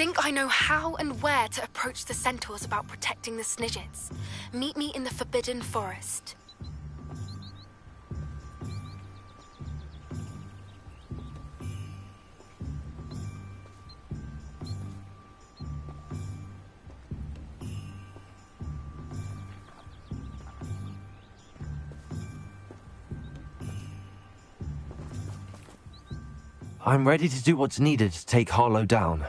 think I know how and where to approach the centaurs about protecting the Snidgets. Meet me in the Forbidden Forest. I'm ready to do what's needed to take Harlow down.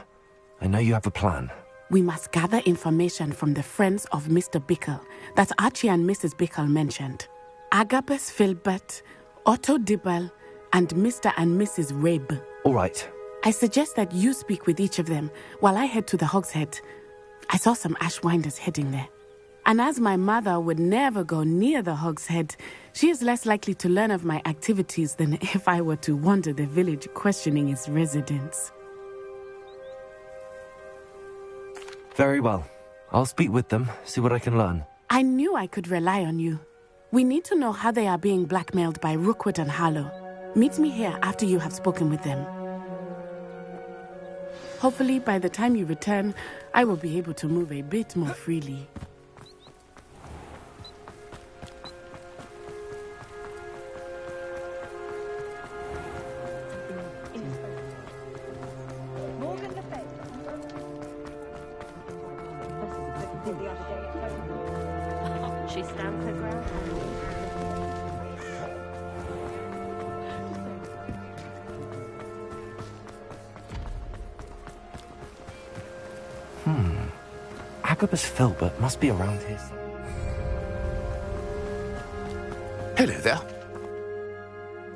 I know you have a plan. We must gather information from the friends of Mr. Bickle that Archie and Mrs. Bickle mentioned. Agabus Filbert, Otto Dibble, and Mr. and Mrs. Rabe. All right. I suggest that you speak with each of them while I head to the Hog's Head. I saw some Ashwinders heading there. And as my mother would never go near the Hog's Head, she is less likely to learn of my activities than if I were to wander the village questioning its residents. Very well. I'll speak with them, see what I can learn. I knew I could rely on you. We need to know how they are being blackmailed by Rookwood and Harlow. Meet me here after you have spoken with them. Hopefully, by the time you return, I will be able to move a bit more freely. She stands her ground. Agabus Filbert must be around here. Hello there.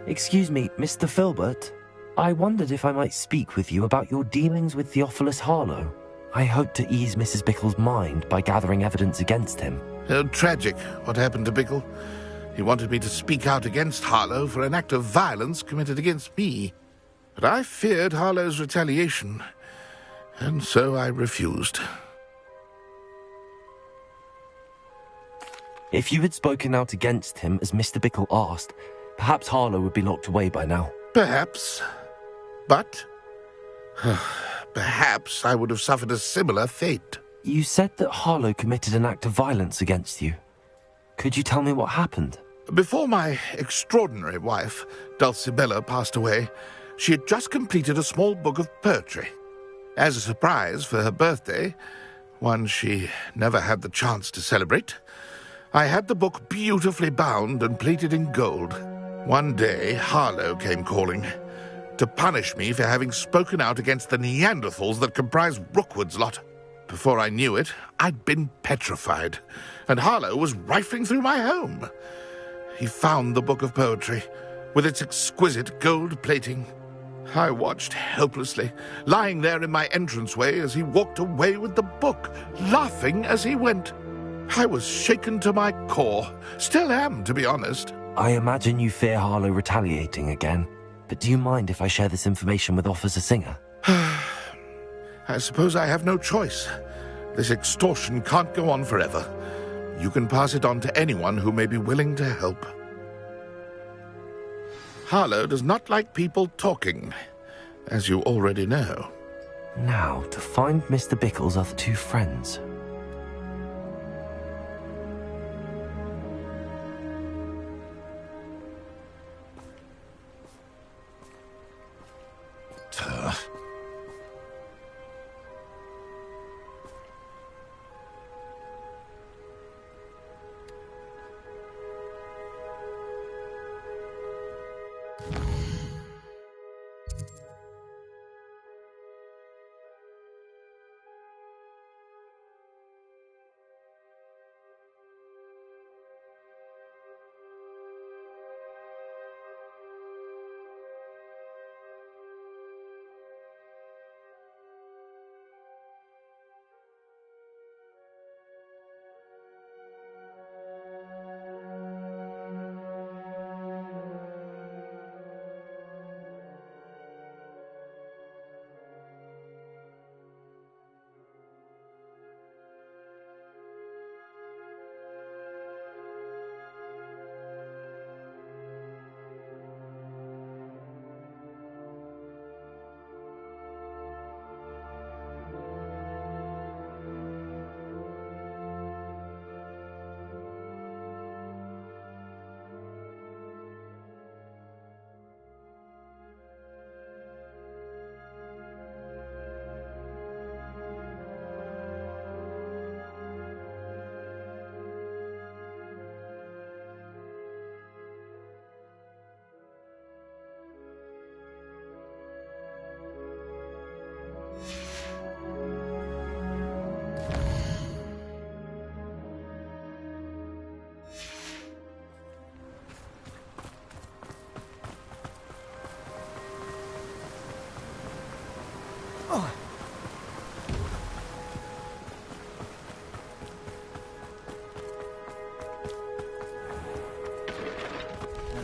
Excuse me, Mr. Filbert. I wondered if I might speak with you about your dealings with Theophilus Harlow. I hope to ease Mrs. Bickle's mind by gathering evidence against him. Oh, tragic what happened to Bickle. He wanted me to speak out against Harlow for an act of violence committed against me. But I feared Harlow's retaliation, and so I refused. If you had spoken out against him as Mr. Bickle asked, perhaps Harlow would be locked away by now. Perhaps. But perhaps I would have suffered a similar fate. You said that Harlow committed an act of violence against you. Could you tell me what happened? Before my extraordinary wife, Dulcibella, passed away, she had just completed a small book of poetry. As a surprise for her birthday, one she never had the chance to celebrate, I had the book beautifully bound and plated in gold. One day, Harlow came calling to punish me for having spoken out against the Neanderthals that comprise Rookwood's lot. Before I knew it, I'd been petrified, and Harlow was rifling through my home. He found the book of poetry, with its exquisite gold plating. I watched helplessly, lying there in my entranceway as he walked away with the book, laughing as he went. I was shaken to my core. Still am, to be honest. I imagine you fear Harlow retaliating again, but do you mind if I share this information with Officer Singer? I suppose I have no choice. This extortion can't go on forever. You can pass it on to anyone who may be willing to help. Harlow does not like people talking, as you already know. Now, to find Mr. Bickle's other two friends.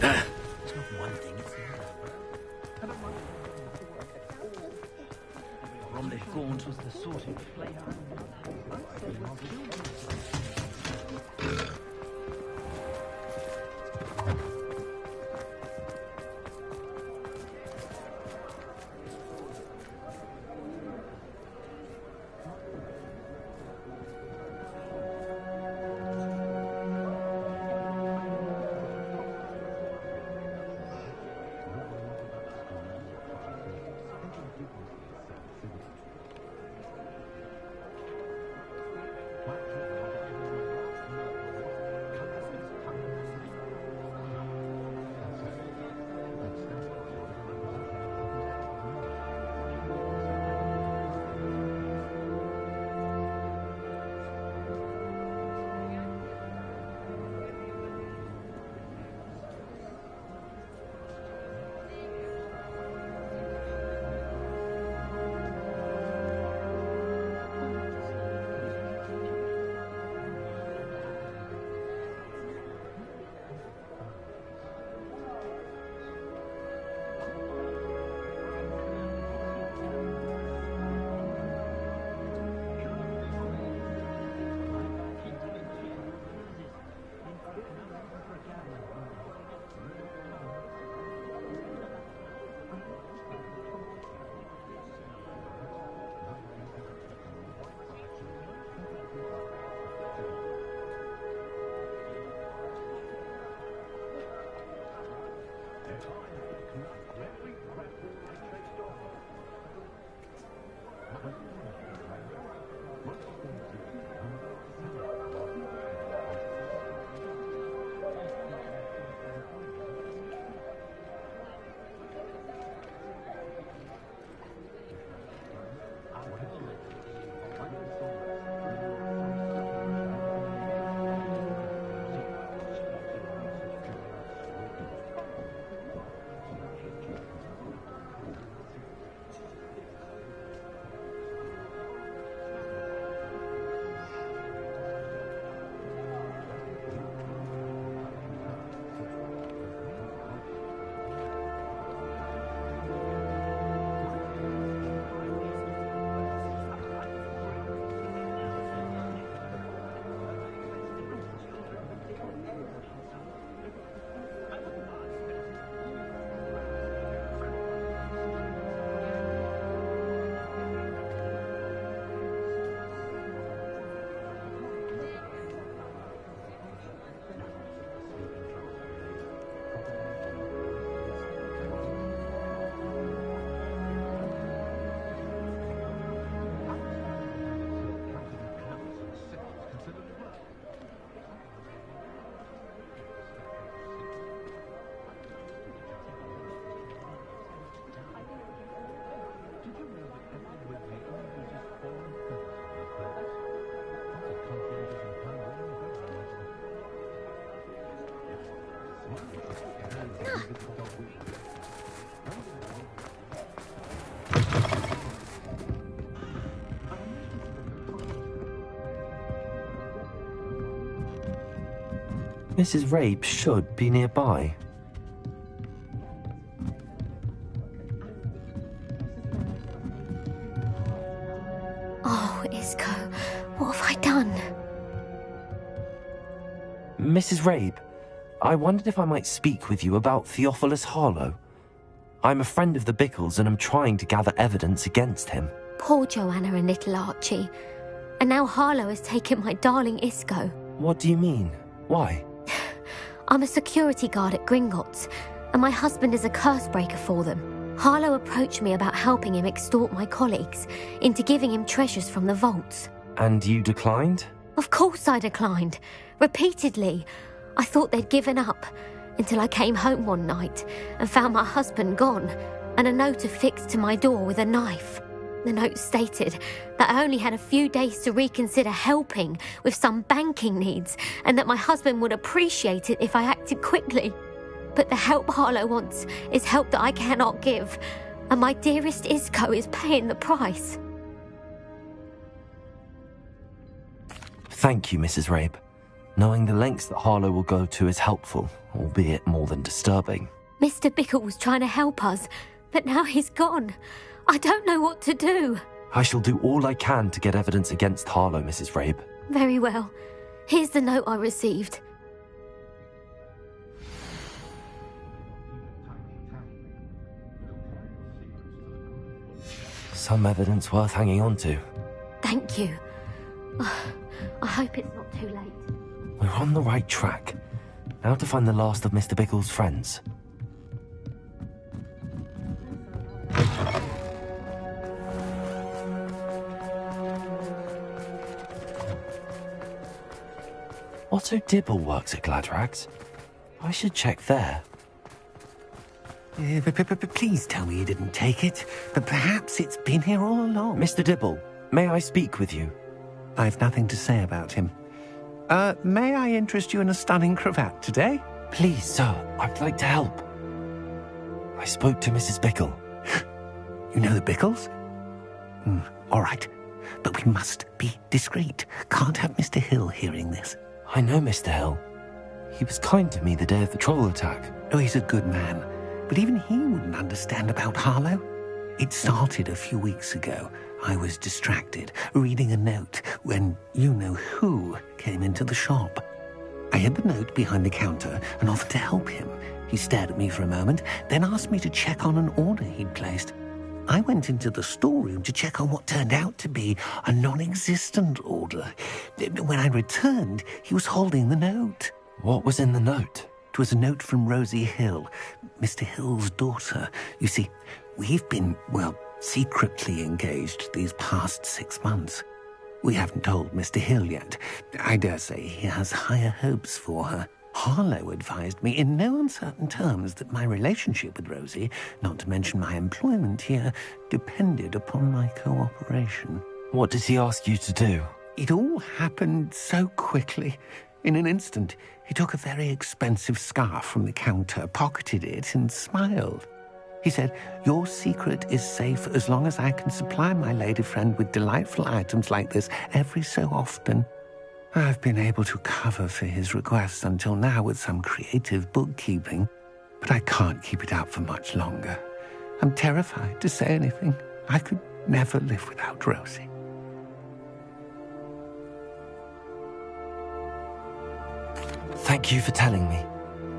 It's not one thing, it's another. Bromley Gaunt was the sort of flavour. Mrs. Rabe should be nearby. Oh, Isco, what have I done? Mrs. Rabe, I wondered if I might speak with you about Theophilus Harlow. I'm a friend of the Bickles and I'm trying to gather evidence against him. Poor Joanna and little Archie. And now Harlow has taken my darling Isco. What do you mean? Why? I'm a security guard at Gringotts, and my husband is a curse breaker for them. Harlow approached me about helping him extort my colleagues into giving him treasures from the vaults. And you declined? Of course I declined. Repeatedly. I thought they'd given up, until I came home one night and found my husband gone, and a note affixed to my door with a knife. The note stated that I only had a few days to reconsider helping with some banking needs, and that my husband would appreciate it if I acted quickly. But the help Harlow wants is help that I cannot give, and my dearest Isco is paying the price. Thank you, Mrs. Rabe. Knowing the lengths that Harlow will go to is helpful, albeit more than disturbing. Mr. Bickle was trying to help us, but now he's gone. I don't know what to do. I shall do all I can to get evidence against Harlow, Mrs. Rabe. Very well. Here's the note I received. Some evidence worth hanging on to. Thank you. I hope it's not too late. We're on the right track. Now to find the last of Mr. Bickle's friends. Otto Dibble works at Gladrags. I should check there. Please tell me you didn't take it. But perhaps it's been here all along. Mr. Dibble, may I speak with you? I've nothing to say about him. May I interest you in a stunning cravat today? Please, sir, I'd like to help. I spoke to Mrs. Bickle. You know the Bickles? All right. But we must be discreet. Can't have Mr. Hill hearing this. I know Mr. Hill. He was kind to me the day of the troll attack. Oh, he's a good man. But even he wouldn't understand about Harlow. It started a few weeks ago. I was distracted, reading a note, when you-know-who came into the shop. I hid the note behind the counter and offered to help him. He stared at me for a moment, then asked me to check on an order he'd placed. I went into the storeroom to check on what turned out to be a non-existent order. When I returned, he was holding the note. What was in the note? It was a note from Rosie Hill, Mr. Hill's daughter. You see, we've been, secretly engaged these past 6 months. We haven't told Mr. Hill yet. I dare say he has higher hopes for her. Harlow advised me in no uncertain terms that my relationship with Rosie, not to mention my employment here, depended upon my cooperation. What did he ask you to do? It all happened so quickly. In an instant, he took a very expensive scarf from the counter, pocketed it, and smiled. He said, "Your secret is safe as long as I can supply my lady friend with delightful items like this every so often." I've been able to cover for his requests until now with some creative bookkeeping, but I can't keep it up for much longer. I'm terrified to say anything. I could never live without Rosie. Thank you for telling me.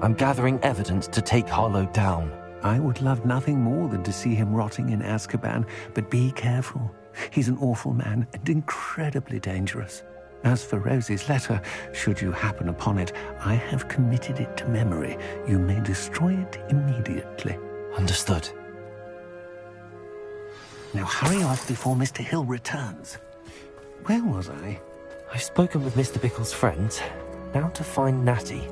I'm gathering evidence to take Harlow down. I would love nothing more than to see him rotting in Azkaban, but be careful. He's an awful man and incredibly dangerous. As for Rosie's letter, should you happen upon it, I have committed it to memory. You may destroy it immediately. Understood. Now hurry off before Mr. Hill returns. Where was I? I've spoken with Mr. Bickle's friends. Now to find Natty.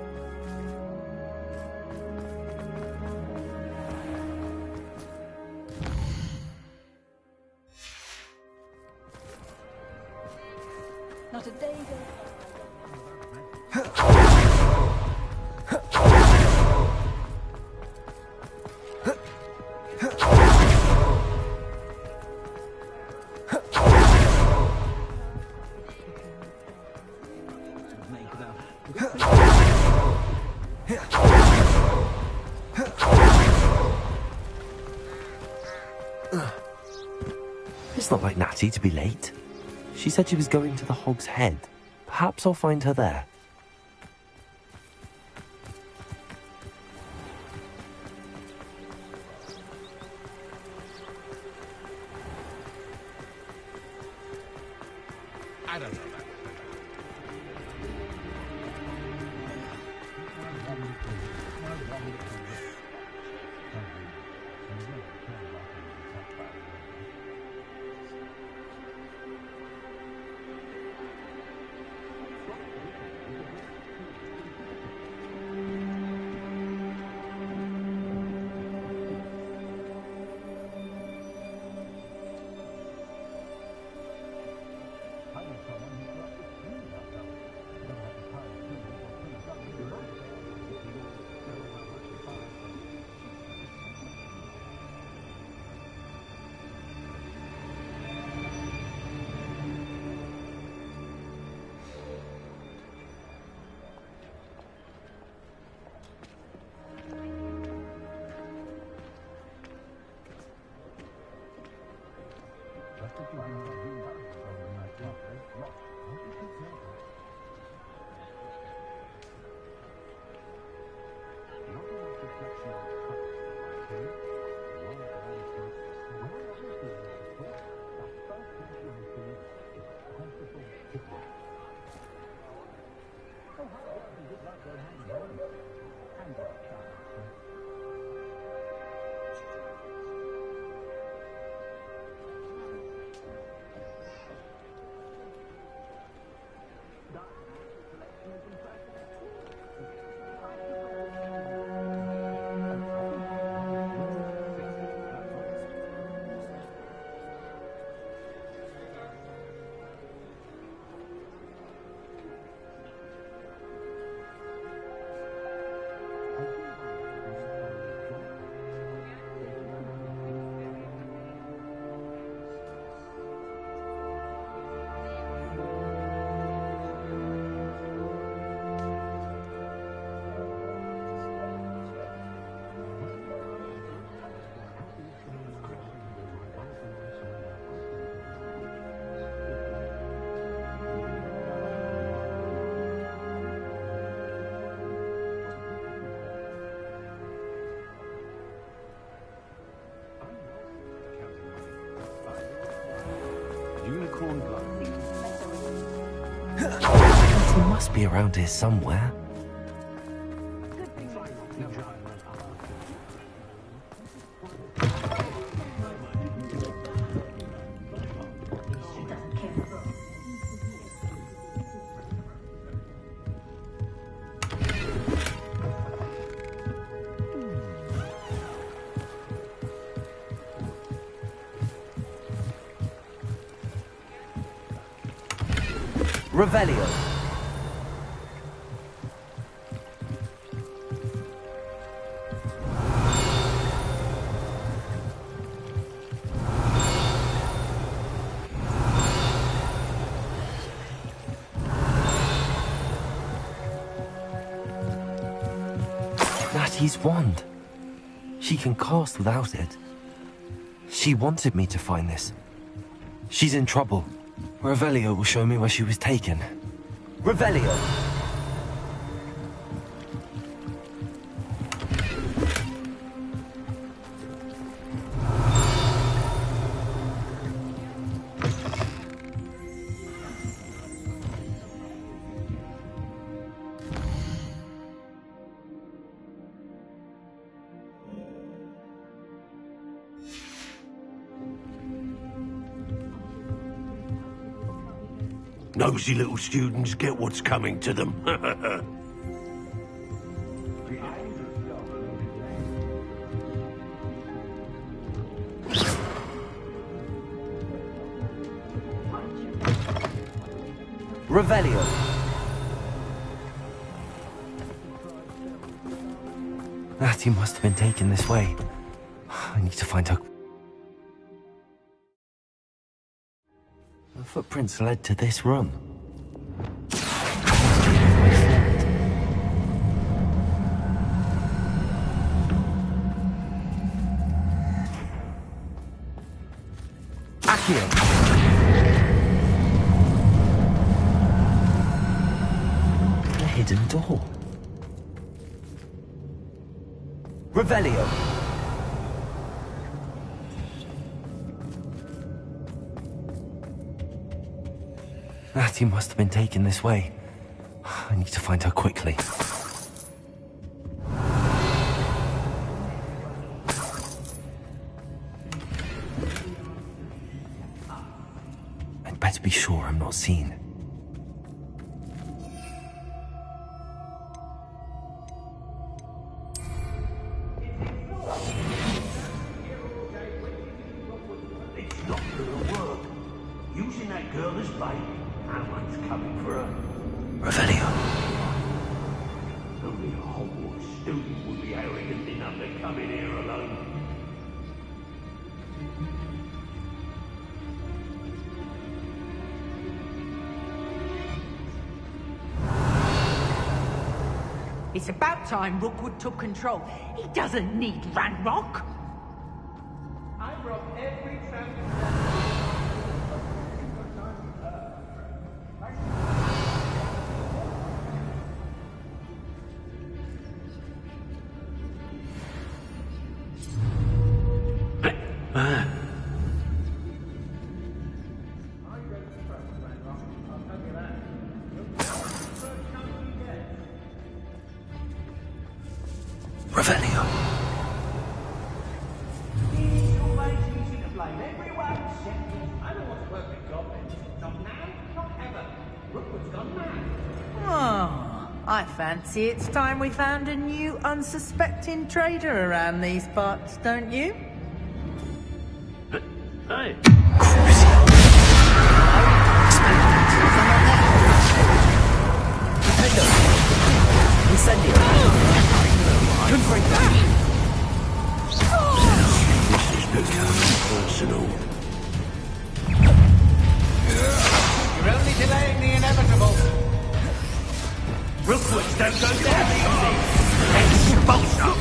Not a day goes It's not like Natty to be late. She said she was going to the Hog's Head. Perhaps I'll find her there. I don't know that. must be around here somewhere. Revelio. Natty's wand. She can cast without it. She wanted me to find this. She's in trouble. Revelio will show me where she was taken. Revelio! Nosy little students get what's coming to them. Revelio. Natty must have been taken this way. I need to find her. The footprints led to this room. Accio. The hidden door. Revelio. Natty must have been taken this way. I need to find her quickly. I'd better be sure I'm not seen. It's not gonna work. Using that girl as bait. No one's coming for her. Revelio. Only a Hogwarts student would be arrogant enough to come in here alone. It's about time Rookwood took control. He doesn't need Ranrock. I broke every tramp. Revelio. Oh, I fancy it's time we found a new unsuspecting trader around these parts, don't you? Hey. Incendio. Confringo. This is becoming personal. You're only delaying the inevitable. Rookwoods don't go down easy. Expulsion.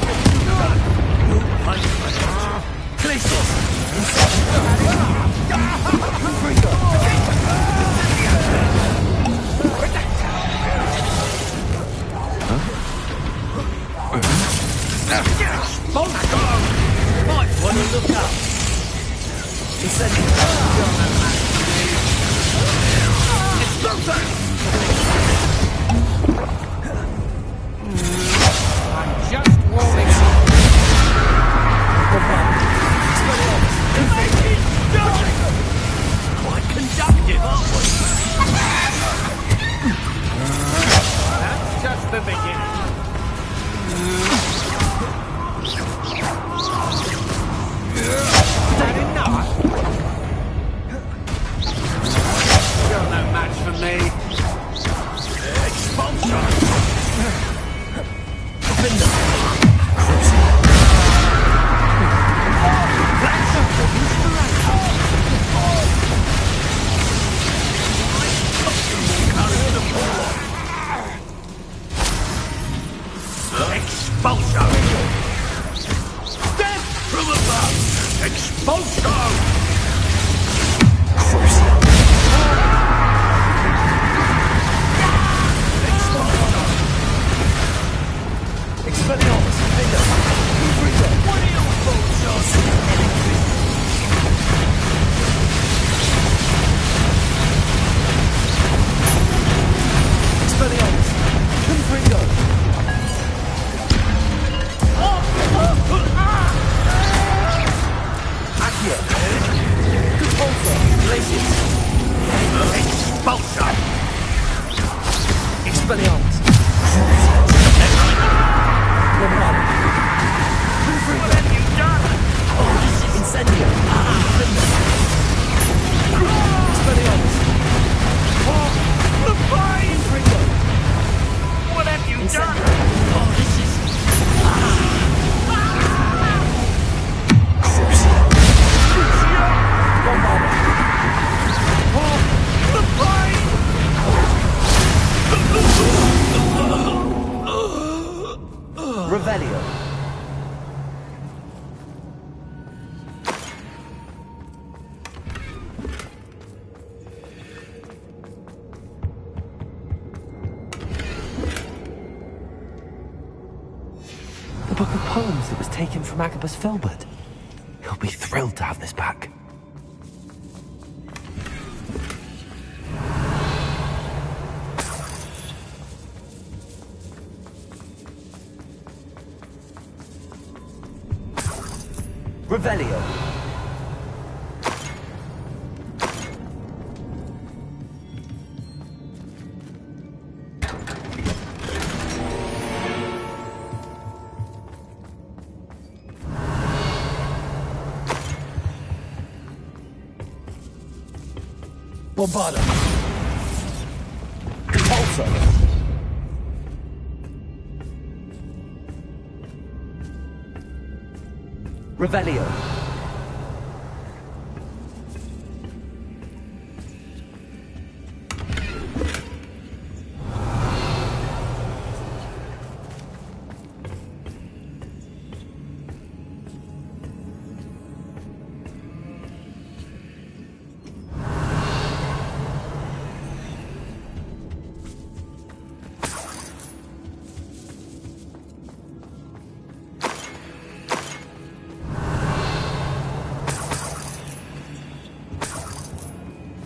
You'll pay for that. Glacius. Confringo. Might want to look up. Incendio. Expulsion! Expulso! Death from above! Expulso! Expelliarmus! Vigor! Confringo! What are your thoughts on Expelliarmus! Confringo! Accio! Compulso! Glacius! Expulso! Expelliarmus! Lombardo! Confringo! What have you done? Incendio! Expelliarmus! The fire! Confringo! What have you done? Lombardo! The fire! Revelio! The book of poems that was taken from Agabus Filbert. He'll be thrilled to have this back. Revelio. Bombarda. Compulso. Revelio.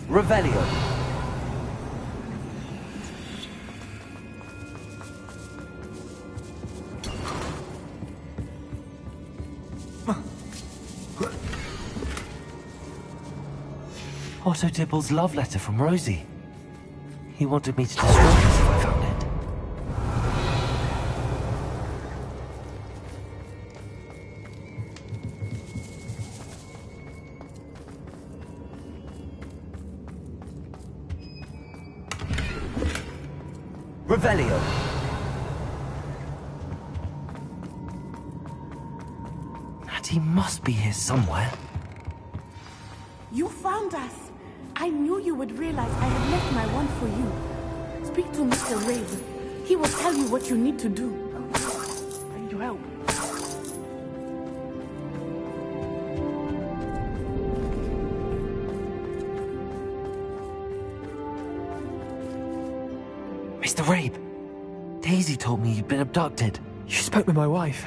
Revelio. Otto Dibble's love letter from Rosie. He wanted me to destroy it if I found it. Revelio. Natty must be here somewhere. You found us. I knew you would realize I had left my wand for you. Speak to Mr. Raven. He will tell you what you need to do. I need your help. Mr. Rabe, Daisy told me you'd been abducted. You spoke with my wife.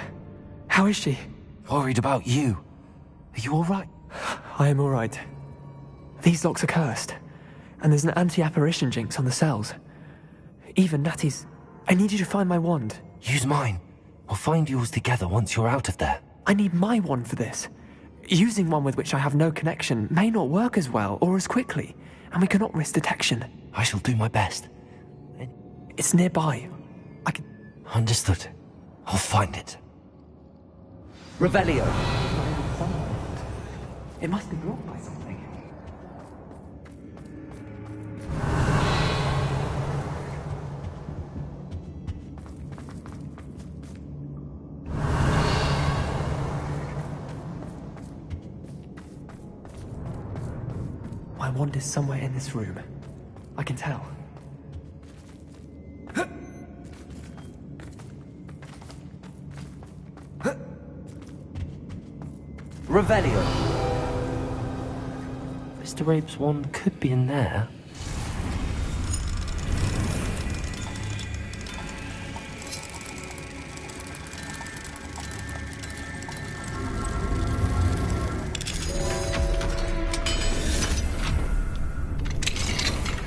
How is she? Worried about you. Are you all right? I am all right. These locks are cursed, and there's an anti-apparition jinx on the cells. Even Natty's... I need you to find my wand. Use mine. We'll find yours together once you're out of there. I need my wand for this. Using one with which I have no connection may not work as well or as quickly, and we cannot risk detection. I shall do my best. It's nearby. I can... Understood. I'll find it. Revelio. It must be blocked by something. My wand is somewhere in this room. I can tell. Revelio. Mr. Rabe's wand could be in there.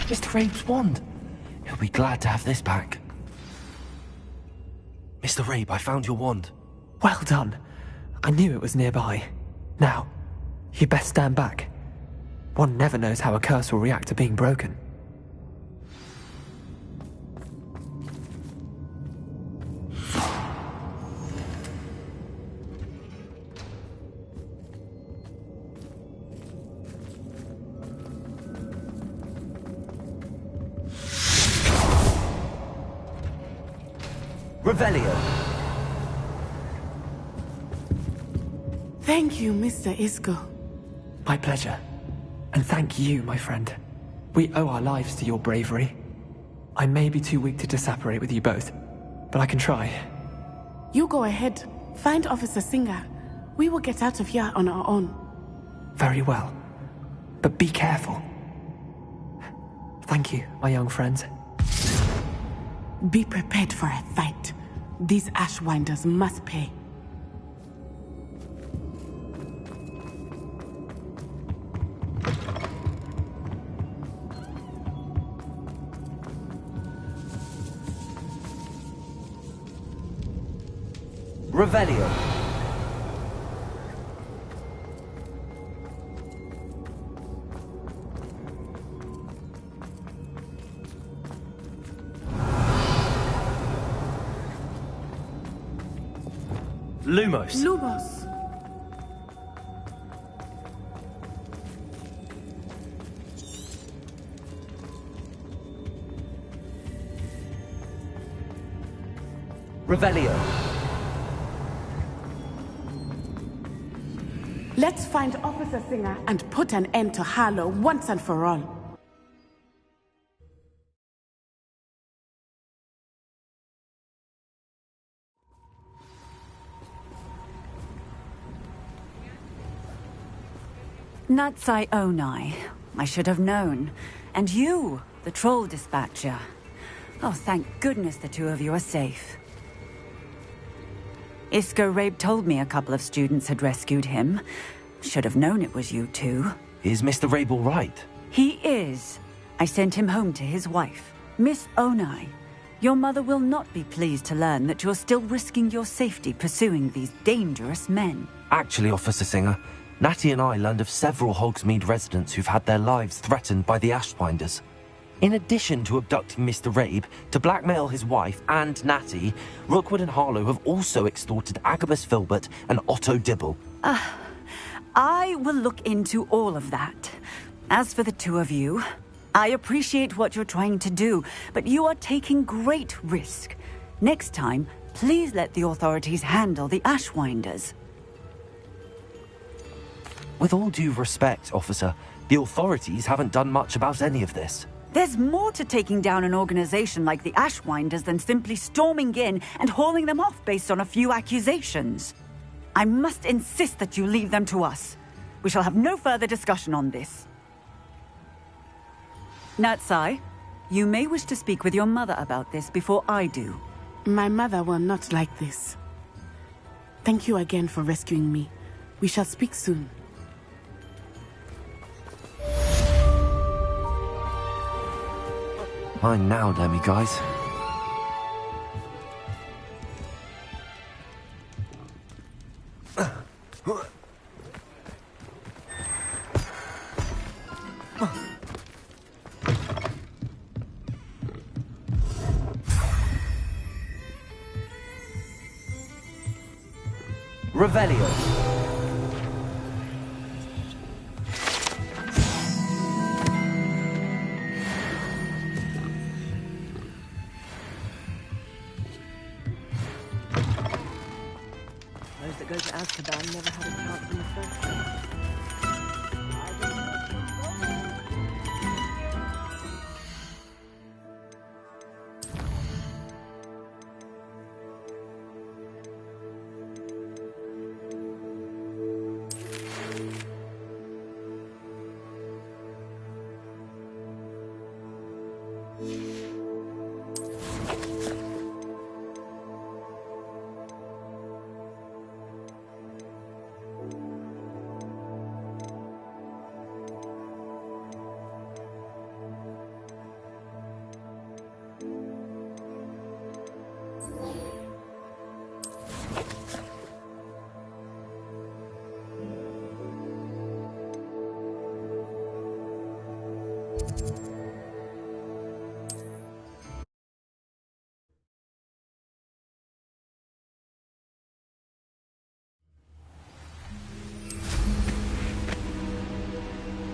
Mr. Rabe's wand. He'll be glad to have this back. Mr. Rabe, I found your wand. Well done. I knew it was nearby. Now, you best stand back. One never knows how a curse will react to being broken. Revelio. Thank you, Mr. Isco. My pleasure. And thank you, my friend. We owe our lives to your bravery. I may be too weak to disapparate with you both, but I can try. You go ahead. Find Officer Singer. We will get out of here on our own. Very well. But be careful. Thank you, my young friends. Be prepared for a fight. These Ashwinders must pay. Revelio. Lumos. Lumos. Revelio. Let's find Officer Singer and put an end to Harlow once and for all. Natsai Onai. I should have known. And you, the troll dispatcher. Oh, thank goodness the two of you are safe. Isco Rabe told me a couple of students had rescued him. Should have known it was you two. Is Mr. Rabe all right? He is. I sent him home to his wife, Miss Onai. Your mother will not be pleased to learn that you're still risking your safety pursuing these dangerous men. Actually, Officer Singer, Natty and I learned of several Hogsmeade residents who've had their lives threatened by the Ashwinders. In addition to abducting Mr. Rabe to blackmail his wife and Natty, Rookwood and Harlow have also extorted Agabus Filbert and Otto Dibble. I will look into all of that. As for the two of you, I appreciate what you're trying to do, but you are taking great risk. Next time, please let the authorities handle the Ashwinders. With all due respect, officer, the authorities haven't done much about any of this. There's more to taking down an organization like the Ashwinders than simply storming in and hauling them off based on a few accusations. I must insist that you leave them to us. We shall have no further discussion on this. Natsai, you may wish to speak with your mother about this before I do. My mother will not like this. Thank you again for rescuing me. We shall speak soon. Mine now, Demi, guys. Revelio. Those that go to Azkaban never had a chance in the first place.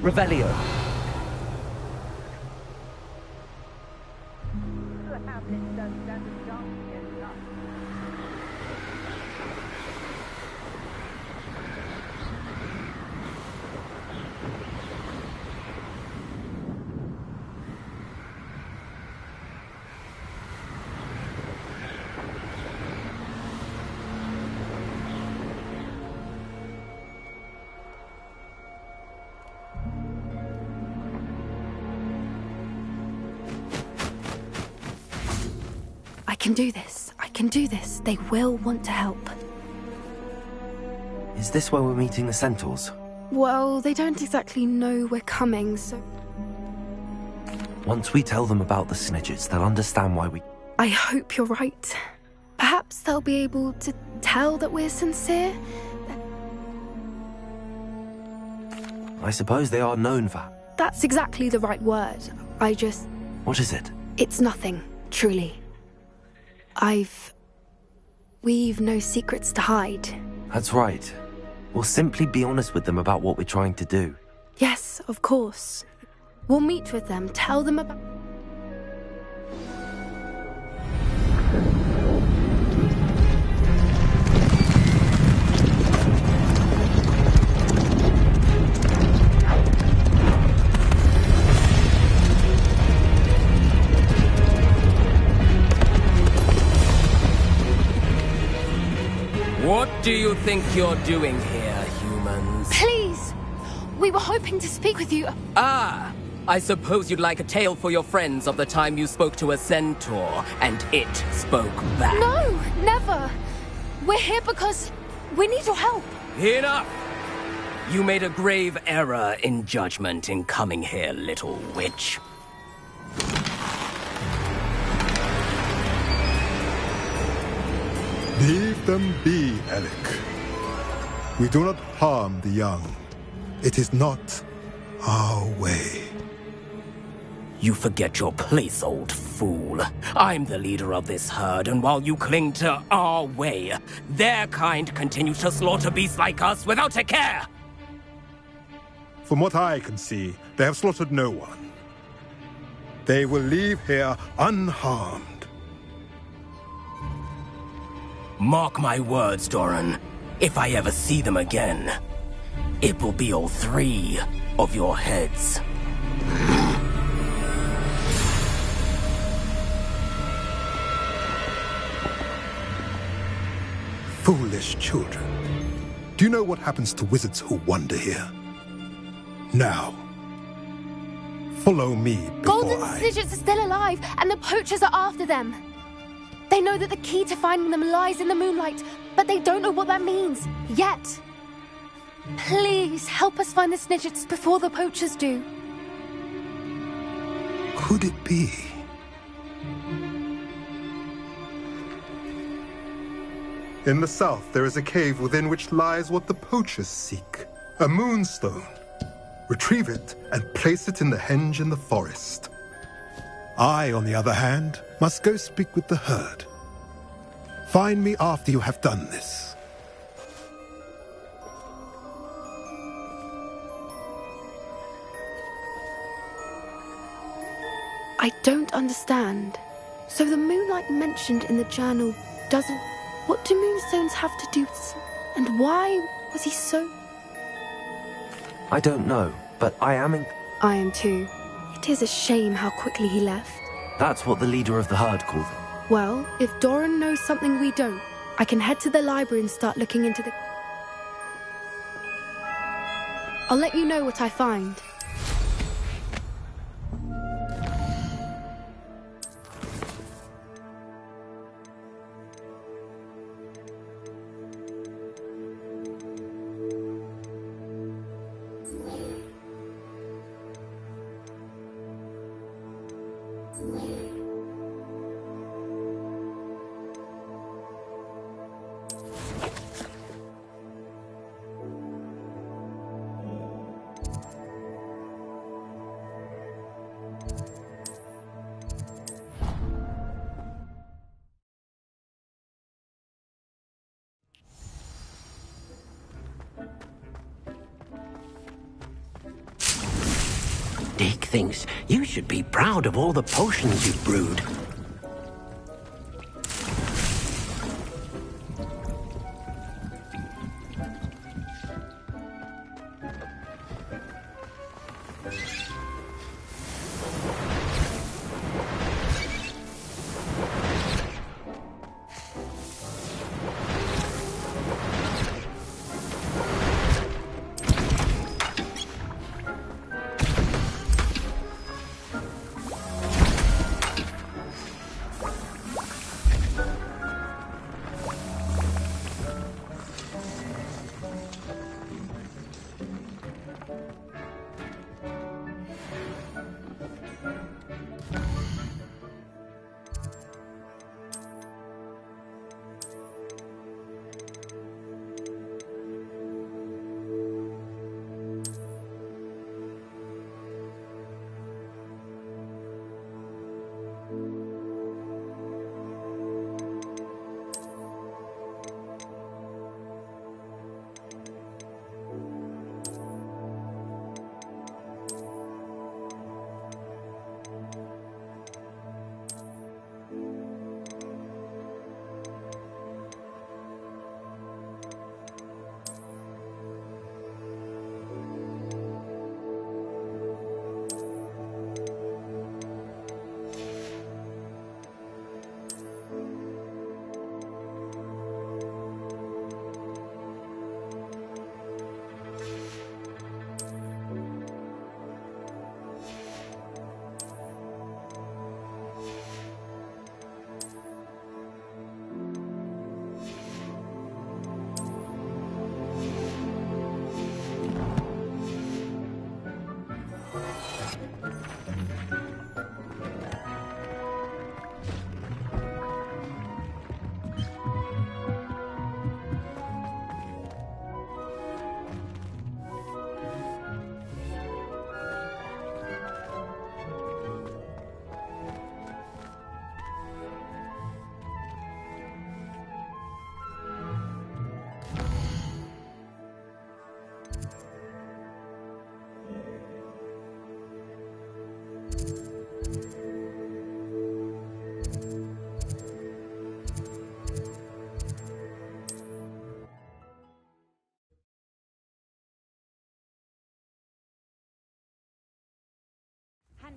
Revelio. I can do this. I can do this. They will want to help. Is this where we're meeting the centaurs? Well, they don't exactly know we're coming, so... Once we tell them about the snidgets, they'll understand why we... I hope you're right. Perhaps they'll be able to tell that we're sincere? I suppose they are known for... That's exactly the right word. What is it? It's nothing, truly. We've no secrets to hide. That's right. We'll simply be honest with them about what we're trying to do. Yes, of course. We'll meet with them, tell them about... What do you think you're doing here, humans? Please! We were hoping to speak with you. Ah! I suppose you'd like a tale for your friends of the time you spoke to a centaur, and it spoke back. No! Never! We're here because we need your help. Enough! You made a grave error in judgment in coming here, little witch. Leave them be, Alec. We do not harm the young. It is not our way. You forget your place, old fool. I'm the leader of this herd, and while you cling to our way, their kind continue to slaughter beasts like us without a care! From what I can see, they have slaughtered no one. They will leave here unharmed. Mark my words, Doran. If I ever see them again, it will be all 3 of your heads. Foolish children. Do you know what happens to wizards who wander here? Now, follow me before Golden Snidgets are still alive, and the poachers are after them. They know that the key to finding them lies in the moonlight, but they don't know what that means, yet. Please, help us find the Snidgets before the poachers do. Could it be? In the south, there is a cave within which lies what the poachers seek. A moonstone. Retrieve it and place it in the henge in the forest. I, on the other hand, must go speak with the herd. Find me after you have done this. I don't understand. So the moonlight mentioned in the journal doesn't... What do moonstones have to do with... And why was he so... I don't know, but I am I am too. It is a shame how quickly he left. That's what the leader of the herd called him. Well, if Doran knows something we don't, I can head to the library and start looking into the... I'll let you know what I find. Dick thinks you should be proud of all the potions you've brewed.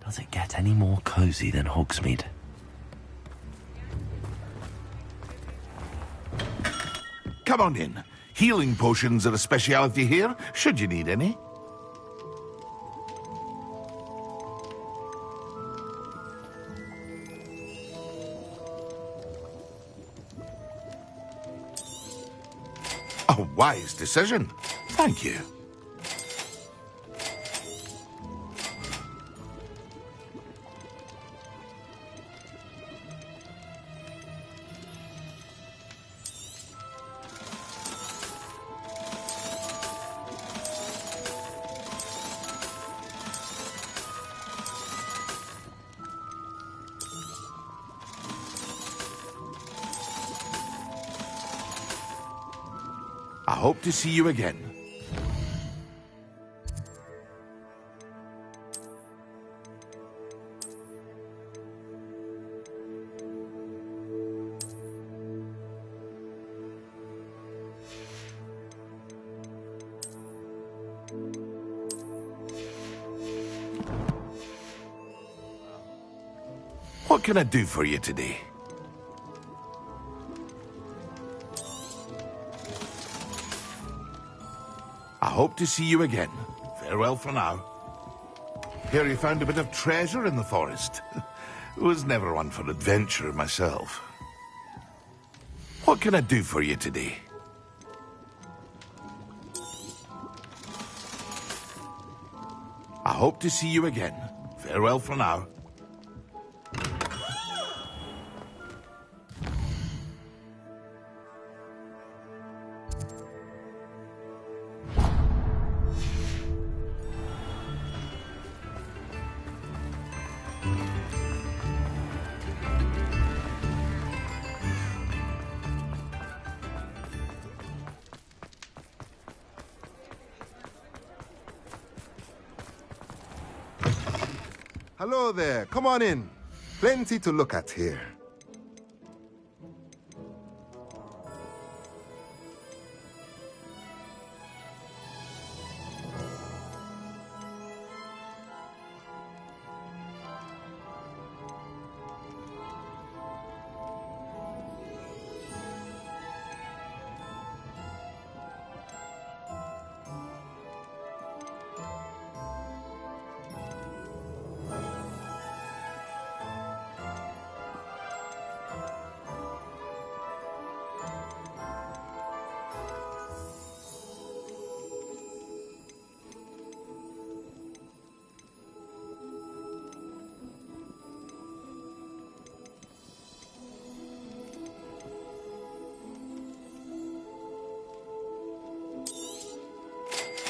Does it get any more cozy than Hogsmeade? Come on in. Healing potions are a speciality here, should you need any. A wise decision. Thank you. I hope to see you again. What can I do for you today? I hope to see you again. Farewell for now. Hear you found a bit of treasure in the forest. Was never one for adventure myself. What can I do for you today? I hope to see you again. Farewell for now. Hello there. Come on in. Plenty to look at here.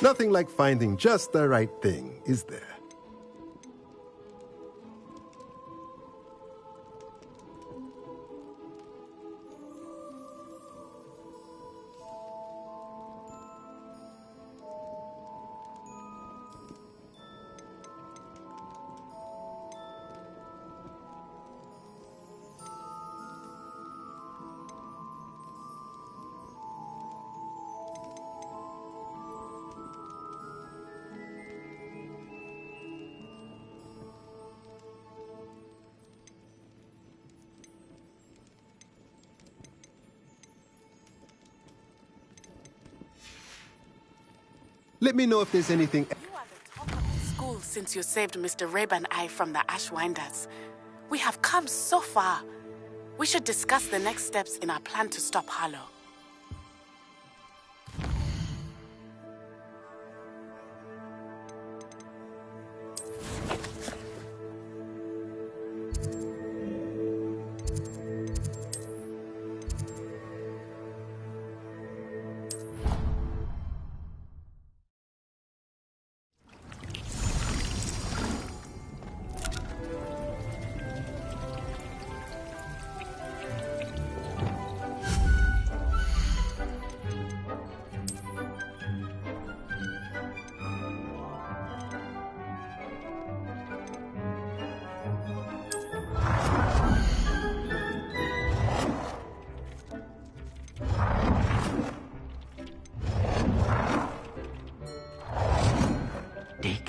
Nothing like finding just the right thing, is there? Let me know if there's anything... You are the talk of the school since you saved Mr. Rabe and I from the Ashwinders. We have come so far. We should discuss the next steps in our plan to stop Harlow.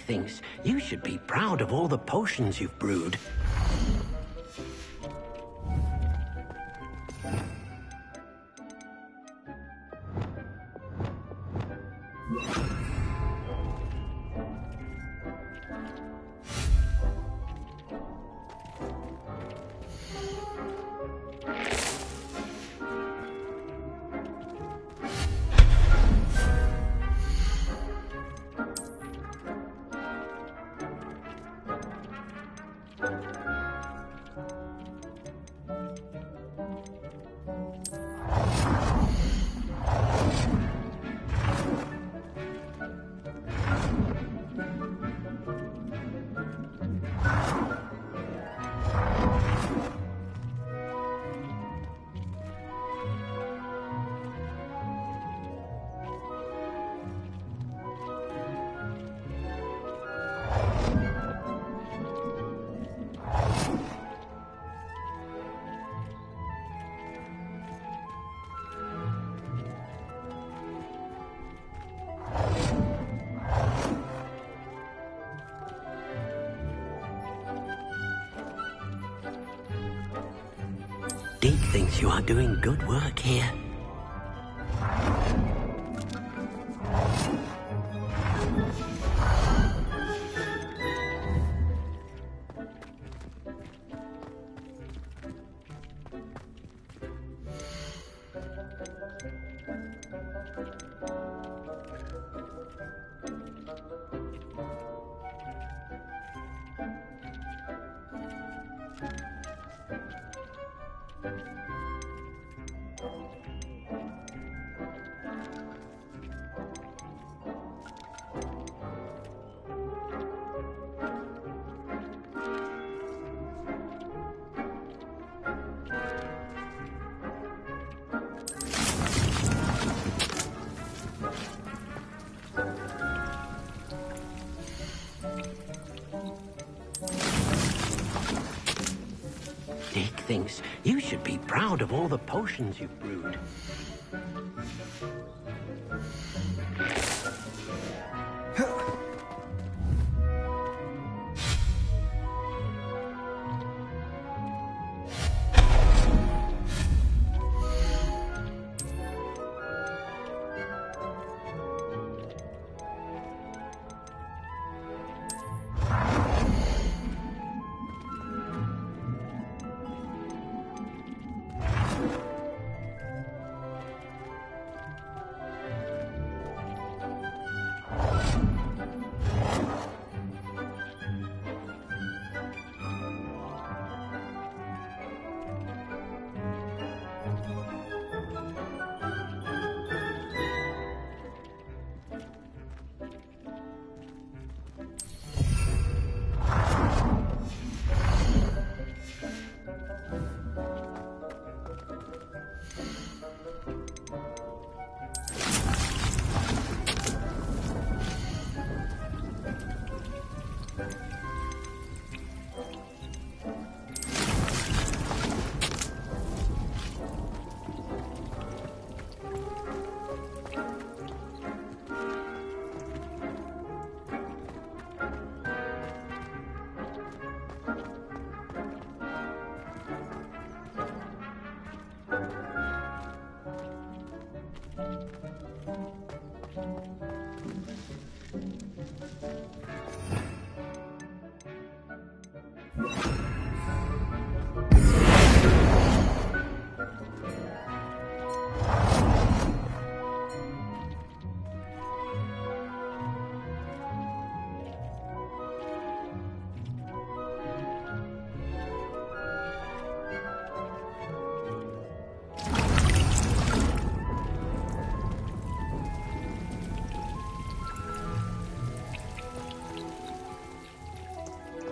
Thinks you should be proud of all the potions you've brewed. Deke thinks you are doing good work here. thinks you should be proud of all the potions you've brewed.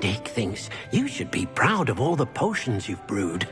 Dick thinks you should be proud of all the potions you've brewed.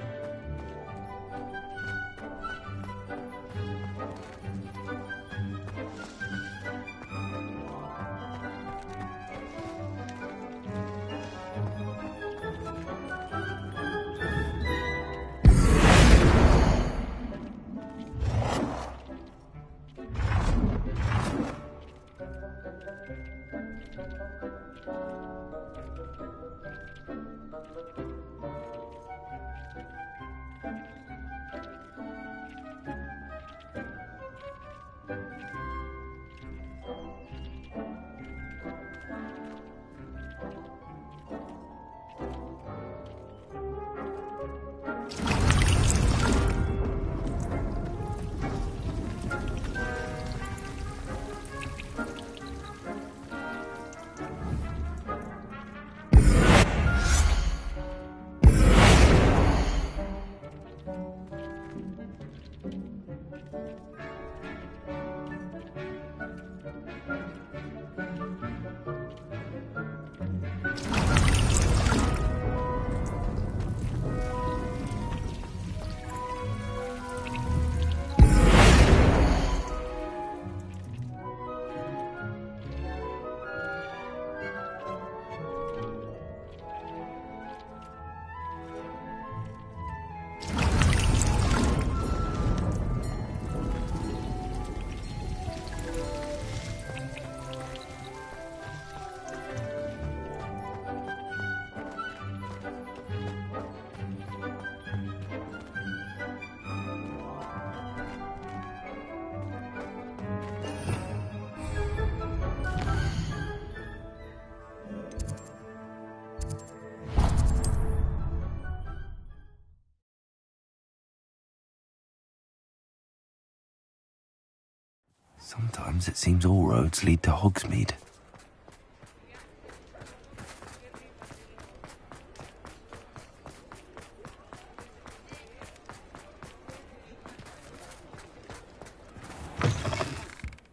Sometimes it seems all roads lead to Hogsmeade.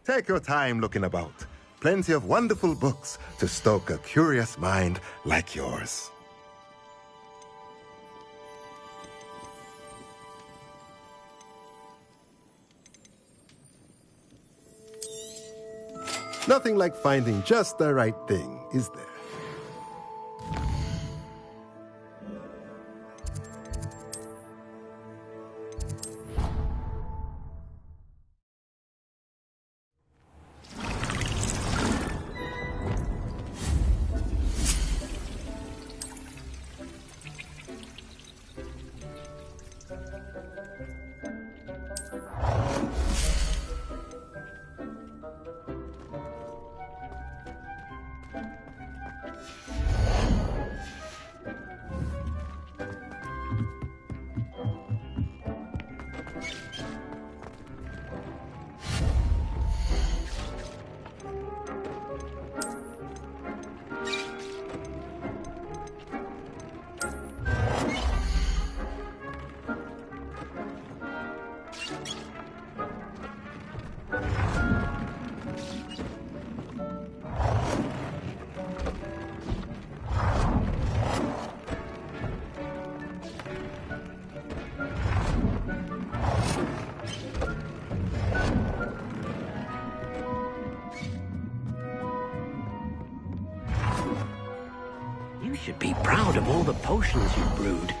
Take your time looking about. Plenty of wonderful books to stoke a curious mind like yours. Nothing like finding just the right thing, is there? should be proud of all the potions you brewed.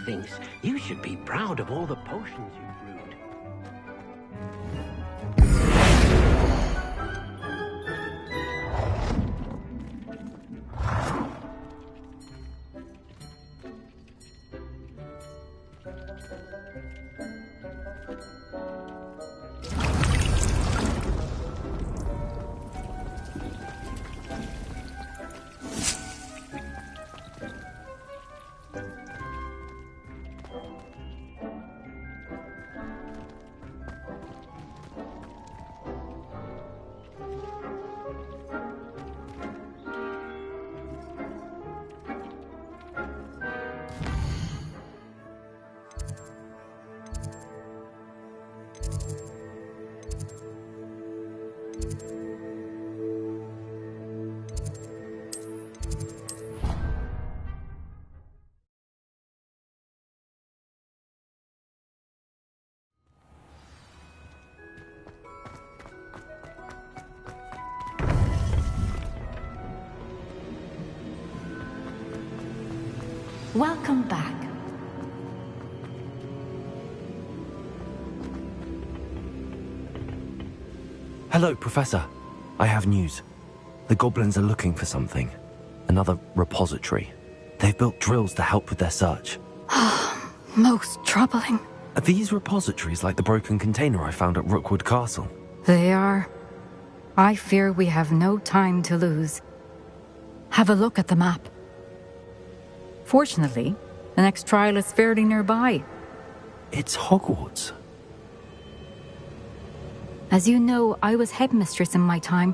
Thinks you should be proud of all the potions you brewed. Welcome back. Hello, Professor. I have news. The goblins are looking for something. Another repository. They've built drills to help with their search. Most troubling. Are these repositories like the broken container I found at Rookwood Castle? They are. I fear we have no time to lose. Have a look at the map. Fortunately, the next trial is fairly nearby. It's Hogwarts. As you know, I was headmistress in my time.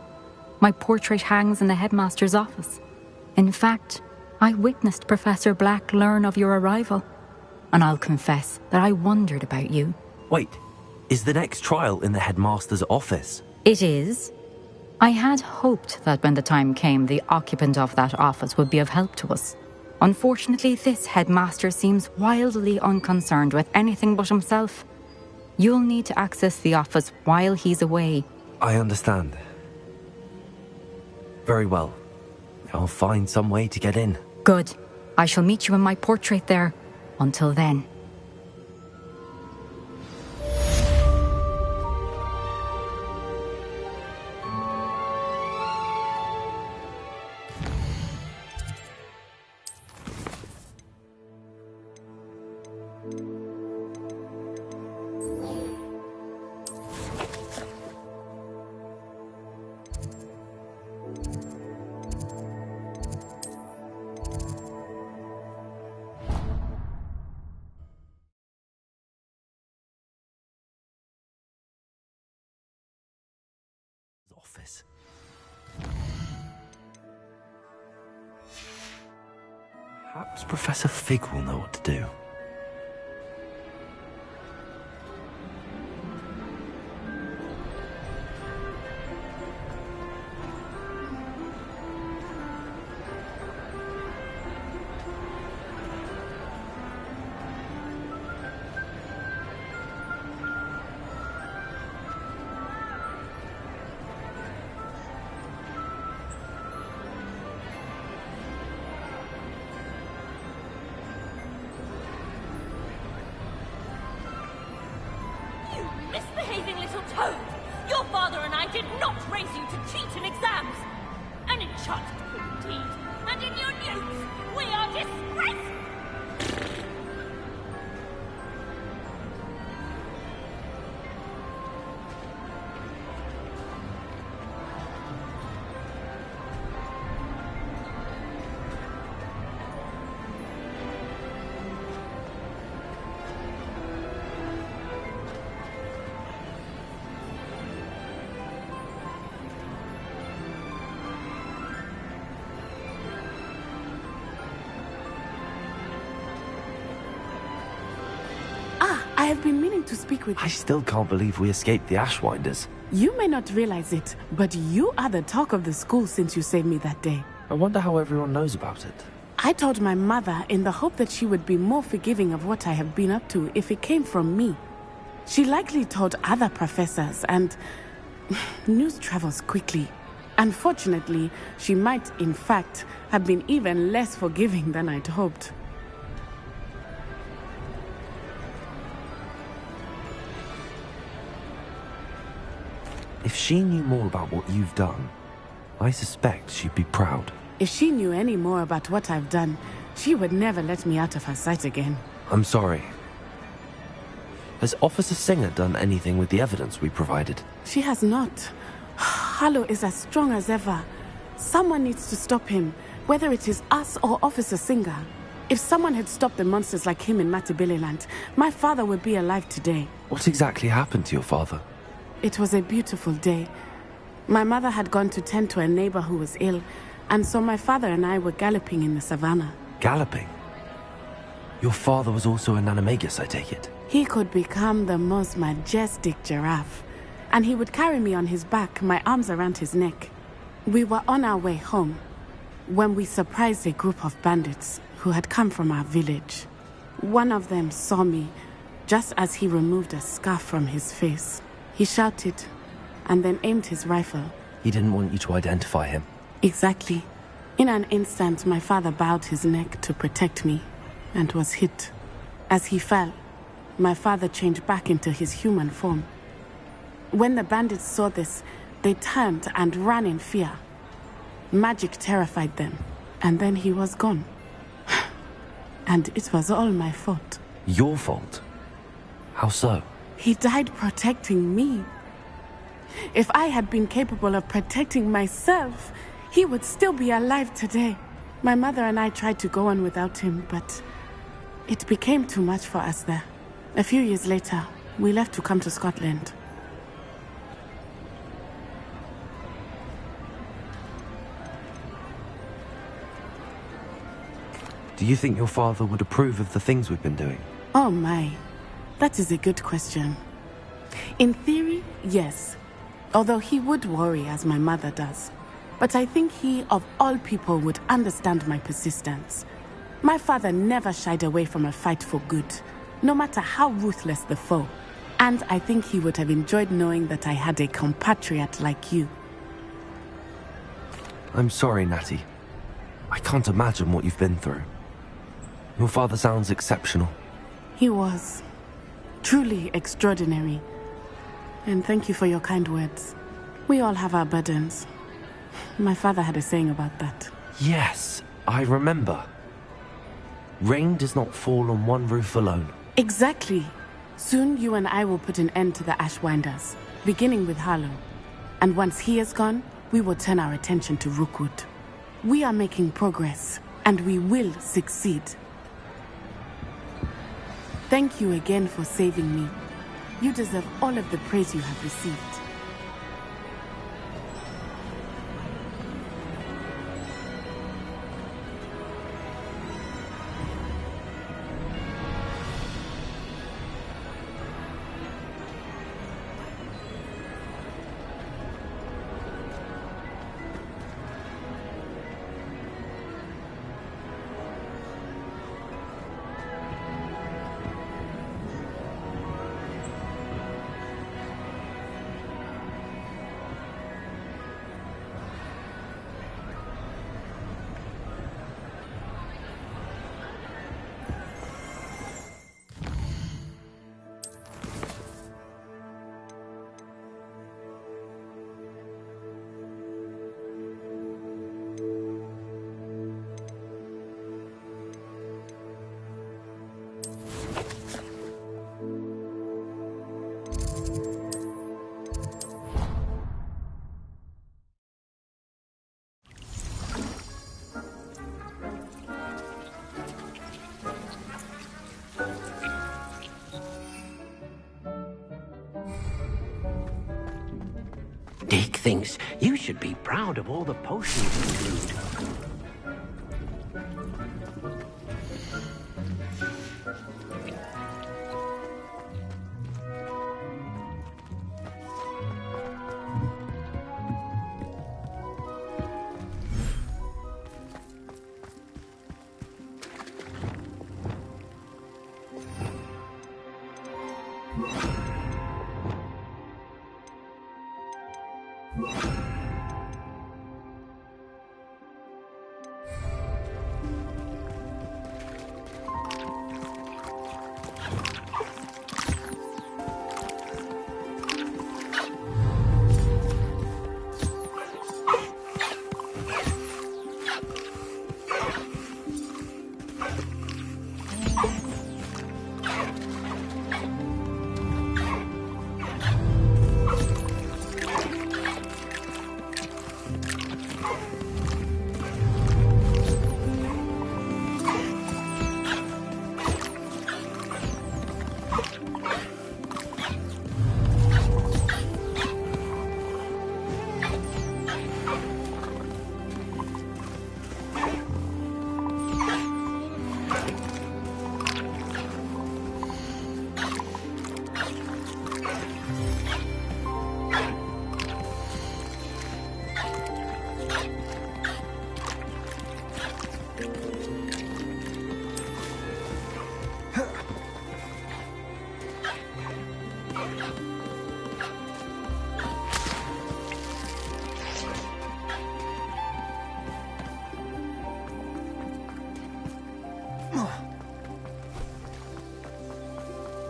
My portrait hangs in the headmaster's office. In fact, I witnessed Professor Black learn of your arrival. And I'll confess that I wondered about you. Wait, is the next trial in the headmaster's office? It is. I had hoped that when the time came, the occupant of that office would be of help to us. Unfortunately, this headmaster seems wildly unconcerned with anything but himself. You'll need to access the office while he's away. I understand. Very well. I'll find some way to get in. Good. I shall meet you in my portrait there. Until then. Office. Perhaps Professor Fig will know what to do. Misbehaving little toad! Your father and I did not raise you to cheat in exams! An enchanted book indeed! And in your newts, we are disgraced! I have been meaning to speak with you. I still can't believe we escaped the Ashwinders. You may not realize it, but you are the talk of the school since you saved me that day. I wonder how everyone knows about it. I told my mother in the hope that she would be more forgiving of what I have been up to if it came from me. She likely told other professors, and news travels quickly. Unfortunately, she might, in fact, have been even less forgiving than I'd hoped. If she knew more about what you've done, I suspect she'd be proud. If she knew any more about what I've done, she would never let me out of her sight again. I'm sorry. Has Officer Singer done anything with the evidence we provided? She has not. Harlow is as strong as ever. Someone needs to stop him, whether it is us or Officer Singer. If someone had stopped the monsters like him in Matabeleland, my father would be alive today. What exactly happened to your father? It was a beautiful day. My mother had gone to tend to a neighbor who was ill, and so my father and I were galloping in the savannah. Galloping? Your father was also an animagus, I take it? He could become the most majestic giraffe, and he would carry me on his back, my arms around his neck. We were on our way home when we surprised a group of bandits who had come from our village. One of them saw me just as he removed a scarf from his face. He shouted and then aimed his rifle. He didn't want you to identify him. Exactly. In an instant, my father bowed his neck to protect me. and was hit. As he fell, my father changed back into his human form. When the bandits saw this, they turned and ran in fear. Magic terrified them, and then he was gone. And it was all my fault. Your fault? How so? He died protecting me. If I had been capable of protecting myself, he would still be alive today. My mother and I tried to go on without him, but it became too much for us there. A few years later, we left to come to Scotland. Do you think your father would approve of the things we've been doing? Oh my, that is a good question. In theory, yes. Although he would worry as my mother does. But I think he, of all people, would understand my persistence. My father never shied away from a fight for good, no matter how ruthless the foe. And I think he would have enjoyed knowing that I had a compatriot like you. I'm sorry, Natty. I can't imagine what you've been through. Your father sounds exceptional. He was. Truly extraordinary. And thank you for your kind words. We all have our burdens. My father had a saying about that. Yes, I remember. Rain does not fall on one roof alone. Exactly. Soon you and I will put an end to the Ashwinders, beginning with Harlow. And once he is gone, we will turn our attention to Rookwood. We are making progress, and we will succeed. Thank you again for saving me. You deserve all of the praise you have received. Dick thinks you should be proud of all the potions you brewed.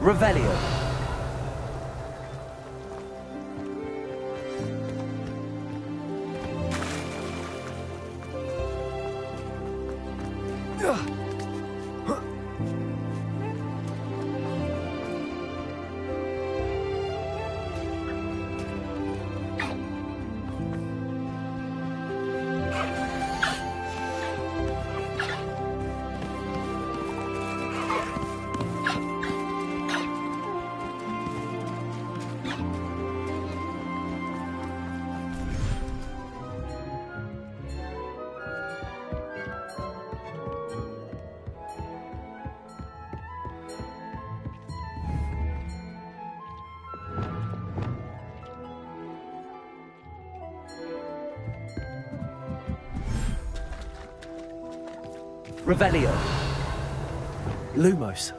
Revelio. Revelio. Lumos.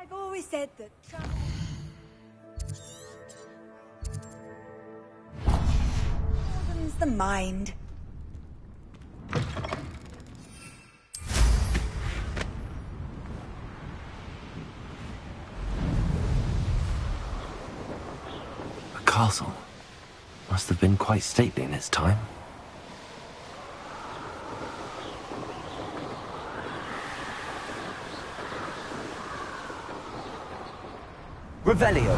I've always said that broadens the mind. A castle. Must have been quite stately in its time. Revelio.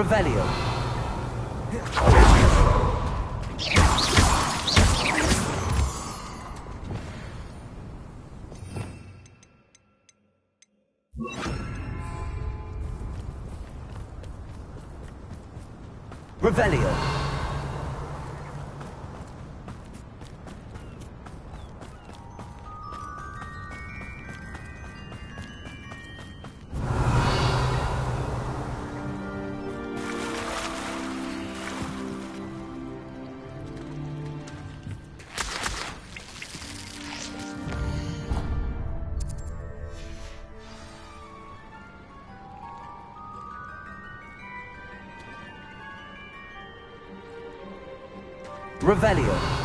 Revelio. Revelio. Revelio.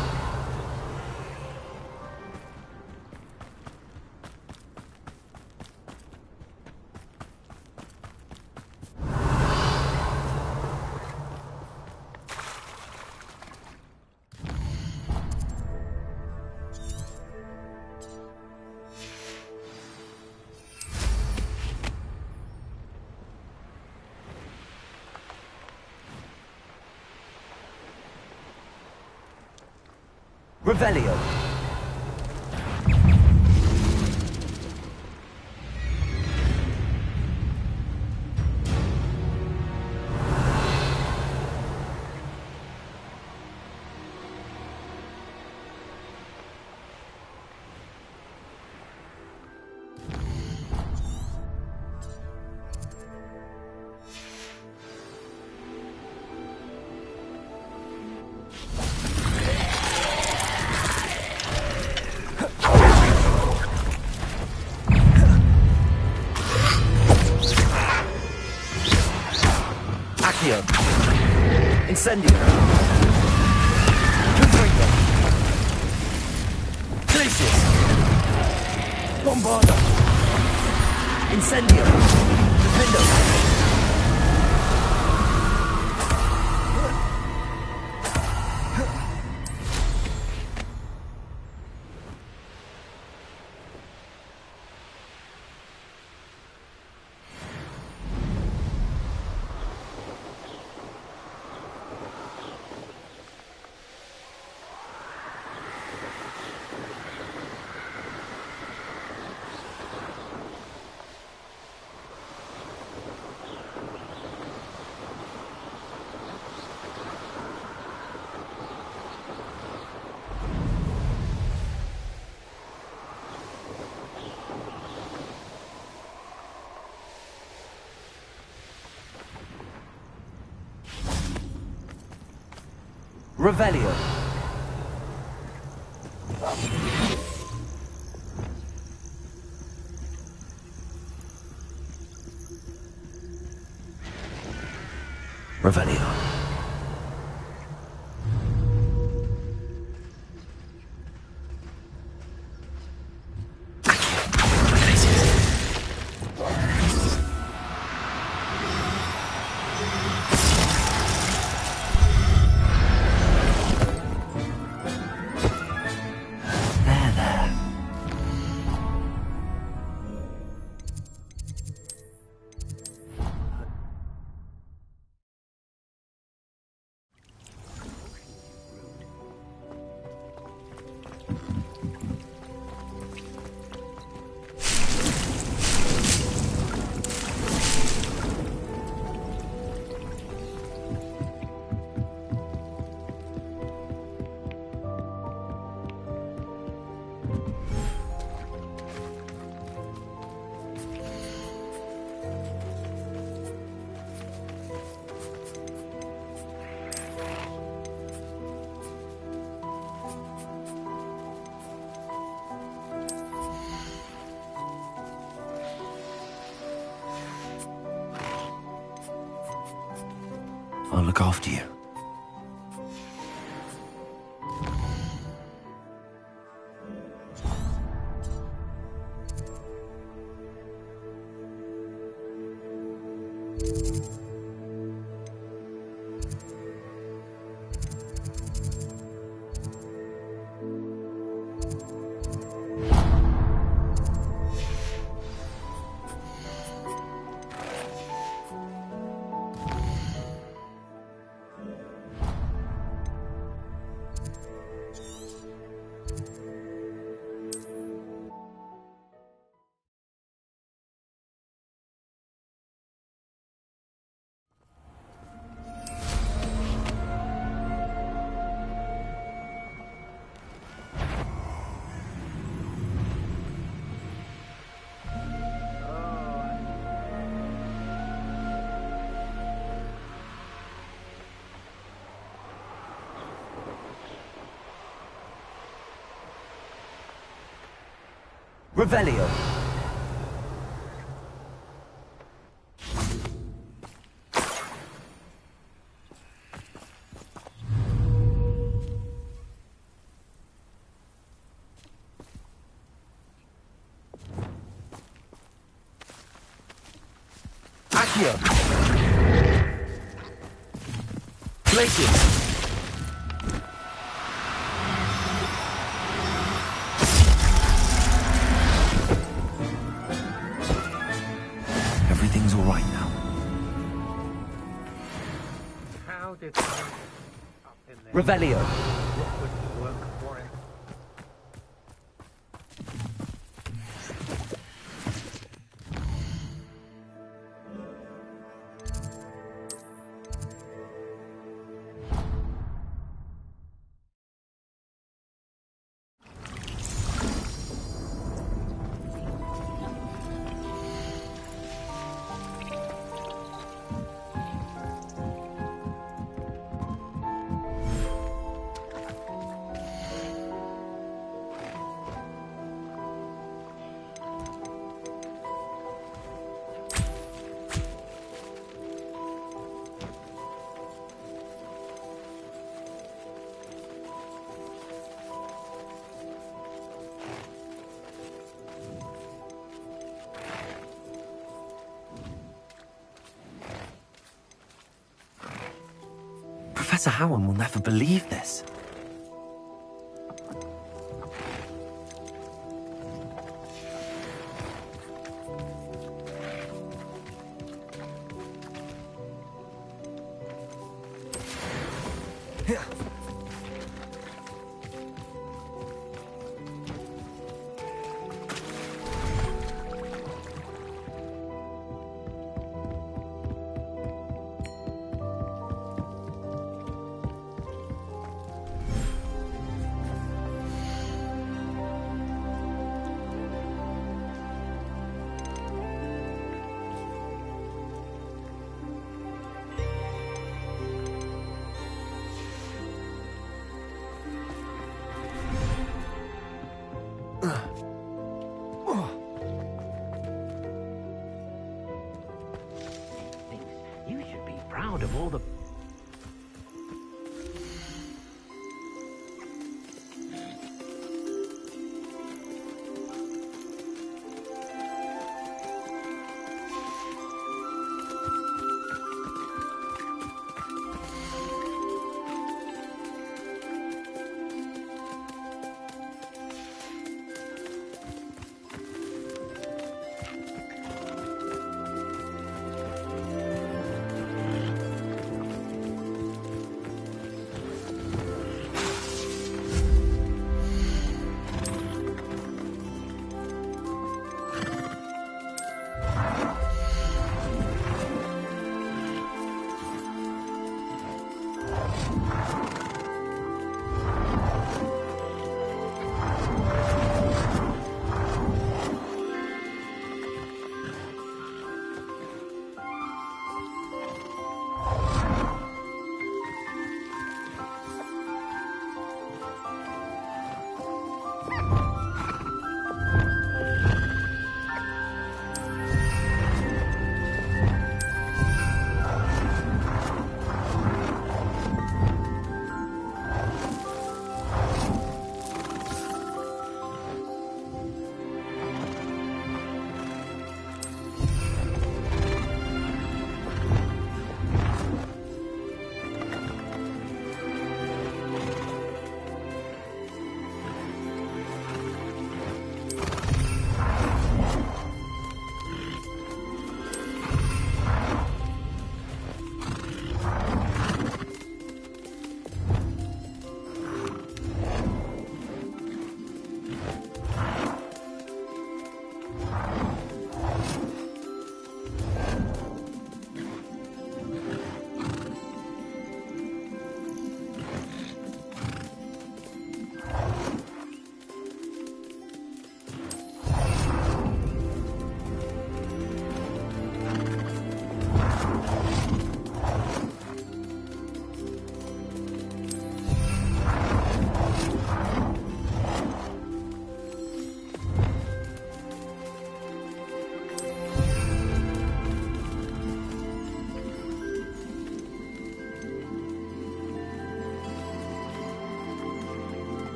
Revelio. Incendio. Confringo. Glacius. Bombarda. Incendio. Defendo. Revelio. Revelio. I'll look after you. Revelio. Accio. Glacius. Everything's all right now. How did I up in there? Revelio. What would work for him? Professor Howard will never believe this. You should be proud of all the...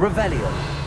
Revelio.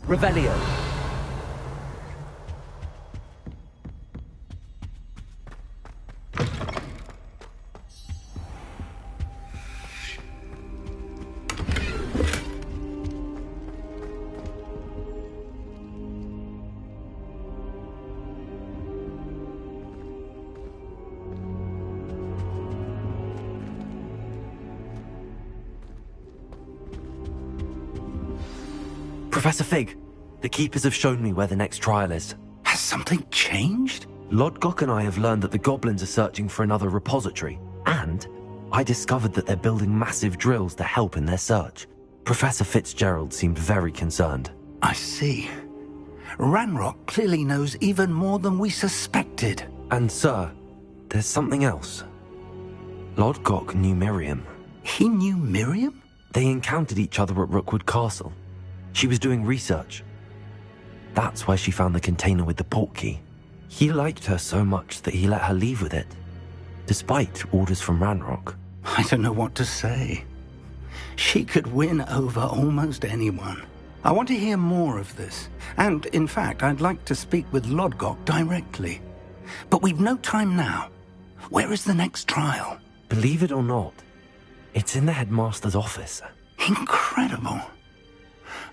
Revelio. Professor Fig, the Keepers have shown me where the next trial is. Has something changed? Lodgok and I have learned that the goblins are searching for another repository, and I discovered that they're building massive drills to help in their search. Professor Fitzgerald seemed very concerned. I see. Ranrock clearly knows even more than we suspected. And sir, there's something else. Lodgok knew Miriam. He knew Miriam? They encountered each other at Rookwood Castle. She was doing research. That's why she found the container with the portkey. He liked her so much that he let her leave with it, despite orders from Ranrock. I don't know what to say. She could win over almost anyone. I want to hear more of this. And, in fact, I'd like to speak with Lodgok directly. But we've no time now. Where is the next trial? Believe it or not, it's in the headmaster's office. Incredible.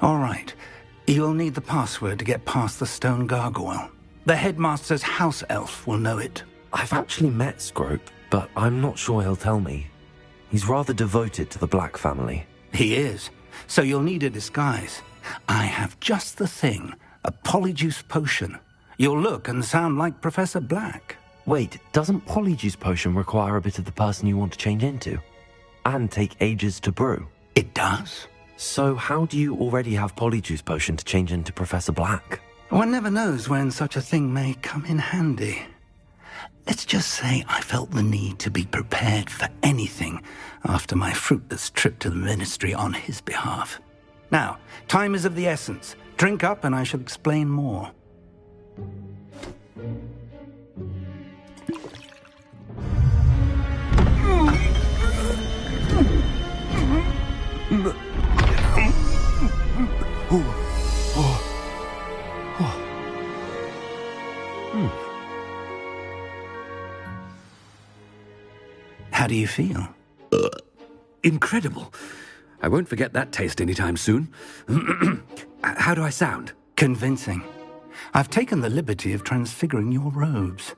All right. You'll need the password to get past the stone gargoyle. The headmaster's house elf will know it. I've actually met Scrope, but I'm not sure he'll tell me. He's rather devoted to the Black family. He is. So you'll need a disguise. I have just the thing. A polyjuice potion. You'll look and sound like Professor Black. Wait, doesn't polyjuice potion require a bit of the person you want to change into? And take ages to brew? It does. So how do you already have polyjuice potion to change into Professor Black? One never knows when such a thing may come in handy. Let's just say I felt the need to be prepared for anything after my fruitless trip to the ministry on his behalf. Now, time is of the essence. Drink up and I shall explain more. How do you feel? Incredible. I won't forget that taste anytime soon. How do I sound? Convincing. I've taken the liberty of transfiguring your robes.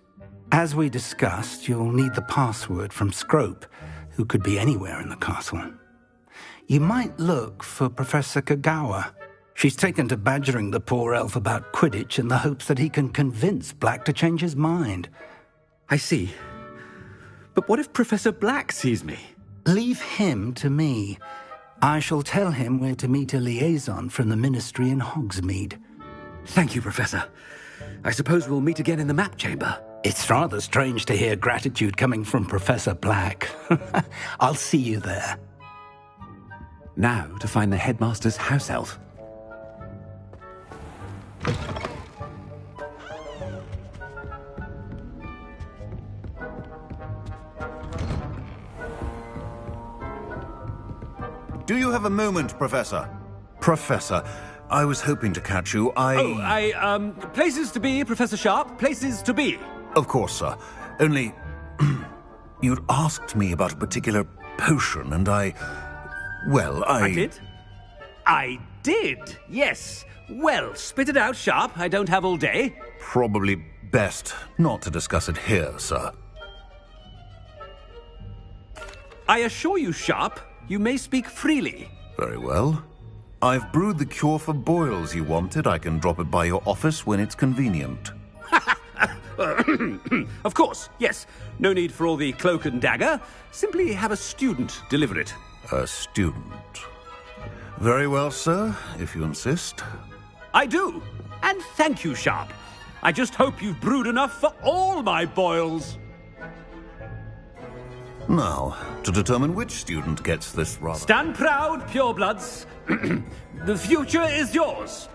As we discussed, you'll need the password from Scrope, who could be anywhere in the castle. You might look for Professor Kagawa. She's taken to badgering the poor elf about Quidditch in the hopes that he can convince Black to change his mind. I see. But what if Professor Black sees me? Leave him to me. I shall tell him where to meet a liaison from the ministry in Hogsmeade. Thank you, Professor. I suppose we'll meet again in the map chamber. It's rather strange to hear gratitude coming from Professor Black. I'll see you there. Now to find the headmaster's house elf. Do you have a moment, Professor? Professor, I was hoping to catch you. Places to be, Professor Sharp. Places to be. Of course, sir. Only, you'd asked me about a particular potion, and I did? I did, yes. Well, spit it out, Sharp. I don't have all day. Probably best not to discuss it here, sir. I assure you, Sharp, you may speak freely. Very well. I've brewed the cure for boils you wanted. I can drop it by your office when it's convenient. Of course, yes. No need for all the cloak and dagger. Simply have a student deliver it. A student? Very well, sir, if you insist. I do. And thank you, Sharp. I just hope you've brewed enough for all my boils. Now, to determine which student gets this rather... Stand proud, purebloods. The future is yours.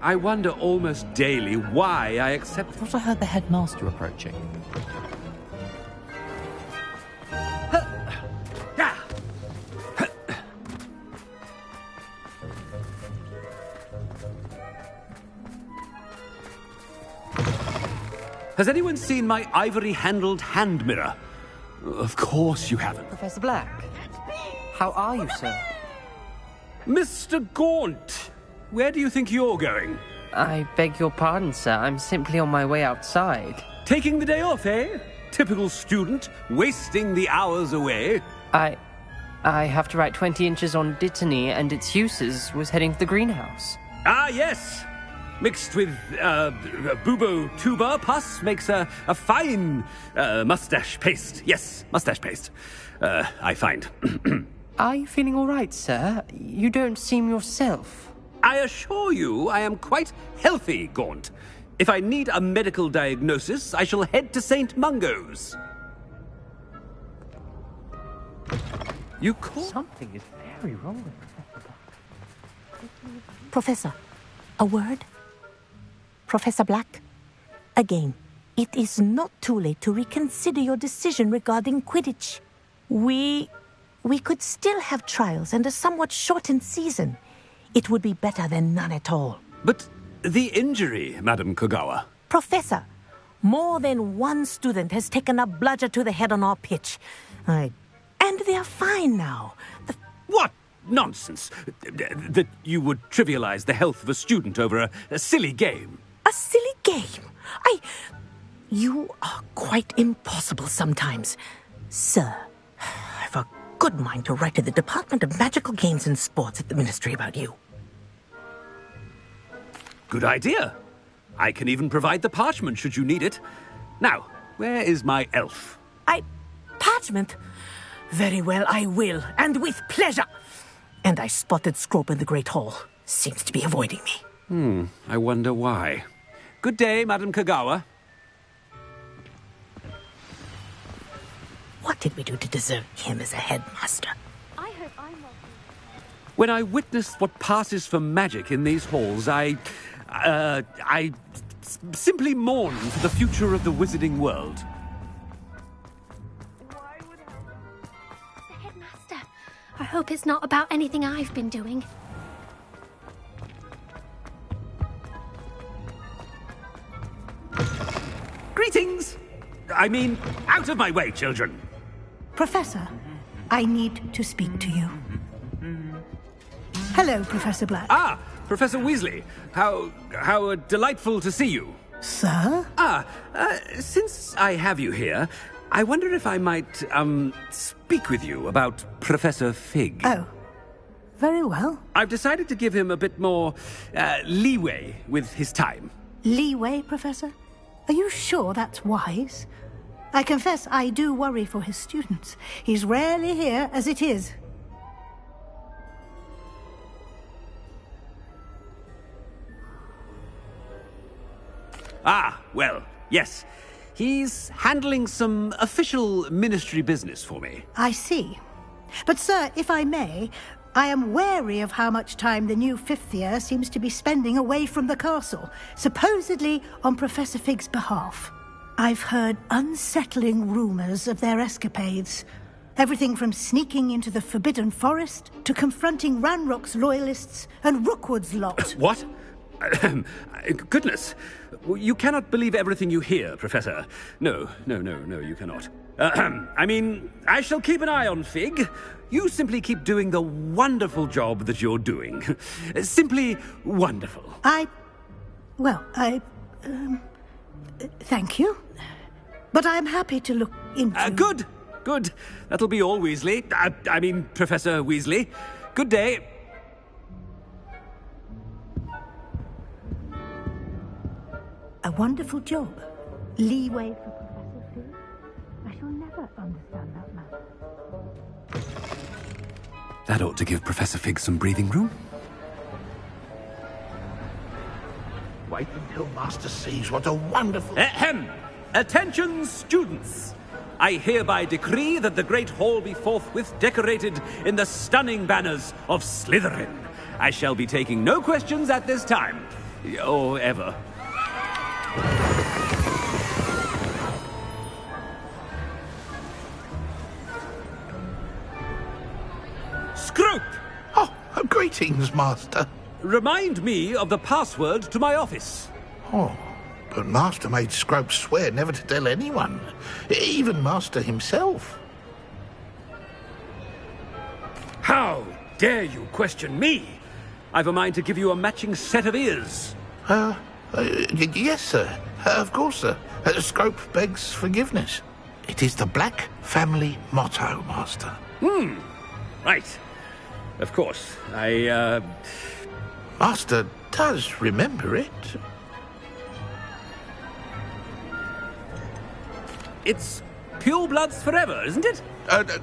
I wonder almost daily why I accept... I thought I heard the headmaster approaching. Has anyone seen my ivory-handled hand mirror? Of course you haven't. Professor Black, how are you, sir? Mr. Gaunt, where do you think you're going? I beg your pardon, sir. I'm simply on my way outside. Taking the day off, eh? Typical student, wasting the hours away. I have to write 20 inches on Dittany and its uses. Was heading to the greenhouse. Ah, yes. Mixed with bubo tuber pus makes a fine mustache paste. Yes, mustache paste. I find. Are you feeling all right, sir? You don't seem yourself. I assure you I am quite healthy, Gaunt. If I need a medical diagnosis, I shall head to St. Mungo's. You call... Something is very wrong with Professor, a word? Professor Black, again, it is not too late to reconsider your decision regarding Quidditch. We could still have trials and a somewhat shortened season. It would be better than none at all. But the injury, Madam Kogawa. Professor, more than one student has taken a bludger to the head on our pitch. And they are fine now. What nonsense! That you would trivialize the health of a student over a silly game. A silly game? You are quite impossible sometimes. Sir, I've a good mind to write to the Department of Magical Games and Sports at the Ministry about you. Good idea. I can even provide the parchment should you need it. Now, where is my elf? Parchment? Very well, I will, and with pleasure. And I spotted Scrope in the Great Hall. Seems to be avoiding me. I wonder why. Good day, Madam Kogawa. What did we do to deserve him as a headmaster? I hope I'm not... When I witness what passes for magic in these halls, I simply mourn for the future of the wizarding world. The headmaster. I hope it's not about anything I've been doing. Greetings! I mean, out of my way, children. Professor, I need to speak to you. Hello, Professor Black. Ah, Professor Weasley. How delightful to see you. Sir? Since I have you here, I wonder if I might, speak with you about Professor Fig. Oh, very well. I've decided to give him a bit more, leeway with his time. Leeway, Professor? Are you sure that's wise? I confess I do worry for his students. He's rarely here as it is. Ah, well, yes. He's handling some official ministry business for me. I see. But, sir, if I may, I am wary of how much time the new fifth year seems to be spending away from the castle, supposedly on Professor Fig's behalf. I've heard unsettling rumours of their escapades. Everything from sneaking into the Forbidden Forest to confronting Ranrock's loyalists and Rookwood's lot. What? Goodness. You cannot believe everything you hear, Professor. No, you cannot. I mean, I shall keep an eye on Fig. You simply keep doing the wonderful job that you're doing. Simply wonderful. Thank you. But I'm happy to look into... Good. That'll be all, Weasley. I mean, Professor Weasley. Good day. A wonderful job. Leeway for Professor Fig. I shall never understand that man. That ought to give Professor Fig some breathing room. Wait until Master sees what a wonderful... Ahem! Attention, students! I hereby decree that the Great Hall be forthwith decorated in the stunning banners of Slytherin. I shall be taking no questions at this time. Or ever. Scrope! Oh, greetings, Master. Remind me of the password to my office. Oh, but Master made Scrope swear never to tell anyone, even Master himself. How dare you question me? I've a mind to give you a matching set of ears. Yes, sir. Of course, sir. Scrope begs forgiveness. It is the Black family motto, Master. Right. Of course. Master does remember it. It's purebloods forever, isn't it?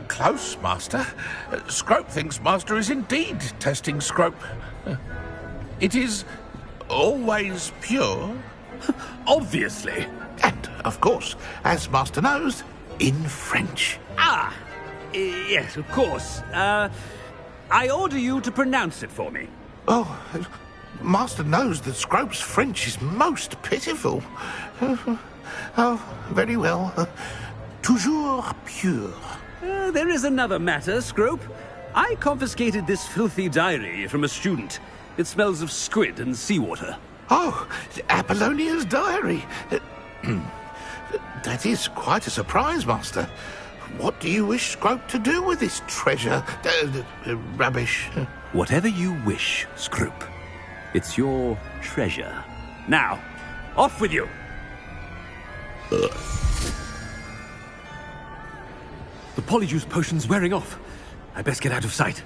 Close, Master. Scrope thinks Master is indeed testing Scrope. It is always pure. Obviously. And, of course, as Master knows, in French. Yes, of course. I order you to pronounce it for me. Oh, Master knows that Scrope's French is most pitiful. Oh, very well. Toujours pure. There is another matter, Scrope. I confiscated this filthy diary from a student. It smells of squid and seawater. Oh, Apollonia's diary. That is quite a surprise, Master. What do you wish Scrope to do with this treasure? Rubbish. Whatever you wish, Scrope. It's your treasure. Now, off with you. The polyjuice potion's wearing off. I best get out of sight.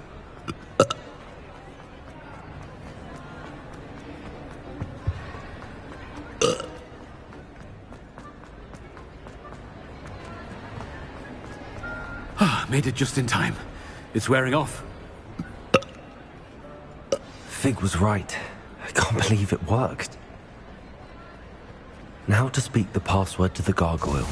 Made it just in time. It's wearing off. Fig was right. I can't believe it worked. Now to speak the password to the gargoyle.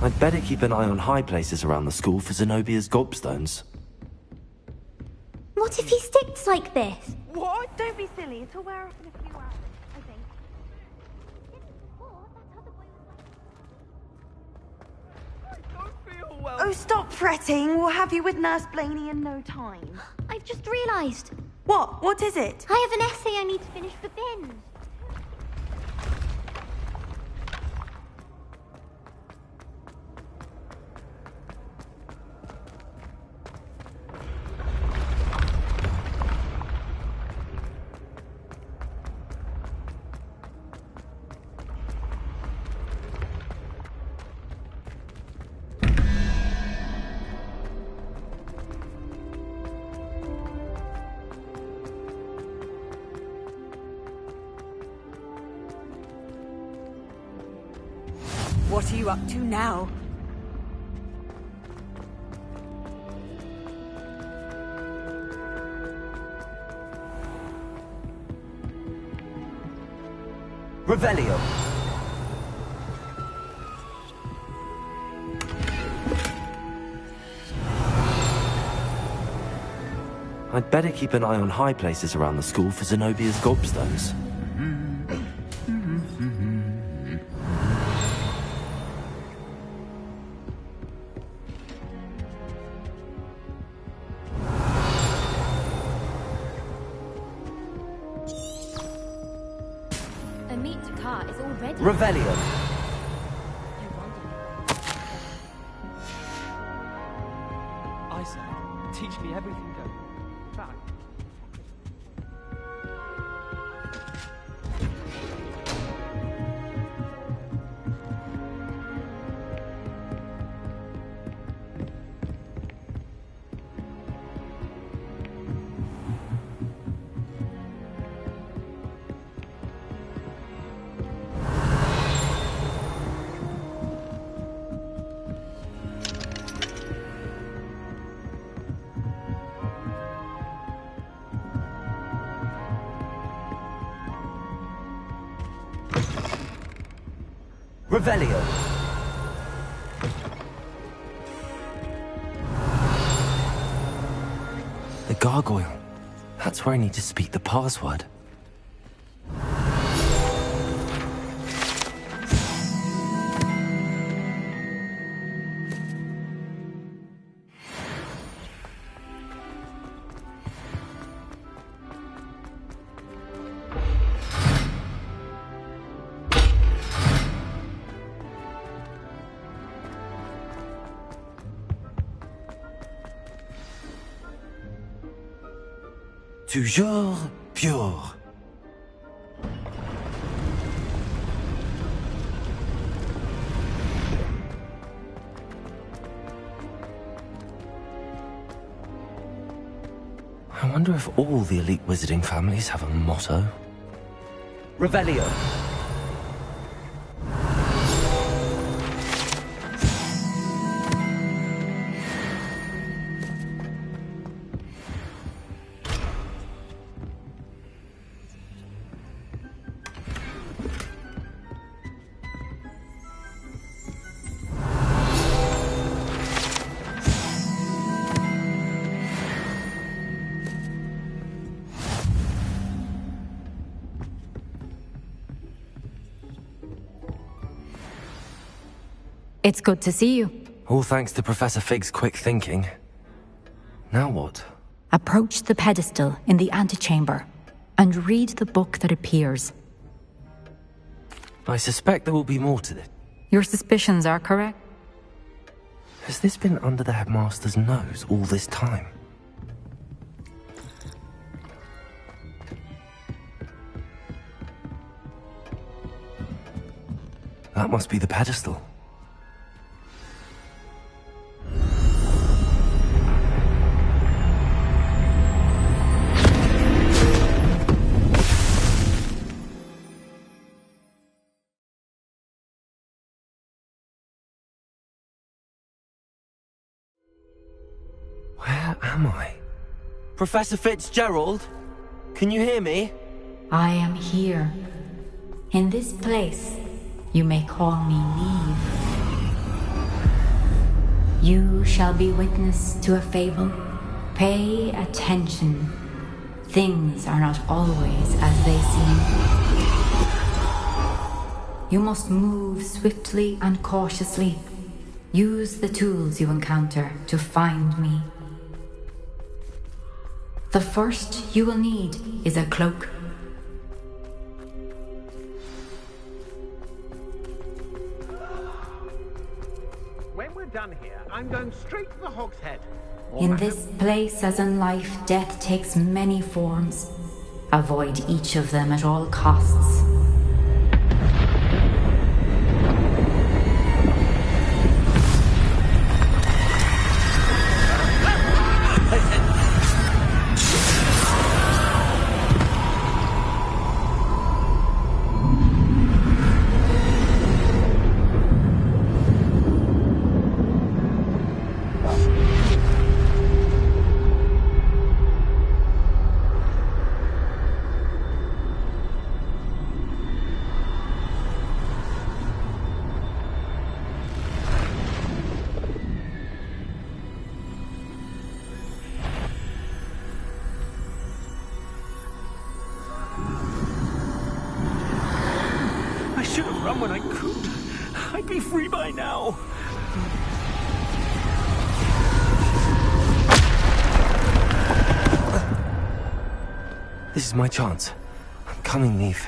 I'd better keep an eye on high places around the school for Zenobia's gobstones. What if he sticks like this? What? Don't be silly. It'll wear off in a few hours, I think. Oh, stop fretting. We'll have you with Nurse Blaney in no time. I've just realised. What? What is it? I have an essay I need to finish for Bin. What are you up to now? Revelio. I'd better keep an eye on high places around the school for Zenobia's gobstones. A meet to car is already... Revelio. I say, teach me everything go. Back. Revelio. The gargoyle. That's where I need to speak the password. Toujours pure. I wonder if all the elite wizarding families have a motto. Revelio. It's good to see you. All thanks to Professor Fig's quick thinking. Now what? Approach the pedestal in the antechamber and read the book that appears. I suspect there will be more to this. Your suspicions are correct. Has this been under the headmaster's nose all this time? That must be the pedestal. Where am I? Professor Fitzgerald? Can you hear me? I am here. In this place, you may call me Neve. You shall be witness to a fable. Pay attention. Things are not always as they seem. You must move swiftly and cautiously. Use the tools you encounter to find me. The first you will need is a cloak. When we're done here, I'm going straight to the Hog's Head. In this place, as in life, death takes many forms. Avoid each of them at all costs. I should have run when I could. I'd be free by now. This is my chance. I'm coming, Neve.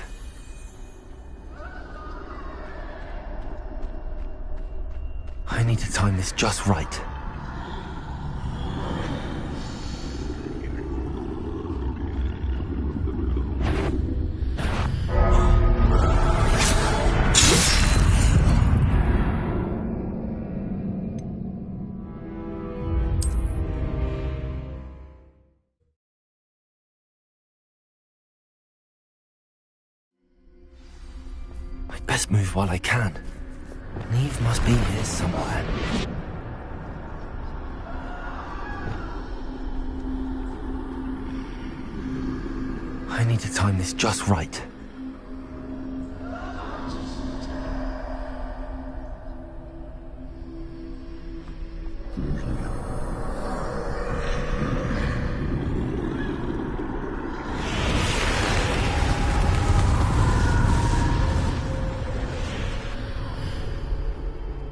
I need to time this just right. Best move while I can. Neve must be here somewhere. I need to time this just right.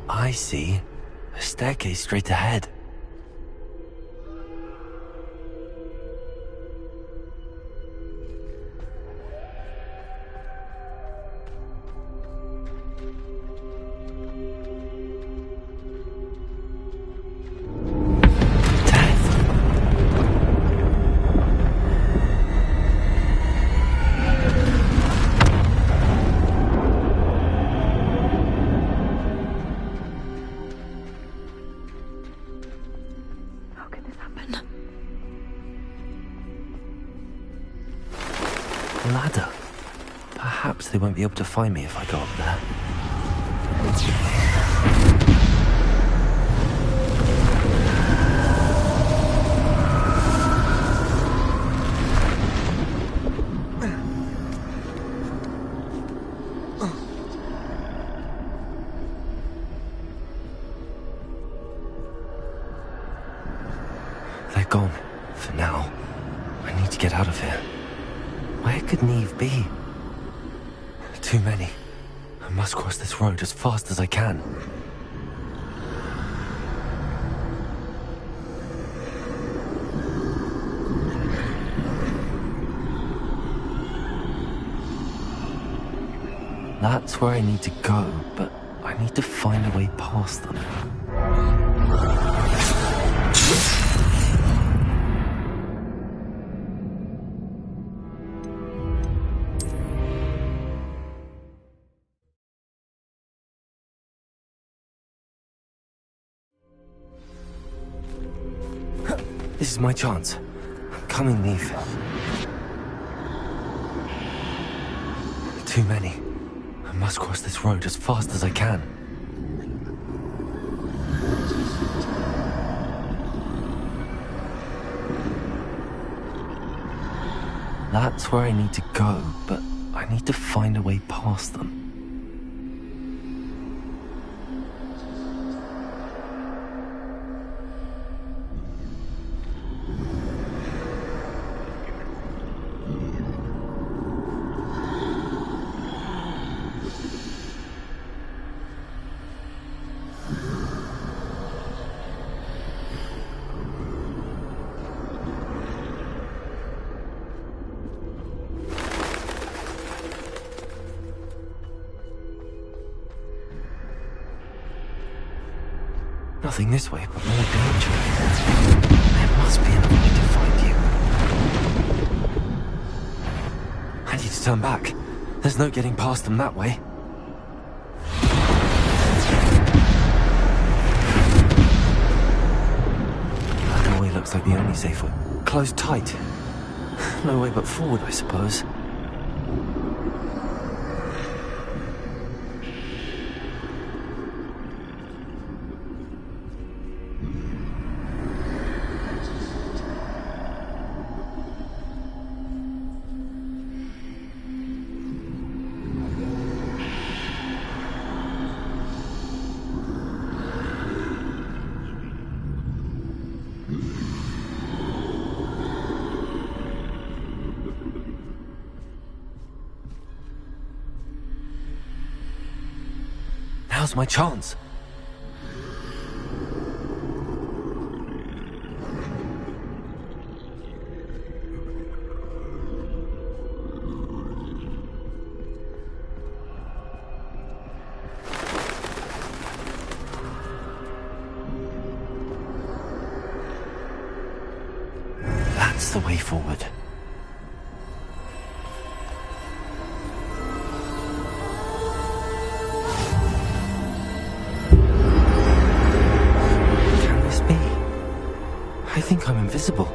I see. A staircase straight ahead. Ladder. Perhaps they won't be able to find me if I go up there. They're gone, for now. I need to get out of here. Where could Neve be? Too many. I must cross this road as fast as I can. That's where I need to go, but I need to find a way past them. This is my chance. I'm coming, Neve. Too many. I must cross this road as fast as I can. That's where I need to go, but I need to find a way past them. Nothing this way, but more danger. There must be another way to find you. I need to turn back. There's no getting past them that way. That doorway looks like the only safe way. Closed tight. No way but forward, I suppose. Now's my chance. That's the way forward. I think I'm invisible.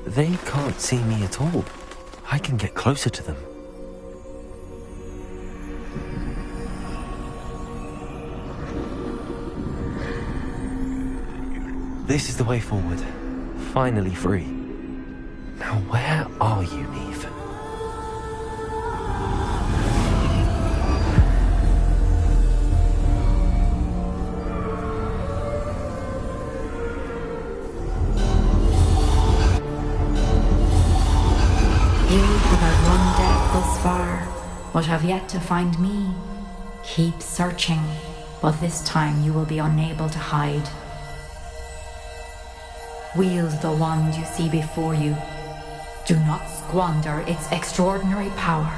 They can't see me at all. I can get closer to them. This is the way forward. Finally free. Now where are you, Neve? But have yet to find me. Keep searching, but this time you will be unable to hide. Wield the wand you see before you. Do not squander its extraordinary power.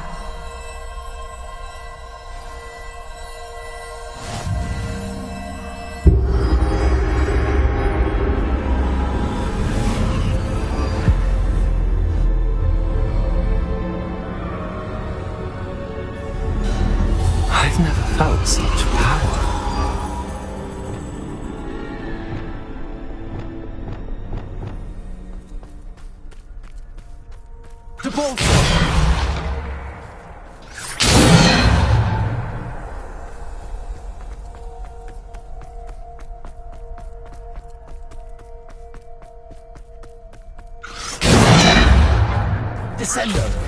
I've never felt such power. To bolt! Descendo!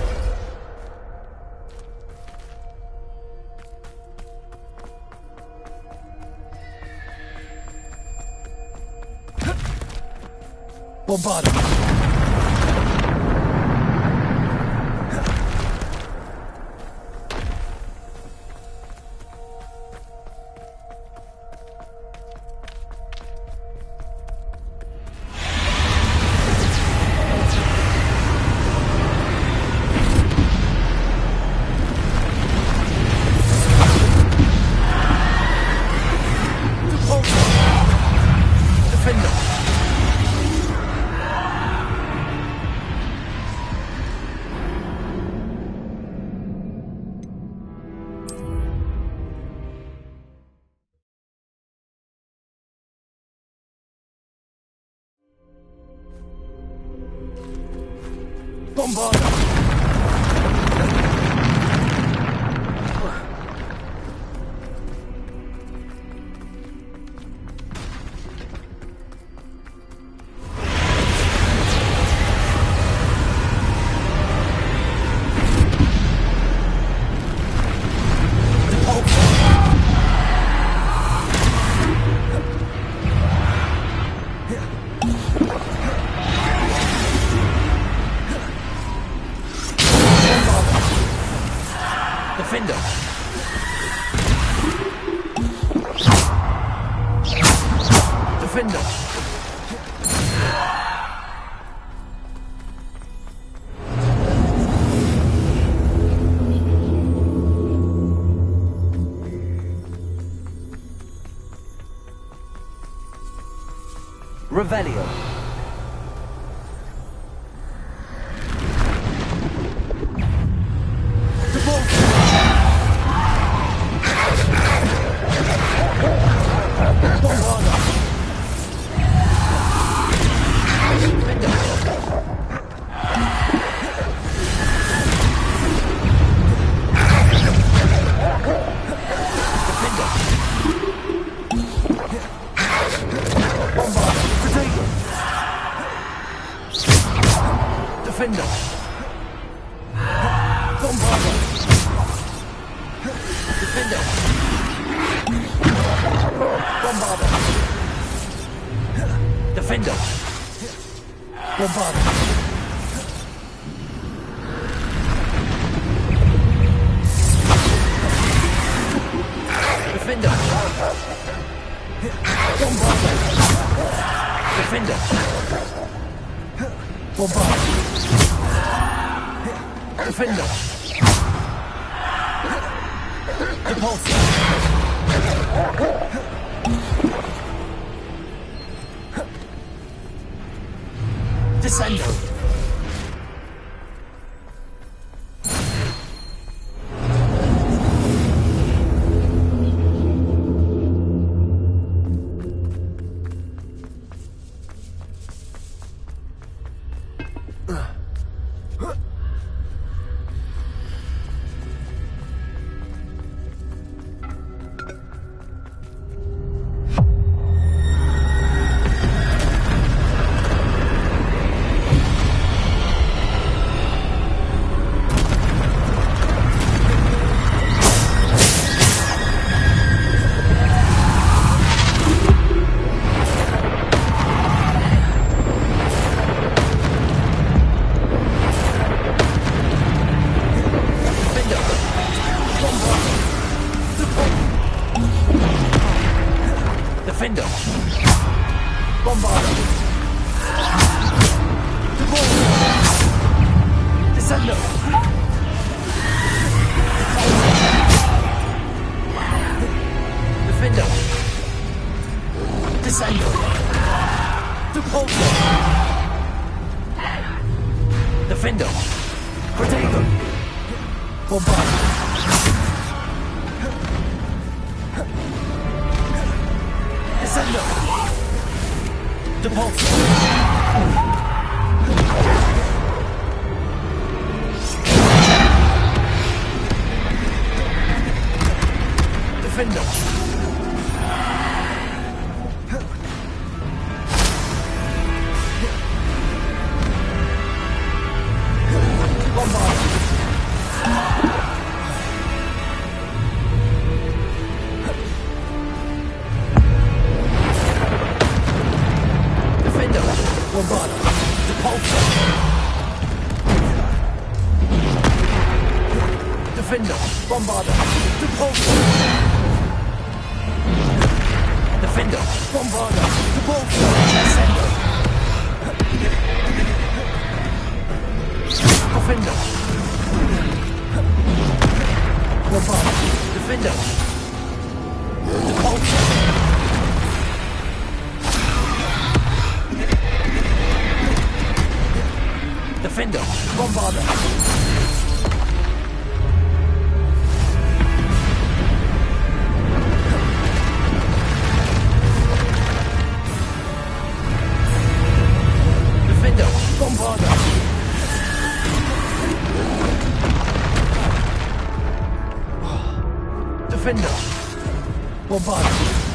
Bombardment! Defender! Defender! Revelio. Defender! Bombarder! Defender! Bombarder! Defender! Bombarder! Defender! Bombarder! Defender! Bombarder! Defender! Repulsor! Descendo! Defender! Bombarder! Descendo! Defender! Descendo! Repulsor! Defender! Protego! Bombarder! Descendo! Depulsor! Defender! Bombarder! Bombarder! Depulsor! Defender! Bombarder! Depulsor! Defender! Bombarder! Depulsor! Descendo! Defender! Bombarder! Defender! Depulsor! Defender! Bombarder! Defender! Bombarder! Defender! Bombarder!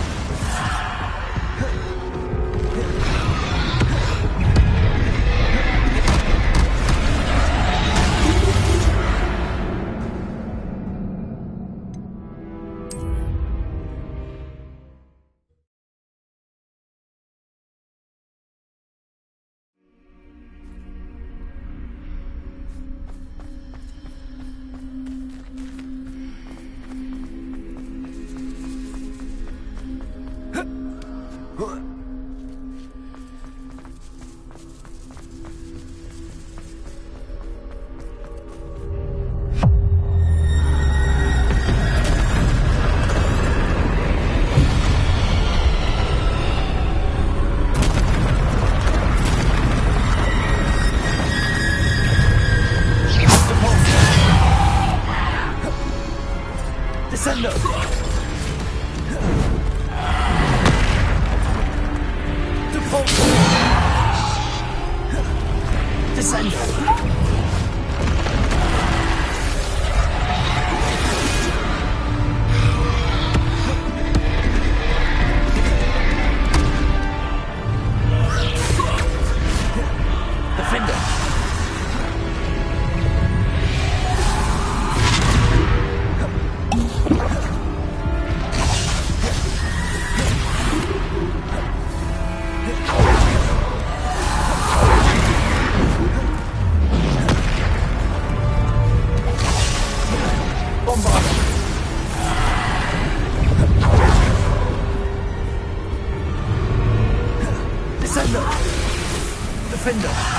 Defender! Default! Descender! Defender!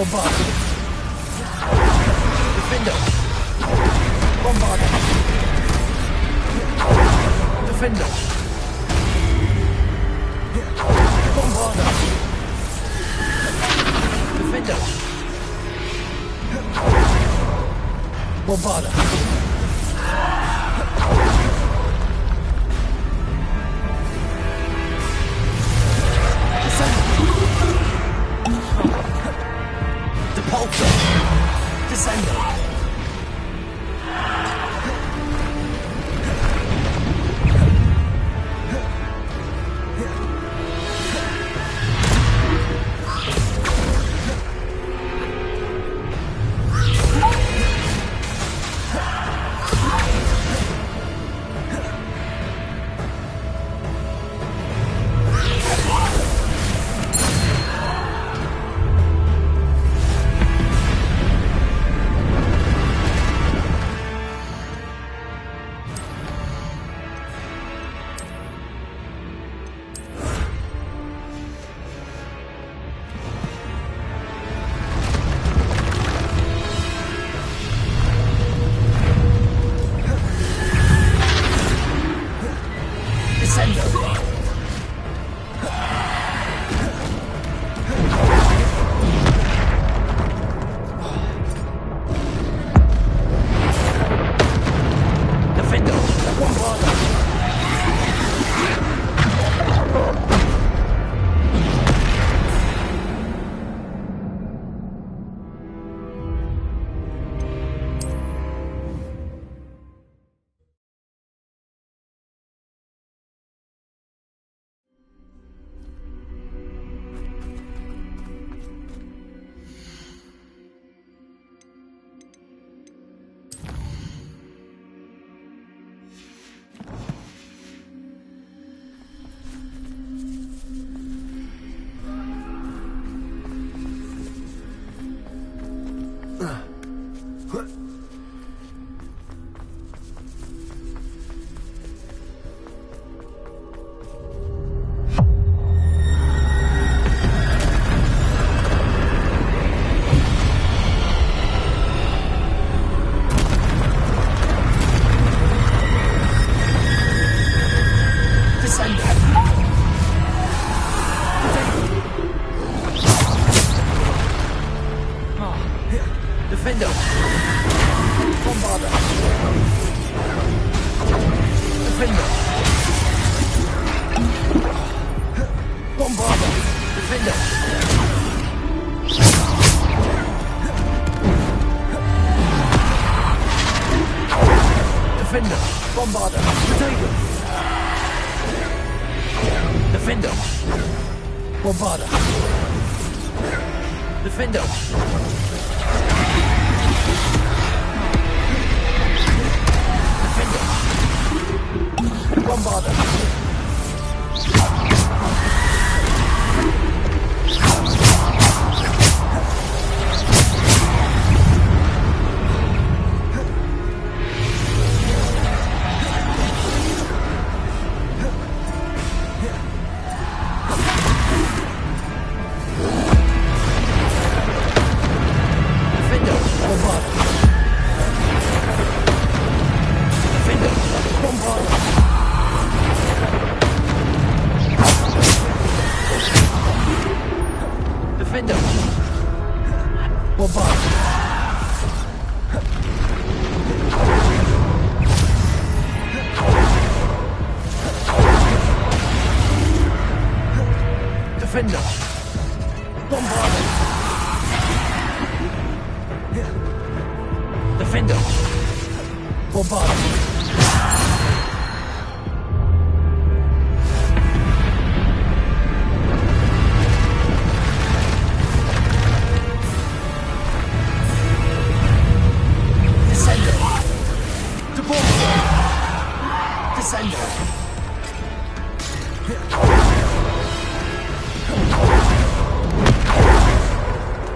Bombard! Defender! Bombarder! Defender! Bombarder! Defender! Bombarder! Depulsor! Descender!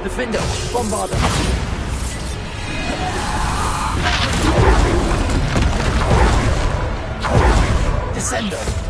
Defender, Bombarder. Descender.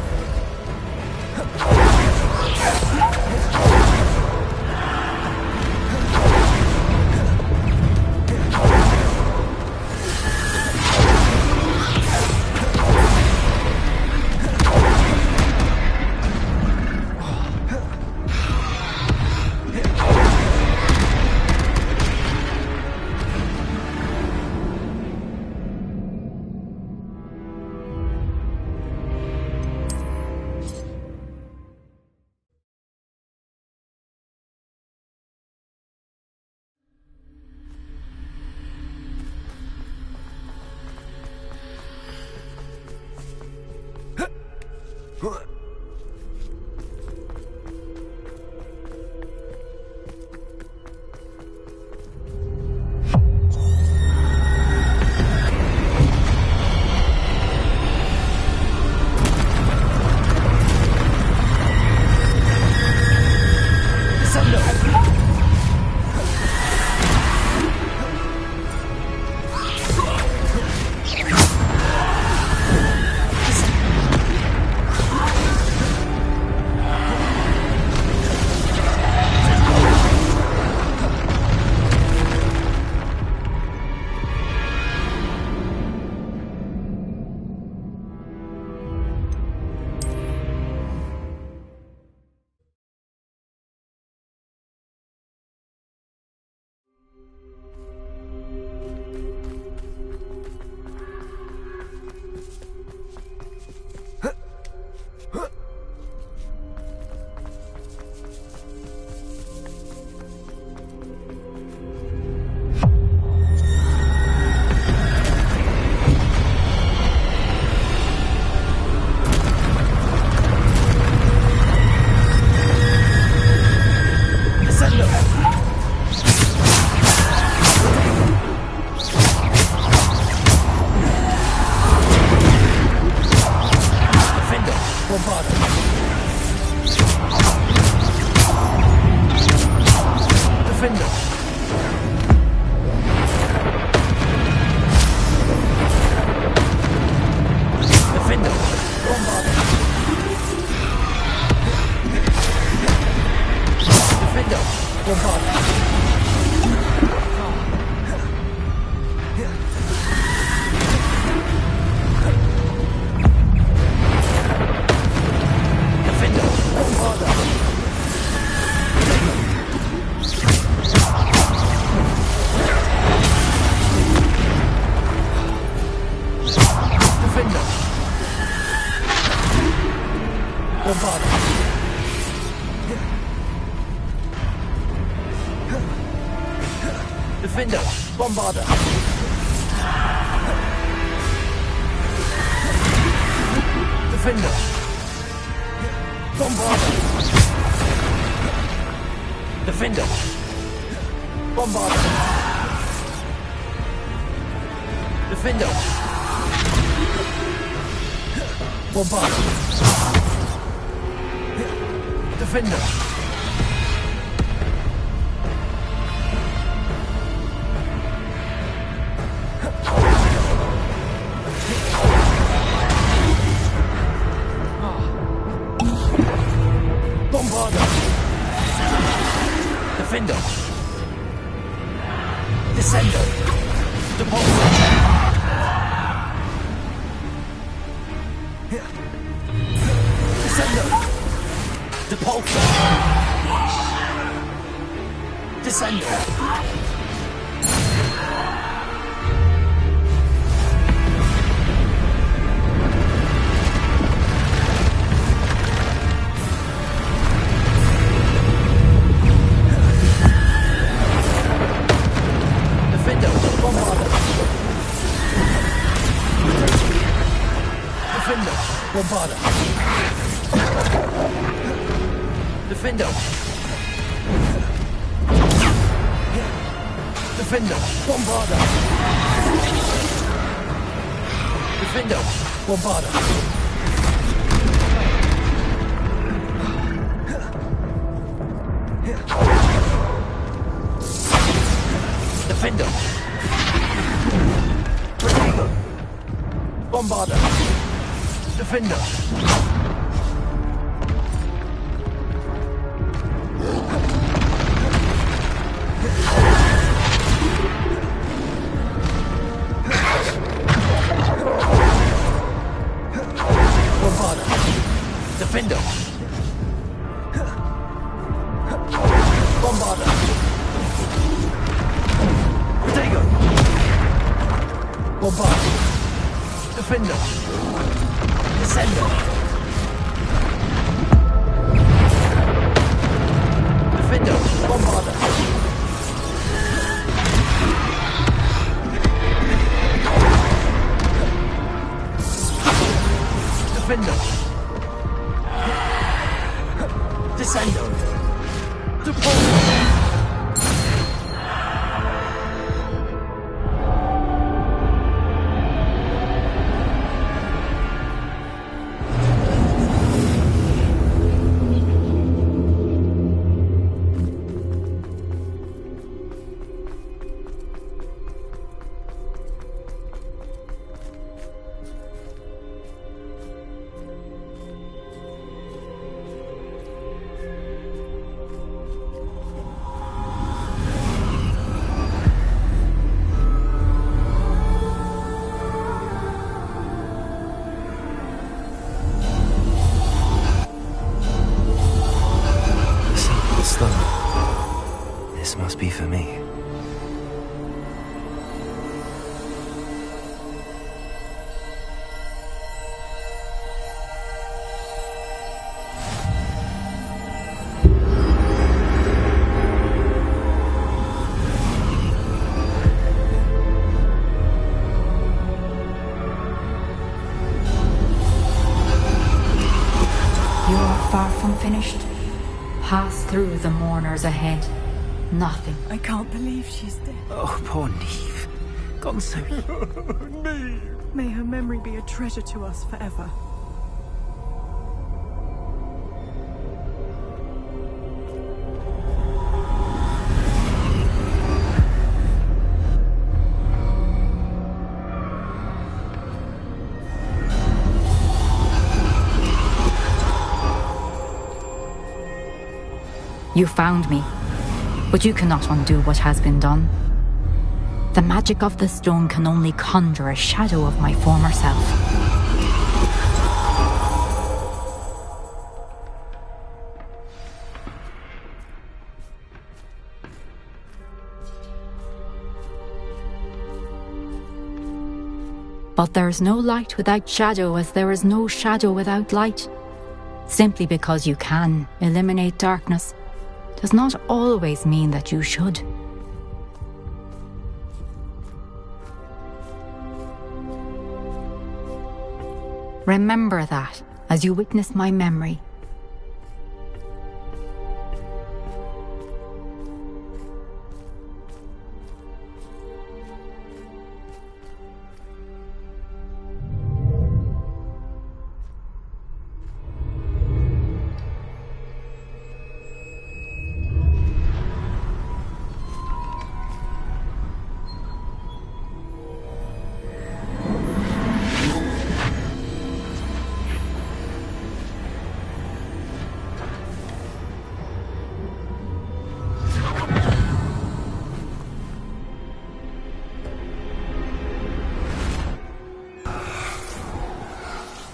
Defender, Bombarder. Defender, Bombarder. Defender, Bombarder. Defender, Bombarder. Defender. Bombarder. Defender. Descender. Depulsor. Descender. Depulsor. Descender. Bombarder. Defender. Defender. Bombarder. Defender. Bombarder. Defender. Bombarder. Defender. Bombarder. Defender. Bombarder. Protego. Bombarder. Defender. Descender. Defender. Bombarder. Defender. me. Far from finished. Pass through the mourners ahead. Nothing. I can't believe she's dead. Oh, poor Neve. Gone so... Neve! May her memory be a treasure to us forever. You found me, but you cannot undo what has been done. The magic of the stone can only conjure a shadow of my former self. But there is no light without shadow, as there is no shadow without light. Simply because you can eliminate darkness does not always mean that you should. Remember that as you witness my memory.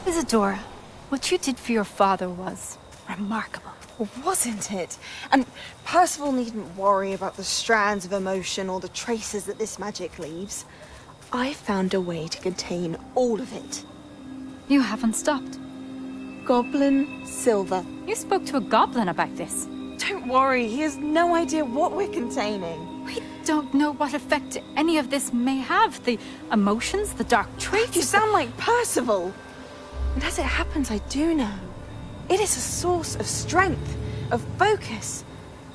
Isadora, what you did for your father was remarkable. Wasn't it? And Percival needn't worry about the strands of emotion or the traces that this magic leaves. I found a way to contain all of it. You haven't stopped. Goblin Silver. You spoke to a goblin about this. Don't worry, he has no idea what we're containing. We don't know what effect any of this may have. The emotions, the dark traits. You sound like Percival. And as it happens, I do know. It is a source of strength, of focus.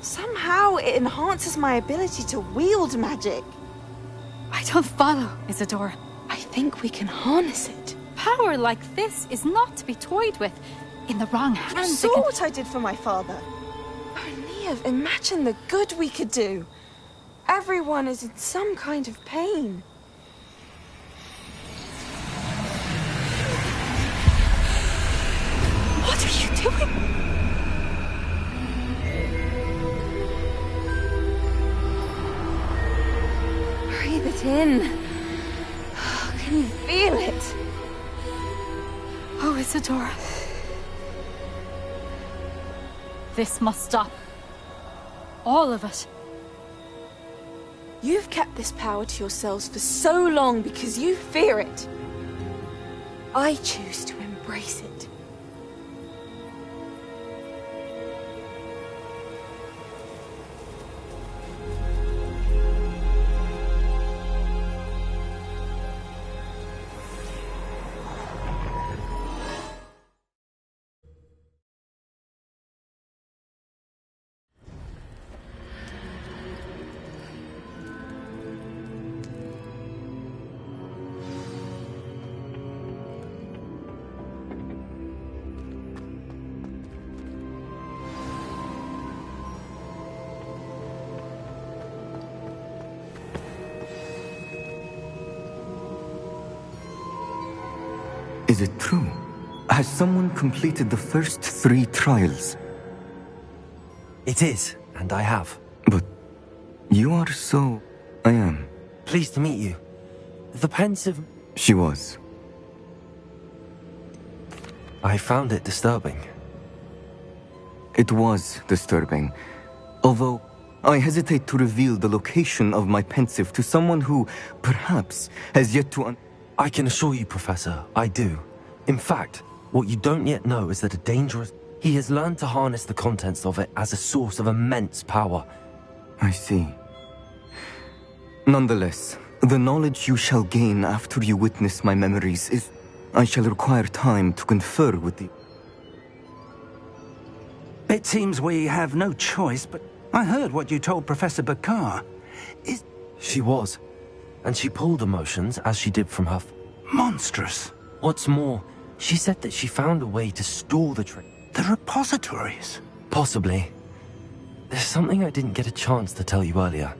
Somehow it enhances my ability to wield magic. I don't follow, Isadora. I think we can harness it. Power like this is not to be toyed with. In the wrong hands. You saw what I did for my father. Oh, Neve, imagine the good we could do. Everyone is in some kind of pain. What are you doing? Breathe it in. Can you feel it? Oh, Isadora. This must stop. All of it. You've kept this power to yourselves for so long because you fear it. I choose to embrace it. Is it true? Has someone completed the first 3 trials? It is, and I have. But you are so... I am. Pleased to meet you. The pensive... She was. I found it disturbing. It was disturbing. Although, I hesitate to reveal the location of my pensive to someone who, perhaps, has yet to I can assure you, Professor, I do. In fact, what you don't yet know is that a dangerous... He has learned to harness the contents of it as a source of immense power. I see. Nonetheless, the knowledge you shall gain after you witness my memories is... I shall require time to confer with the... It seems we have no choice, but I heard what you told Professor Bakar. She was. And she pulled emotions, as she did from her... Monstrous. What's more, she said that she found a way to store the trick. The repositories? Possibly. There's something I didn't get a chance to tell you earlier.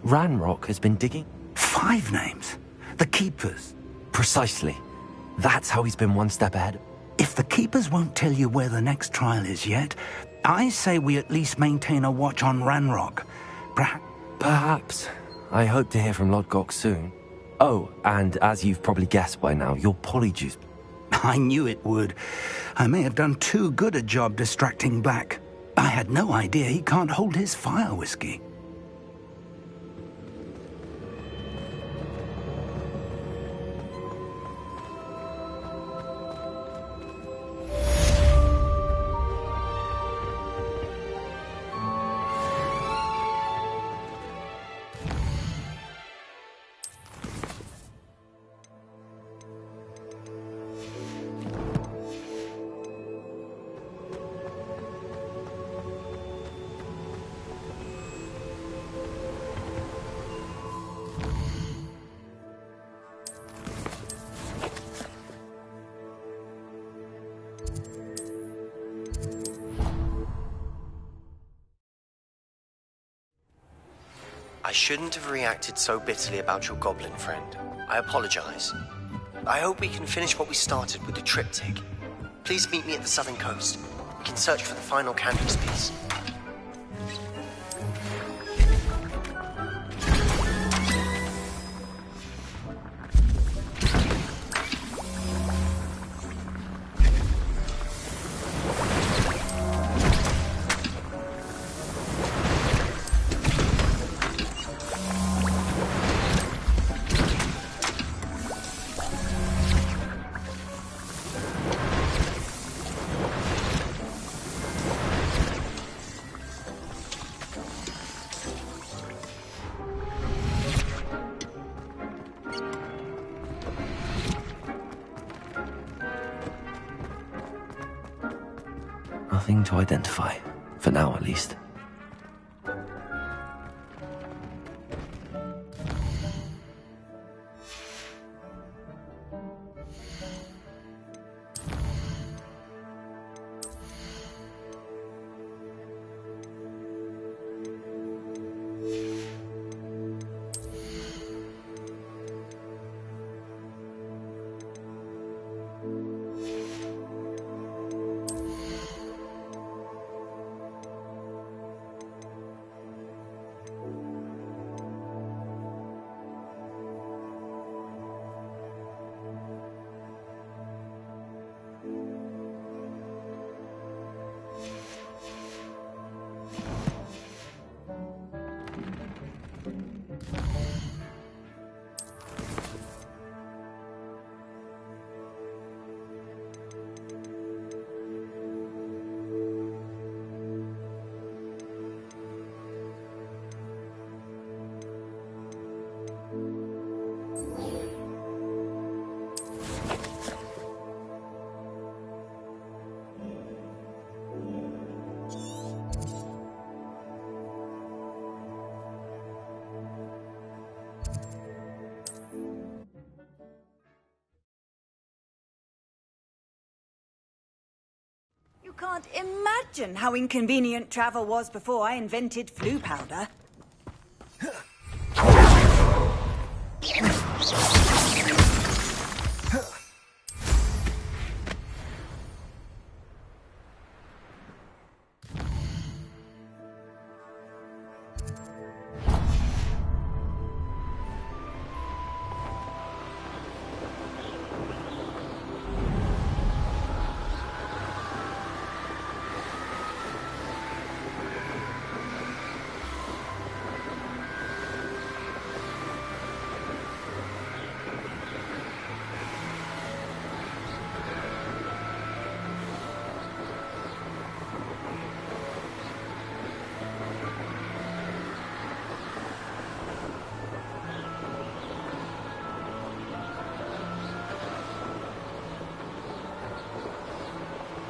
Ranrock has been digging... 5 names? The Keepers? Precisely. That's how he's been one step ahead. If the Keepers won't tell you where the next trial is yet, I say we at least maintain a watch on Ranrock. Perhaps. I hope to hear from Lodgok soon. Oh, and as you've probably guessed by now, your polyjuice... I knew it would. I may have done too good a job distracting Black. I had no idea he can't hold his fire whiskey. I shouldn't have reacted so bitterly about your goblin friend. I apologize. I hope we can finish what we started with the triptych. Please meet me at the southern coast. We can search for the final canvas piece. Nothing to identify, for now at least. You can't imagine how inconvenient travel was before I invented flu powder.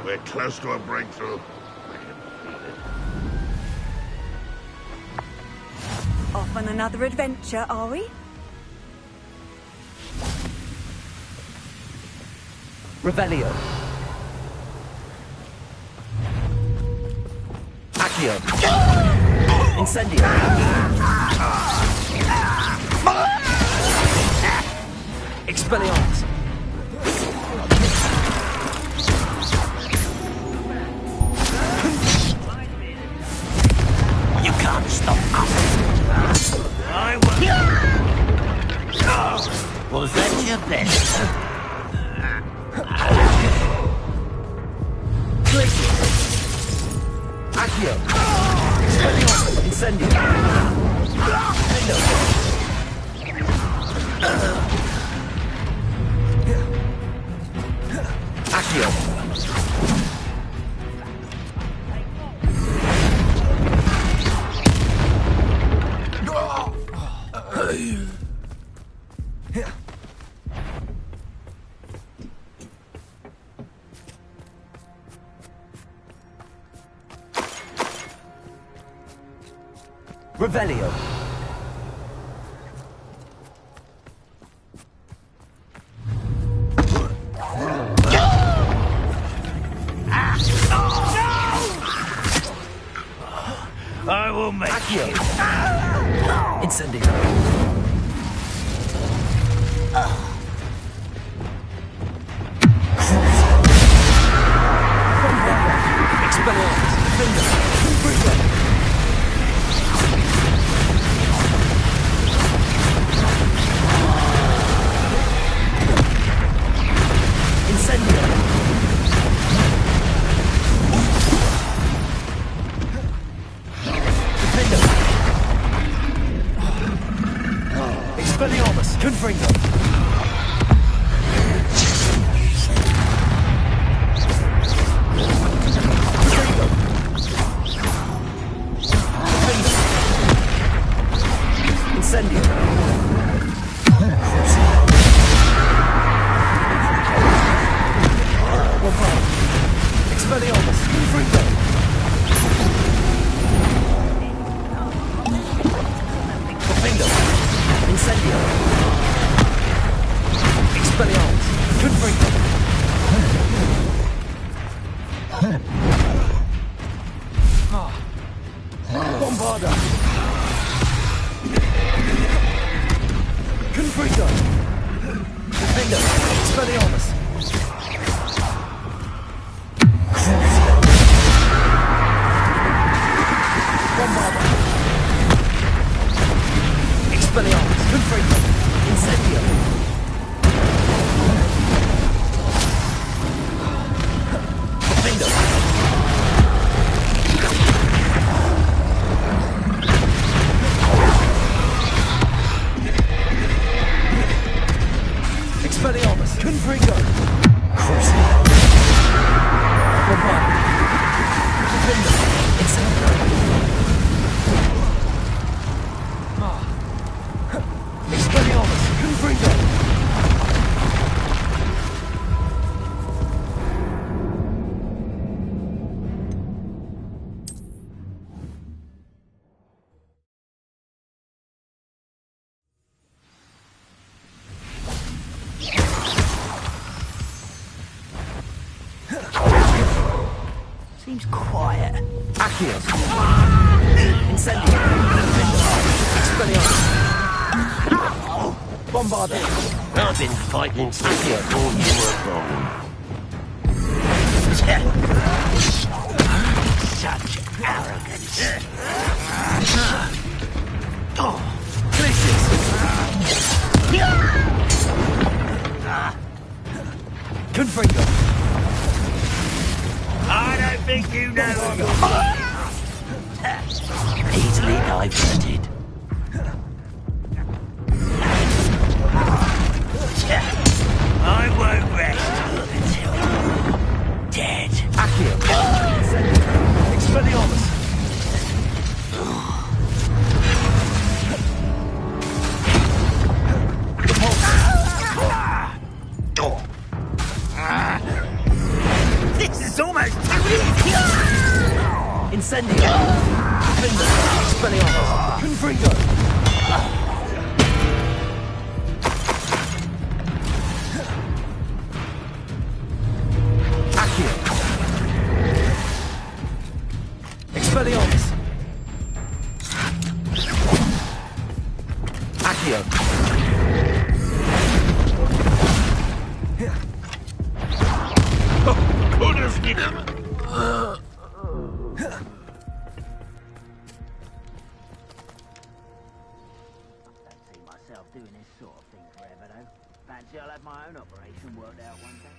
We're close to a breakthrough. Off on another adventure, are we? Revelio. Accio. Incendio. Expelliarmus. You can't stop us. I will. Was that your best? Accio. Expelliarmus. Incendio. Endo. Accio. Revelio. I will make you. Incendio. Expelliarmus. Defender. Expelliarmus, Confringo. Incendio. Expelliarmus, Confringo. Incendio. Expelliarmus. Confringo. Bombarda. Confringo. Defender. Expelliarmus. Bombarda. Expelliarmus. Confringo. Incendio. Defender. Expelliarmus. Confringo. Bombarda. Defender. Incendio. Expelliarmus, Confringo! Seems quiet. Accio. Incendio. Expelliarmus. Bombarda. I've been fighting since before you were born. Such arrogance. Oh, places. Confringo. I don't think you know who you're easily diverted. I won't rest until you're dead. Accio. Expelliarmus. This is almost Accio! Goodness me! Doing this sort of thing forever, though. Fancy I'll have my own operation worked out one day.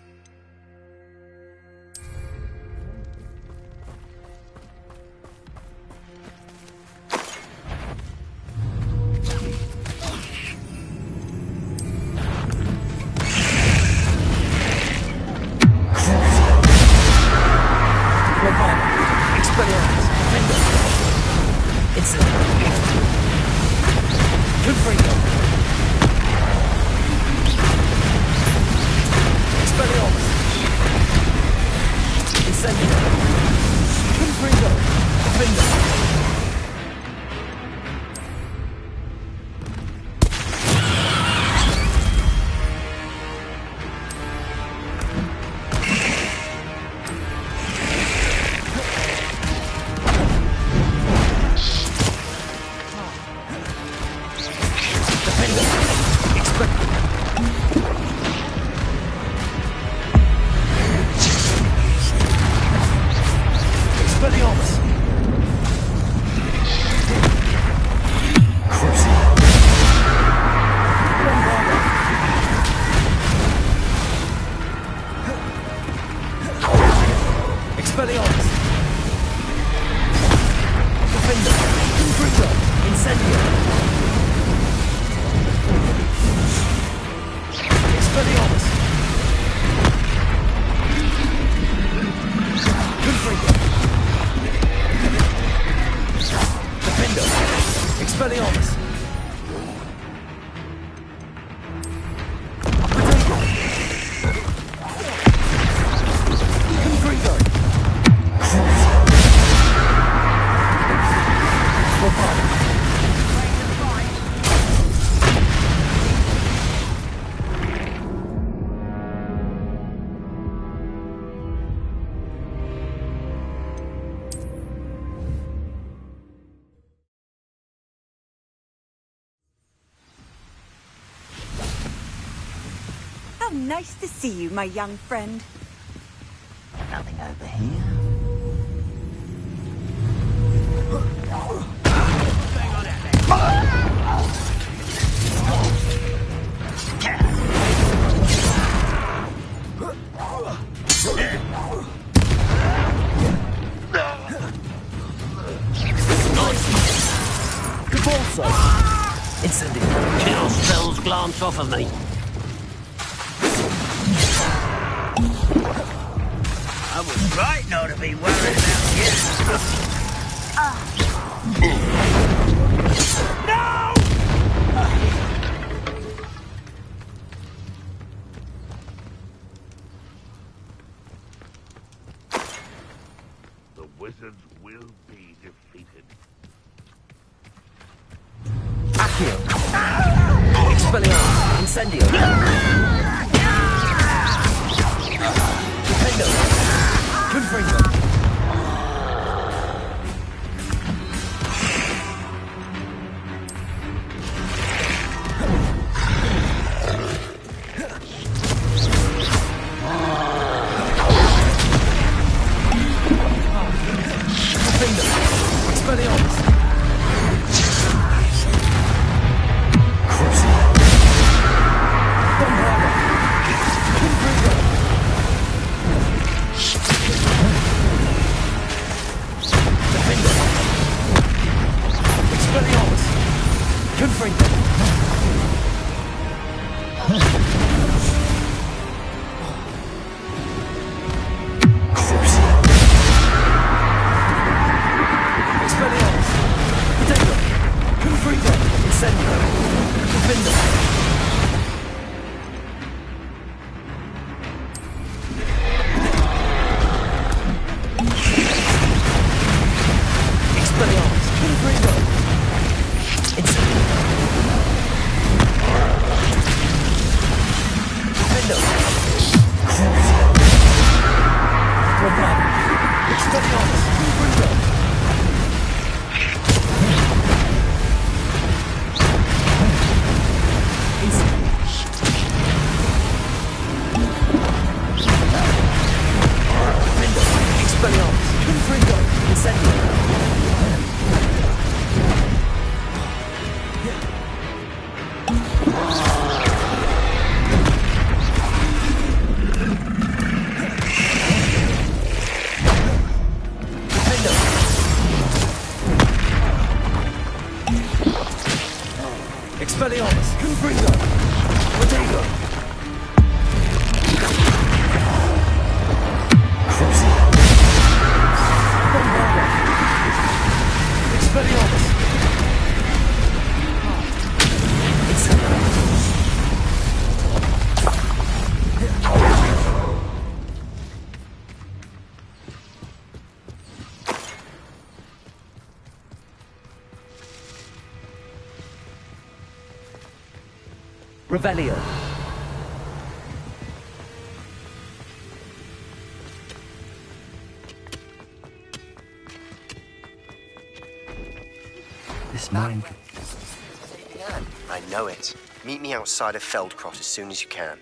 How nice to see you, my young friend. Nothing over here. Good ball, sir. Incendiary. Kill spells glance off of me. I was right not to be worried about you. No! The wizards will be defeated. Accio! Expelliarmus! Incendio! Defendo! Confringo! Expelliarmus! Confringo! Potato! Crucible! Bombarda! Expelliarmus! Revelio. This man... I know it. Meet me outside of Feldcroft as soon as you can.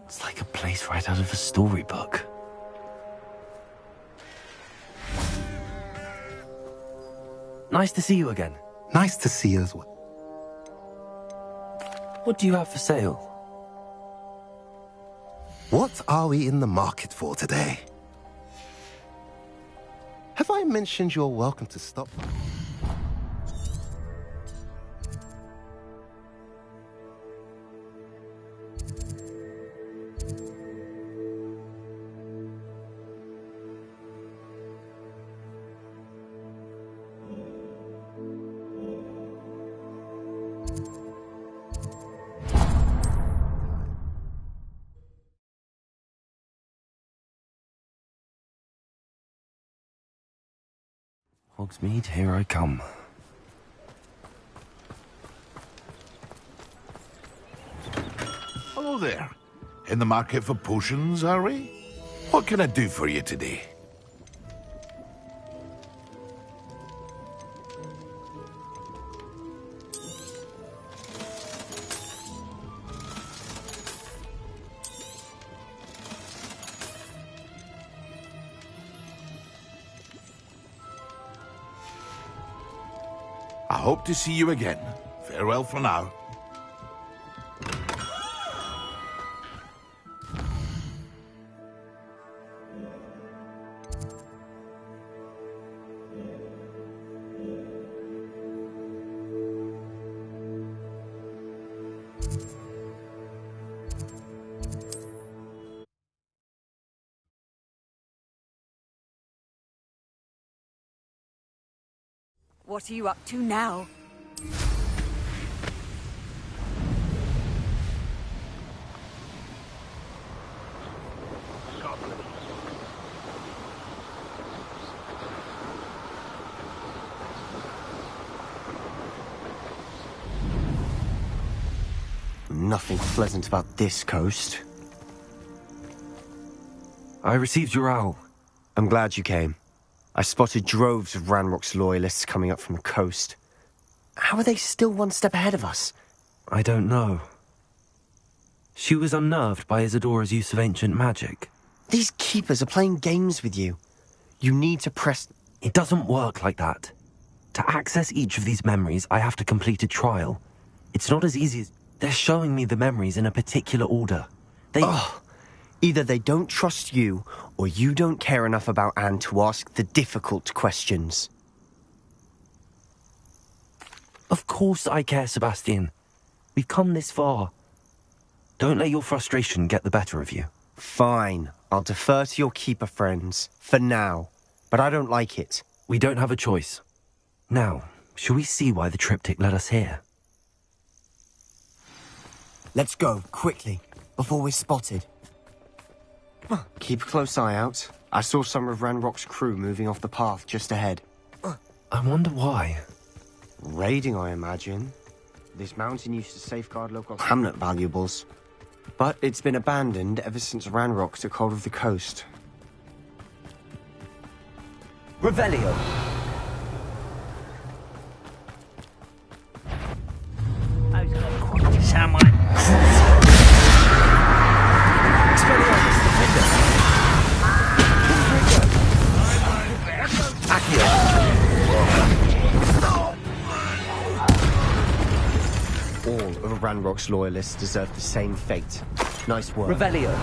It's like a place right out of a storybook. Nice to see you again. Nice to see you as well. What do you have for sale? What are we in the market for today? Have I mentioned you're welcome to stop? Hogsmeade, here I come. Hello there. In the market for potions, are we? What can I do for you today? I hope to see you again. Farewell for now. What are you up to now? Nothing pleasant about this coast. I received your owl. I'm glad you came. I spotted droves of Ranrock's loyalists coming up from the coast. How are they still one step ahead of us? I don't know. She was unnerved by Isadora's use of ancient magic. These keepers are playing games with you. You need to press... It doesn't work like that. To access each of these memories, I have to complete a trial. It's not as easy as... They're showing me the memories in a particular order. They... Oh, Either they don't trust you, or you don't care enough about Anne to ask the difficult questions. Of course I care, Sebastian. We've come this far. Don't let your frustration get the better of you. Fine. I'll defer to your keeper friends, for now. But I don't like it. We don't have a choice. Now, shall we see why the triptych led us here? Let's go, quickly, before we're spotted. Keep a close eye out. I saw some of Ranrock's crew moving off the path just ahead. I wonder why. Raiding, I imagine. This mountain used to safeguard local hamlet valuables. But it's been abandoned ever since Ranrock took hold of the coast. Revelio! Someone. All of Ranrock's loyalists deserve the same fate. Nice work. Revelio.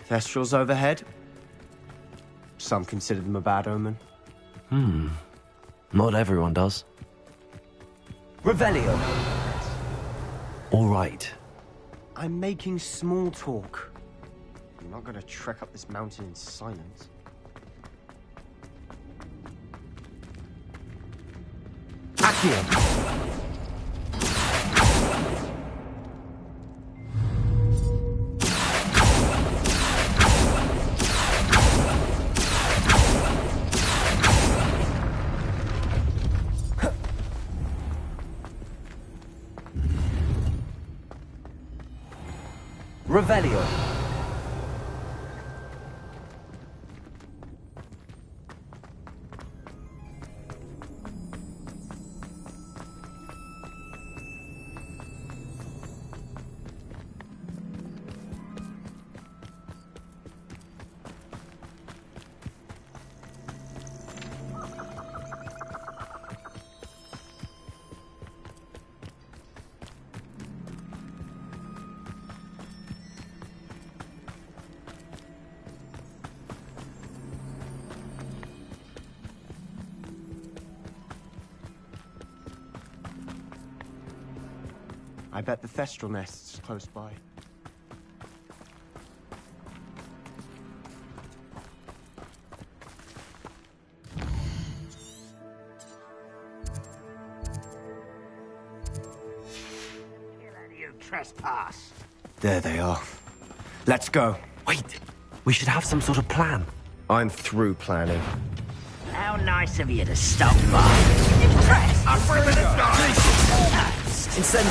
Thestrals overhead. Some consider them a bad omen. Not everyone does. Revelio. All right. I'm making small talk. I'm not gonna trek up this mountain in silence. Accio. Revelio. I bet the Thestral nest's close by. You trespass. There they are. Let's go. Wait, we should have some sort of plan. I'm through planning. How nice of you to stop by. Impressed. I'm ripping it down. Incendio.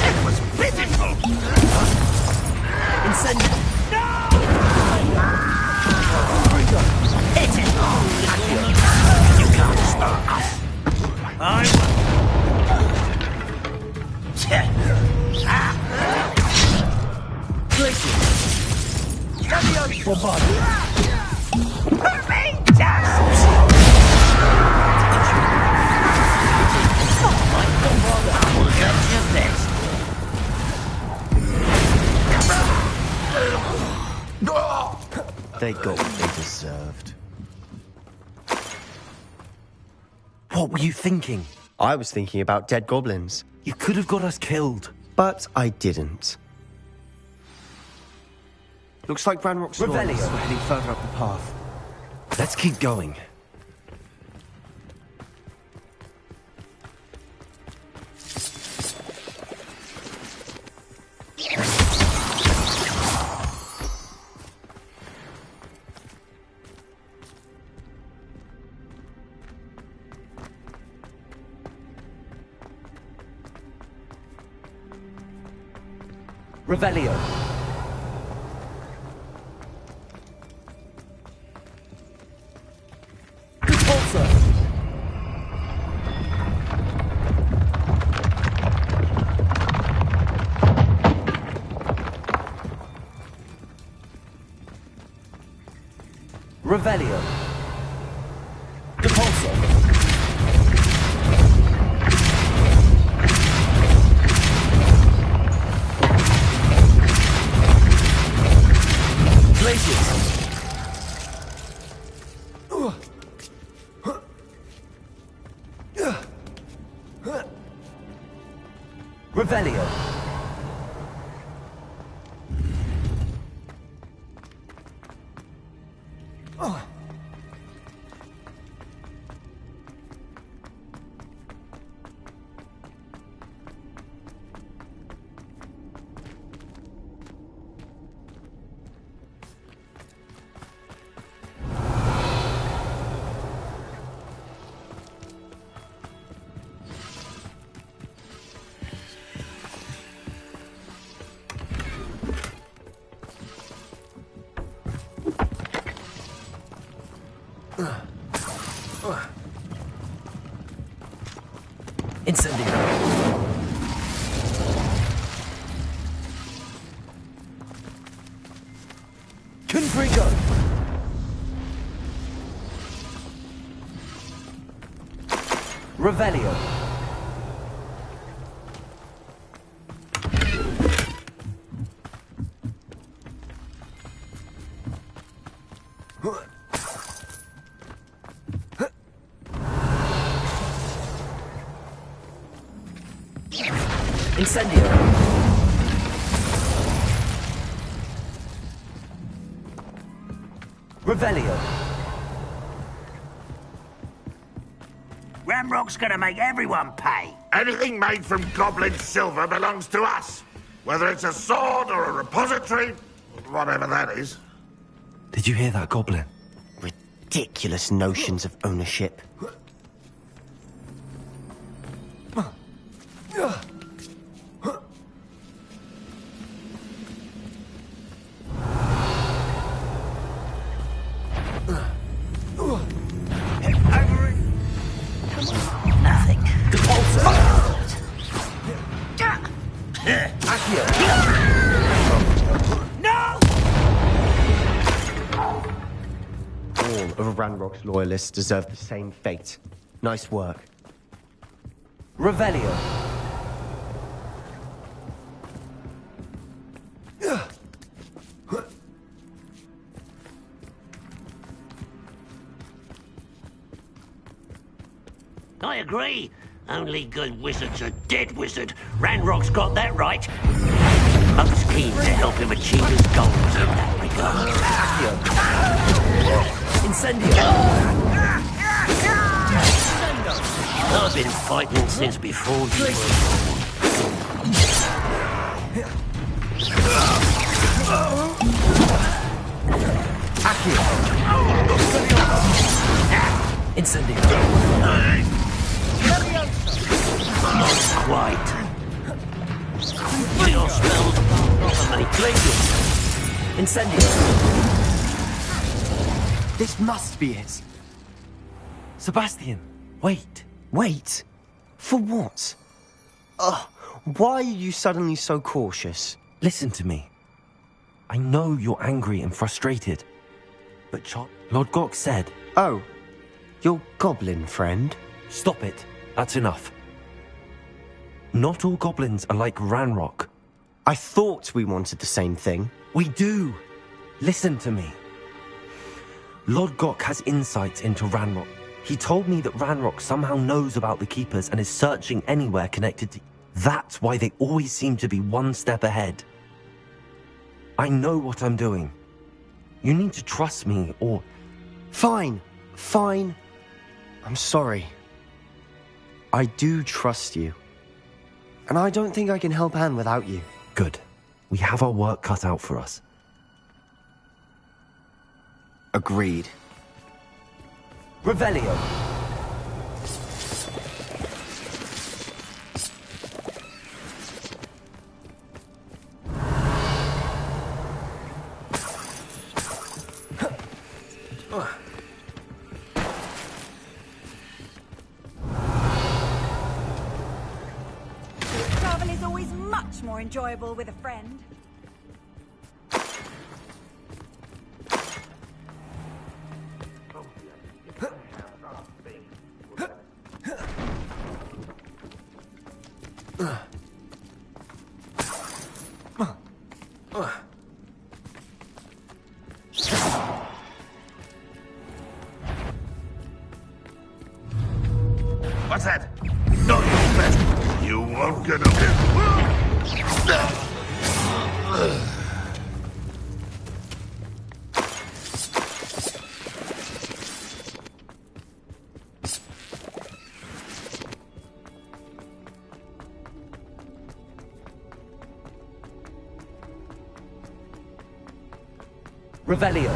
It was pitiful. Incendio. Hit it. You can't stop us. They got what they deserved. What were you thinking? I was thinking about dead goblins. You could have got us killed. But I didn't. Looks like Ranrock's loyalists are heading further up the path. Let's keep going. Revelio. Repulsor. Revelio. Depulso. Glacius. Revelio. Incendio. Confrigo. Revelio. Incendio. Revelio. Ramrock's gonna make everyone pay. Anything made from goblin silver belongs to us. Whether it's a sword or a repository, whatever that is. Did you hear that, Goblin? Ridiculous notions of ownership. Nothing. No! All of Ranrock's loyalists deserve the same fate. Nice work. Revelio. I agree. Only good wizard's a dead wizard. Ranrock's got that right. Most keen to help him achieve his goals in that regard. Incendio. I've been fighting since before you Incendio. Not quite. Your spells bother me. Incendio. This must be it. Sebastian, wait. Wait? For what? Ugh, why are you suddenly so cautious? Listen to me. I know you're angry and frustrated, but Lord Gok said... Oh, your goblin friend? Stop it. That's enough. Not all goblins are like Ranrock. I thought we wanted the same thing. We do. Listen to me. Lord Gok has insights into Ranrock. He told me that Ranrock somehow knows about the Keepers and is searching anywhere connected to... That's why they always seem to be one step ahead. I know what I'm doing. You need to trust me, or... Fine. Fine. I'm sorry. I do trust you. And I don't think I can help Anne without you. Good. We have our work cut out for us. Agreed. Revelio. Travel is always much more enjoyable with a friend. What's that? Not your best. You won't get away. Revelio.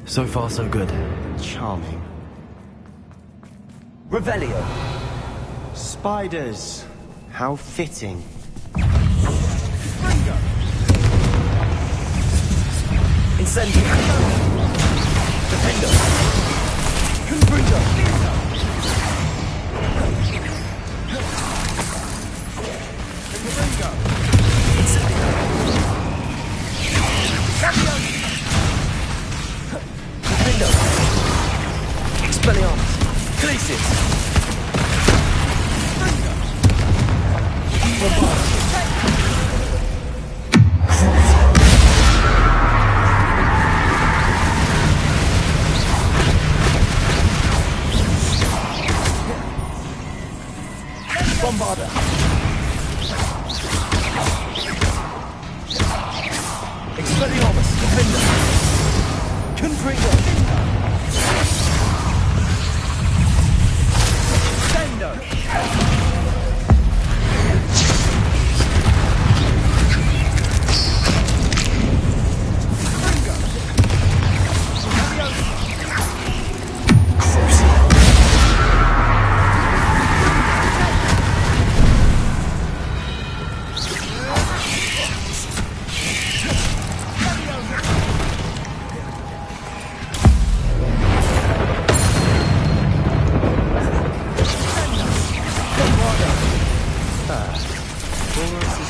So far, so good. Charming. Revelio. Spiders. How fitting. Incendio. Defender. Confringo. Expelliarmus! Glacius! Bombarder! Expelliarmus! Defender! Confringo!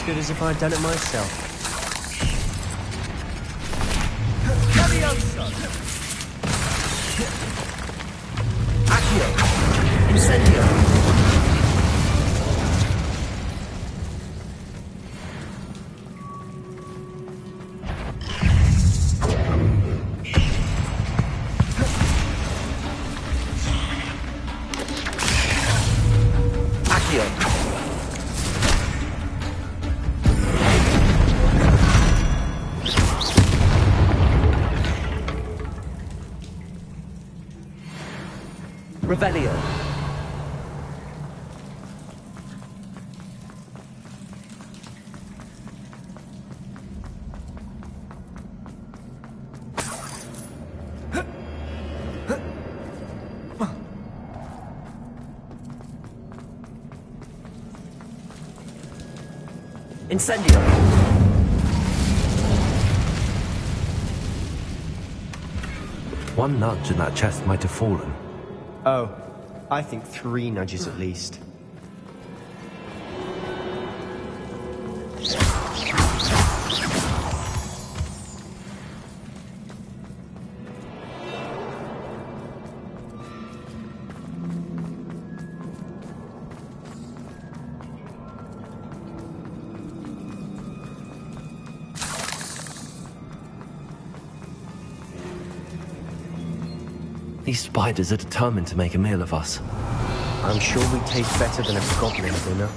As if I'd done it myself. Accio! Incendio! Accio! Revelio. Incendio. One nudge and that chest might have fallen. Oh, I think 3 nudges at least. These spiders are determined to make a meal of us. I'm sure we taste better than a goblin dinner.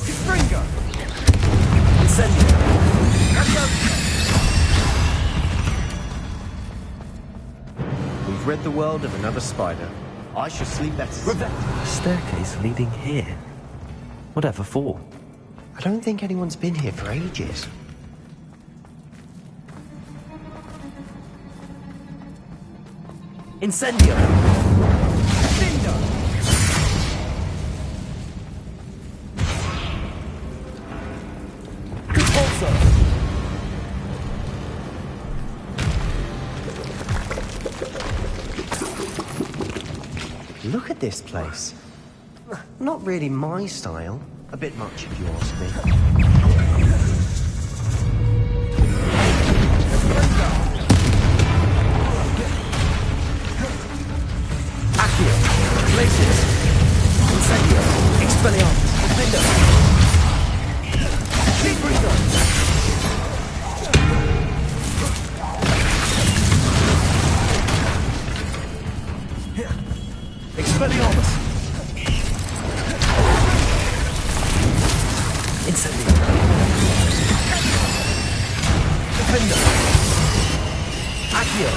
Confringo! Incendio! We've rid the world of another spider. I should sleep better. Staircase leading here. Whatever for? I don't think anyone's been here for ages. Incendio! Look at this place. Not really my style. A bit much, if you ask me. Accio, Glacius, Incendio, Expelliarmus, Defender. Keep breathing. Expelliarmus. Incendio. Defender. Accio.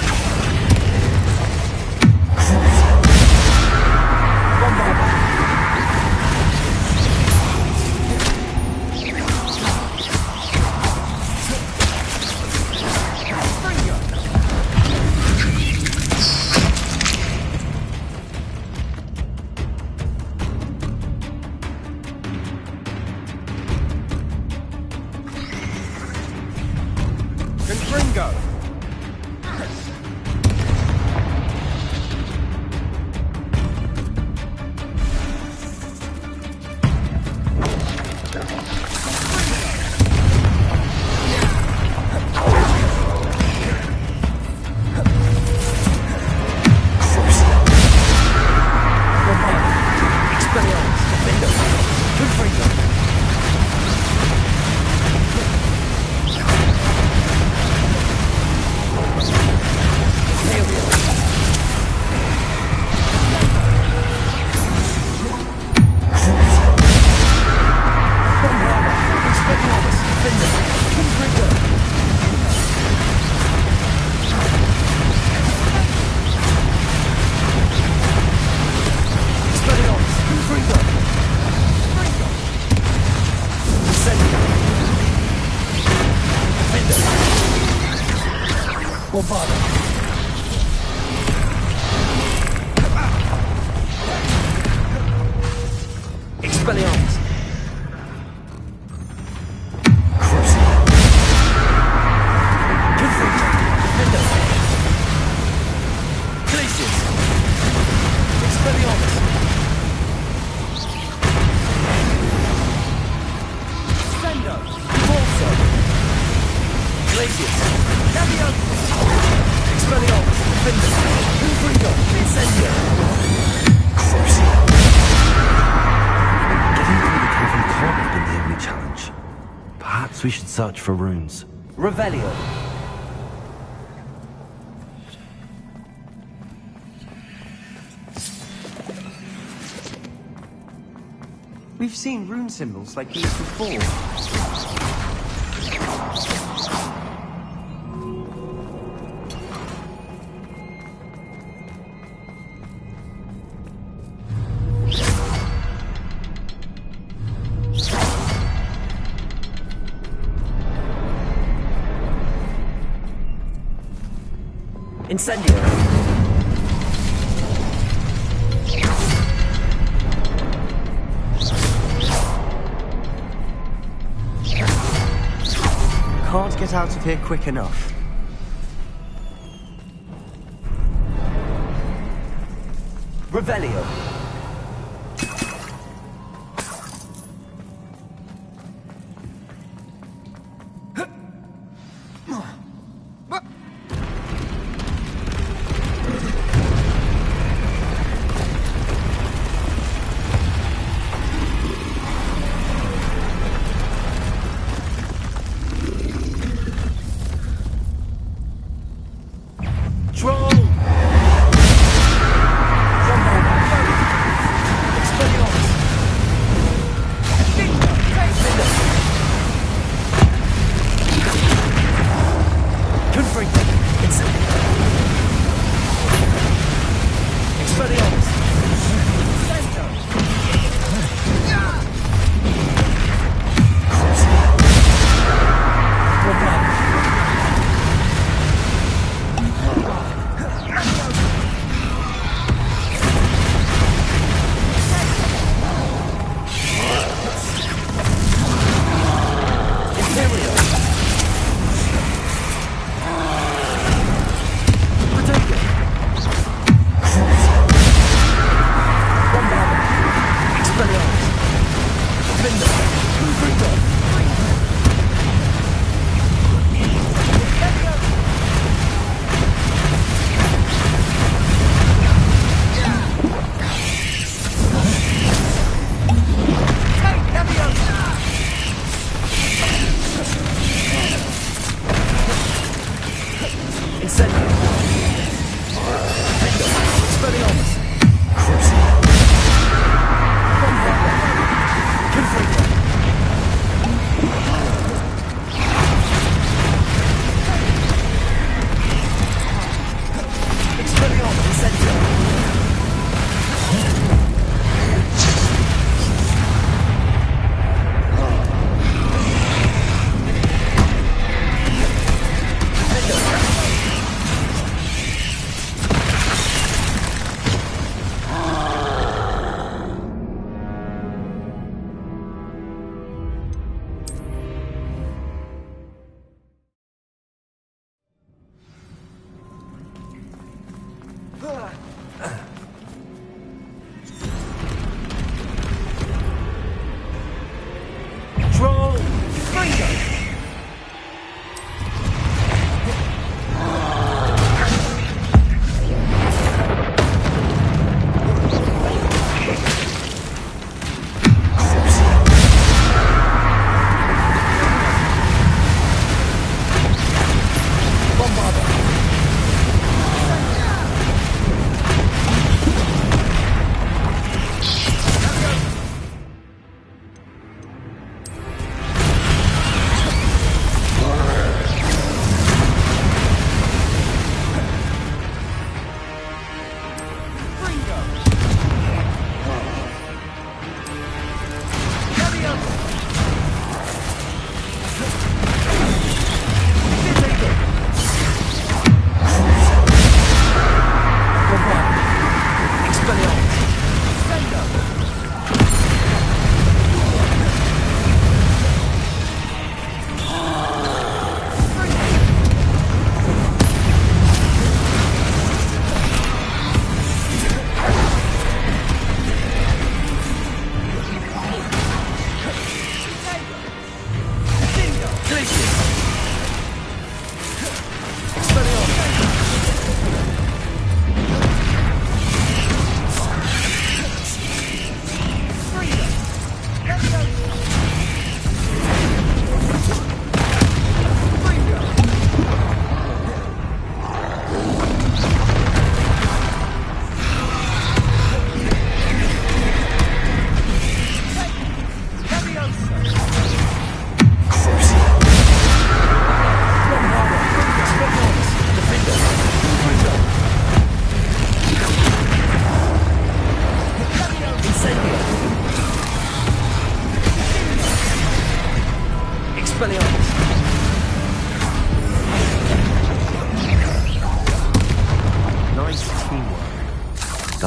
Bombarda. Expelliarmus. We should search for runes. Revelio. We've seen rune symbols like these before. Incendio. Can't get out of here quick enough. Revelio.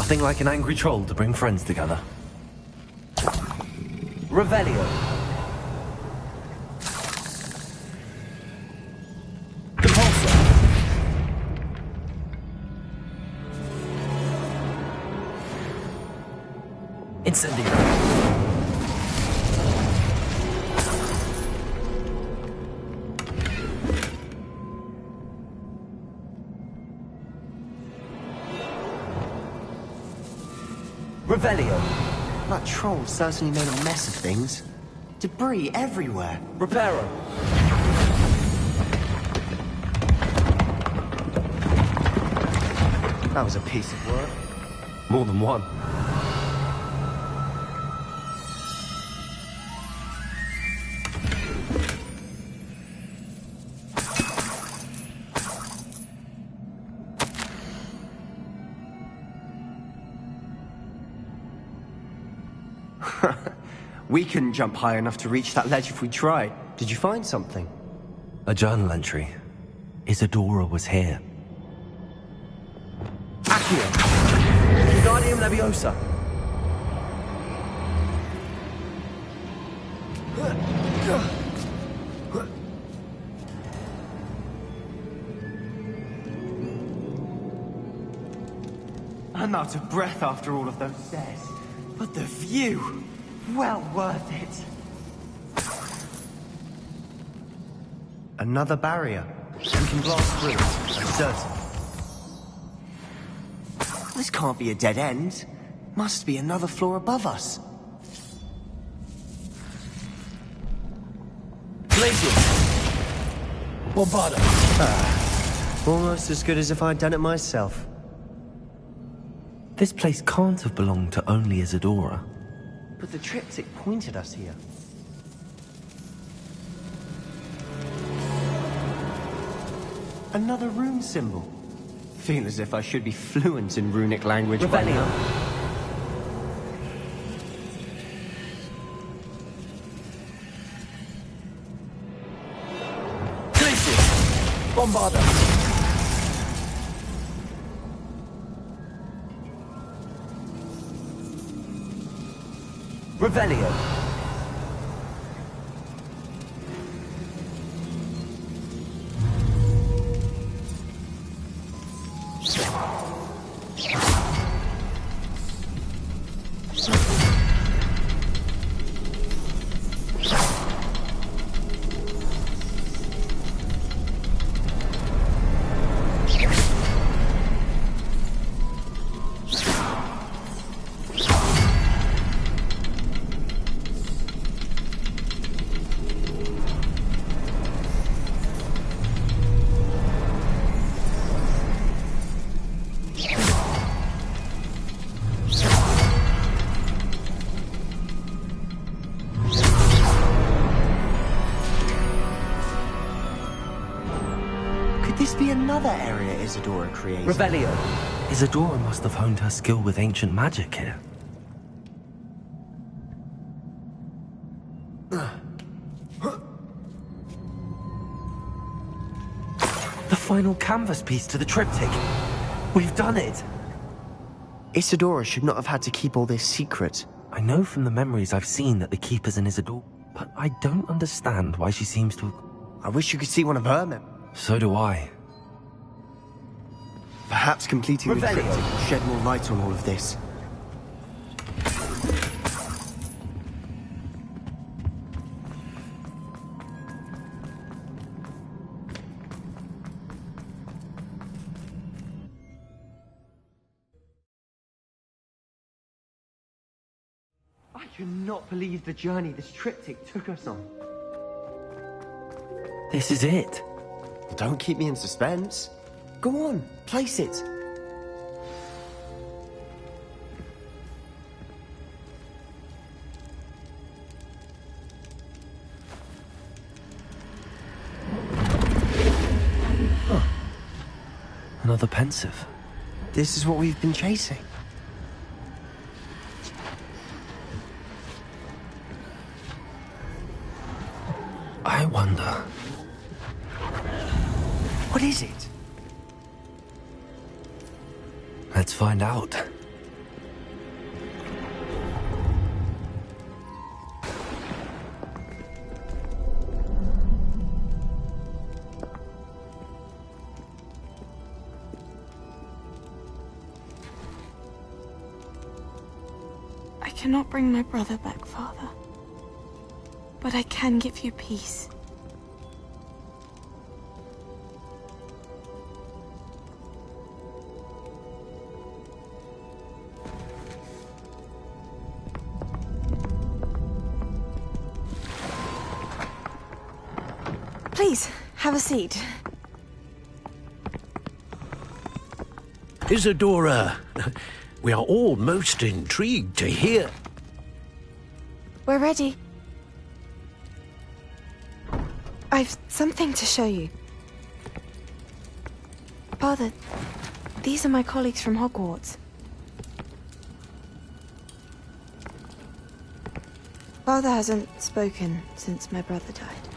Nothing like an angry troll to bring friends together. Revelio. Compulsor. Incendiary. Revelio. That troll certainly made a mess of things. Debris everywhere. Reparo. That was a piece of work. More than one. We couldn't jump high enough to reach that ledge if we tried. Did you find something? A journal entry. Isadora was here. Accio! Wingardium Leviosa! I'm out of breath after all of those stairs. But the view! Well worth it. Another barrier. We can blast through it, I'm certain. This can't be a dead end. Must be another floor above us. Glacius! Bombarda! Almost as good as if I'd done it myself. This place can't have belonged to only Isadora. But the triptych pointed us here. Another rune symbol. Feel as if I should be fluent in runic language by now. Glacius! Bombarda! Revelio. Another area Isadora created. Revelio. Isadora must have honed her skill with ancient magic here. The final canvas piece to the triptych. We've done it. Isadora should not have had to keep all this secret. I know from the memories I've seen that the Keeper's in Isadora, but I don't understand why she seems to... I wish you could see one of her memories. So do I. Perhaps completing the triptych will shed more light on all of this. I cannot believe the journey this triptych took us on. This is it. Don't keep me in suspense. Go on, place it. Huh. Another pensive. This is what we've been chasing. I wonder... What is it? Let's find out. I cannot bring my brother back, Father. But I can give you peace. Please, have a seat. Isadora, we are all most intrigued to hear. We're ready. I've something to show you. Father, these are my colleagues from Hogwarts. Father hasn't spoken since my brother died.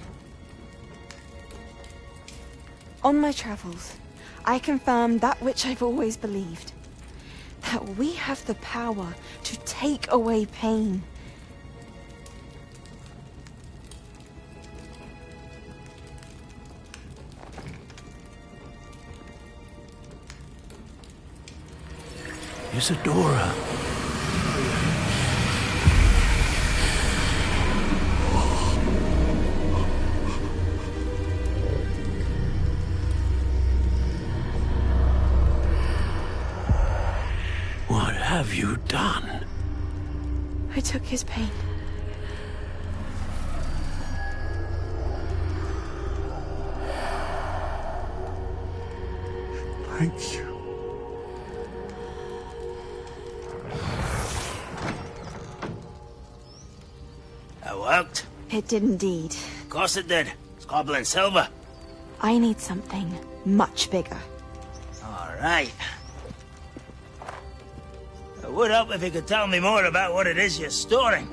On my travels, I confirmed that which I've always believed. That we have the power to take away pain. Isadora. What have you done? I took his pain. Thank you. That worked? It did indeed. Of course it did. It's goblin silver. I need something much bigger. All right. It would help if you could tell me more about what it is you're storing.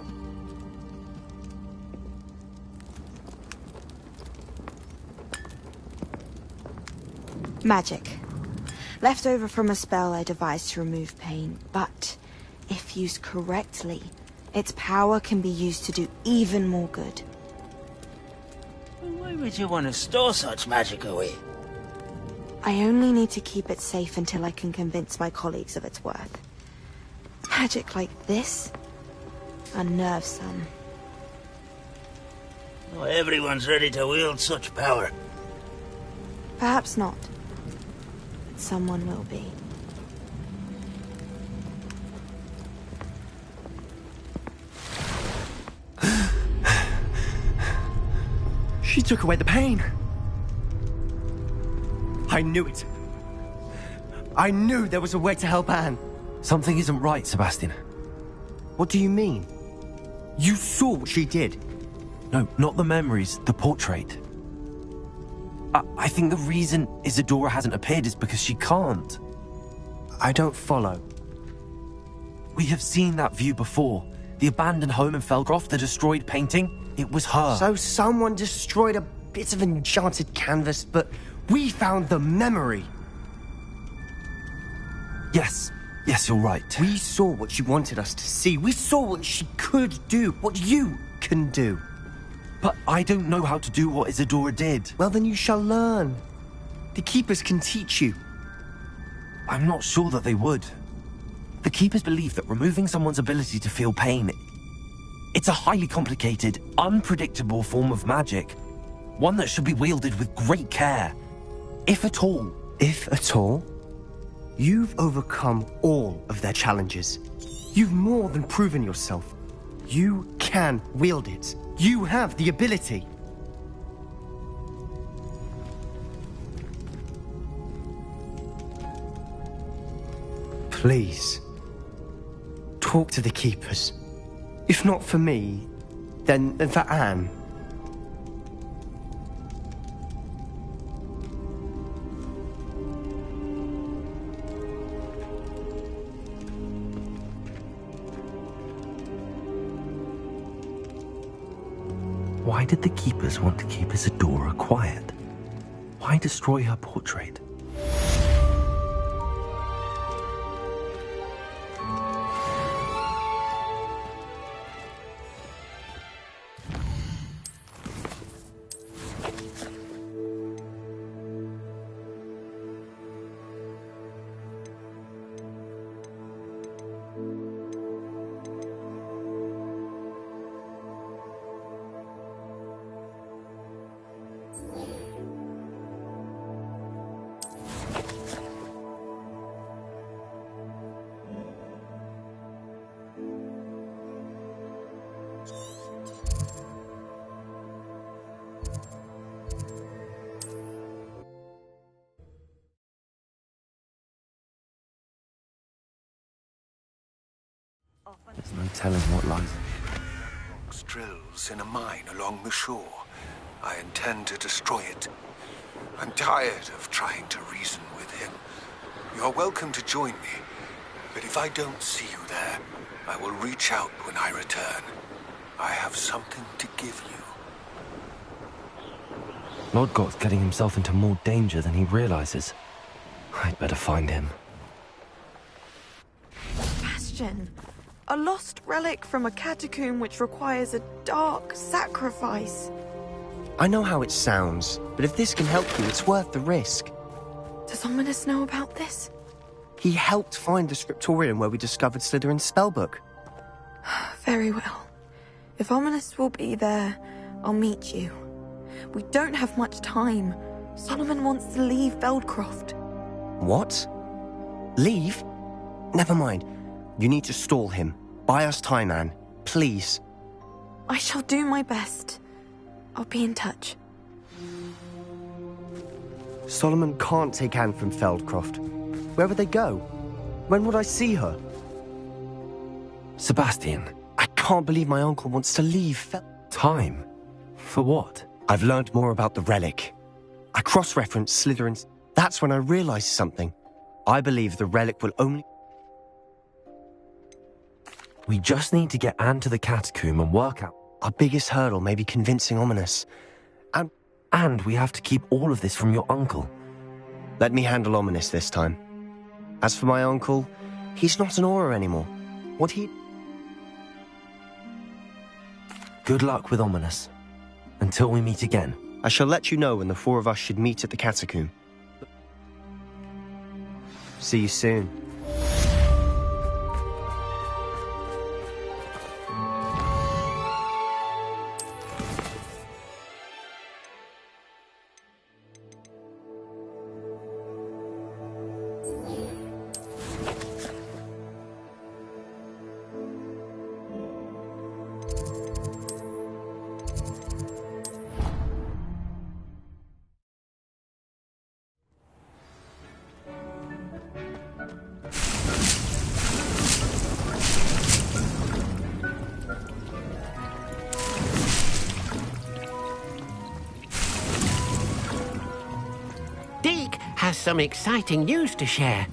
Magic. Left over from a spell I devised to remove pain, but if used correctly, its power can be used to do even more good. Why would you want to store such magic away? I only need to keep it safe until I can convince my colleagues of its worth. Magic like this unnerves some. Not everyone's ready to wield such power. Perhaps not. But someone will be. She took away the pain. I knew it. I knew there was a way to help Anne. Something isn't right, Sebastian. What do you mean? You saw what she did. No, not the memories, the portrait. I think the reason Isadora hasn't appeared is because she can't. I don't follow. We have seen that view before. The abandoned home in Felgroth, the destroyed painting. It was her. So someone destroyed a bit of enchanted canvas, but we found the memory. Yes. Yes, you're right. We saw what she wanted us to see. We saw what she could do, what you can do. But I don't know how to do what Isadora did. Well, then you shall learn. The Keepers can teach you. I'm not sure that they would. The Keepers believe that removing someone's ability to feel pain, it's a highly complicated, unpredictable form of magic. One that should be wielded with great care. If at all. If at all? You've overcome all of their challenges. You've more than proven yourself. You can wield it. You have the ability. Please, talk to the Keepers. If not for me, then for Anne. Why did the Keepers want to keep Isadora quiet? Why destroy her portrait? There's no telling what lies. Drills in a mine along the shore. I intend to destroy it. I'm tired of trying to reason with him. You're welcome to join me, but if I don't see you there, I will reach out when I return. I have something to give you. Lord Got's getting himself into more danger than he realizes. I'd better find him. Bastion, a lost relic from a catacomb which requires a dark sacrifice. I know how it sounds, but if this can help you, it's worth the risk. Does Ominous know about this? He helped find the scriptorium where we discovered Slytherin's spellbook. Very well. If Ominous will be there, I'll meet you. We don't have much time. Solomon wants to leave Feldcroft. What? Leave? Never mind. You need to stall him. Buy us time, Anne. Please. I shall do my best. I'll be in touch. Solomon can't take Anne from Feldcroft. Where would they go? When would I see her? Sebastian. I can't believe my uncle wants to leave Time? For what? I've learned more about the relic. I cross-referenced Slytherin's. That's when I realized something. I believe the relic will only... We just need to get Anne to the catacomb and work out. Our biggest hurdle may be convincing Ominous. And we have to keep all of this from your uncle. Let me handle Ominous this time. As for my uncle, he's not an Auror anymore. What he... Good luck with Ominous. Until we meet again. I shall let you know when the four of us should meet at the catacomb. See you soon. Deke has some exciting news to share.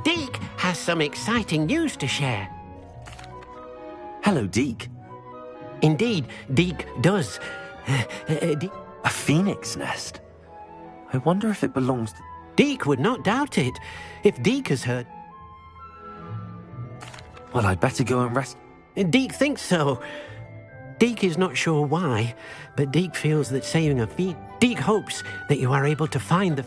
Deke has some exciting news to share. Hello, Deke. Indeed, Deke does. A phoenix nest? I wonder if it belongs to... Deke would not doubt it. If Deke has heard... Well, I'd better go and rest... Deke thinks so. Deke is not sure why, but Deke feels that saving a phoenix... Deke hopes that you are able to find the...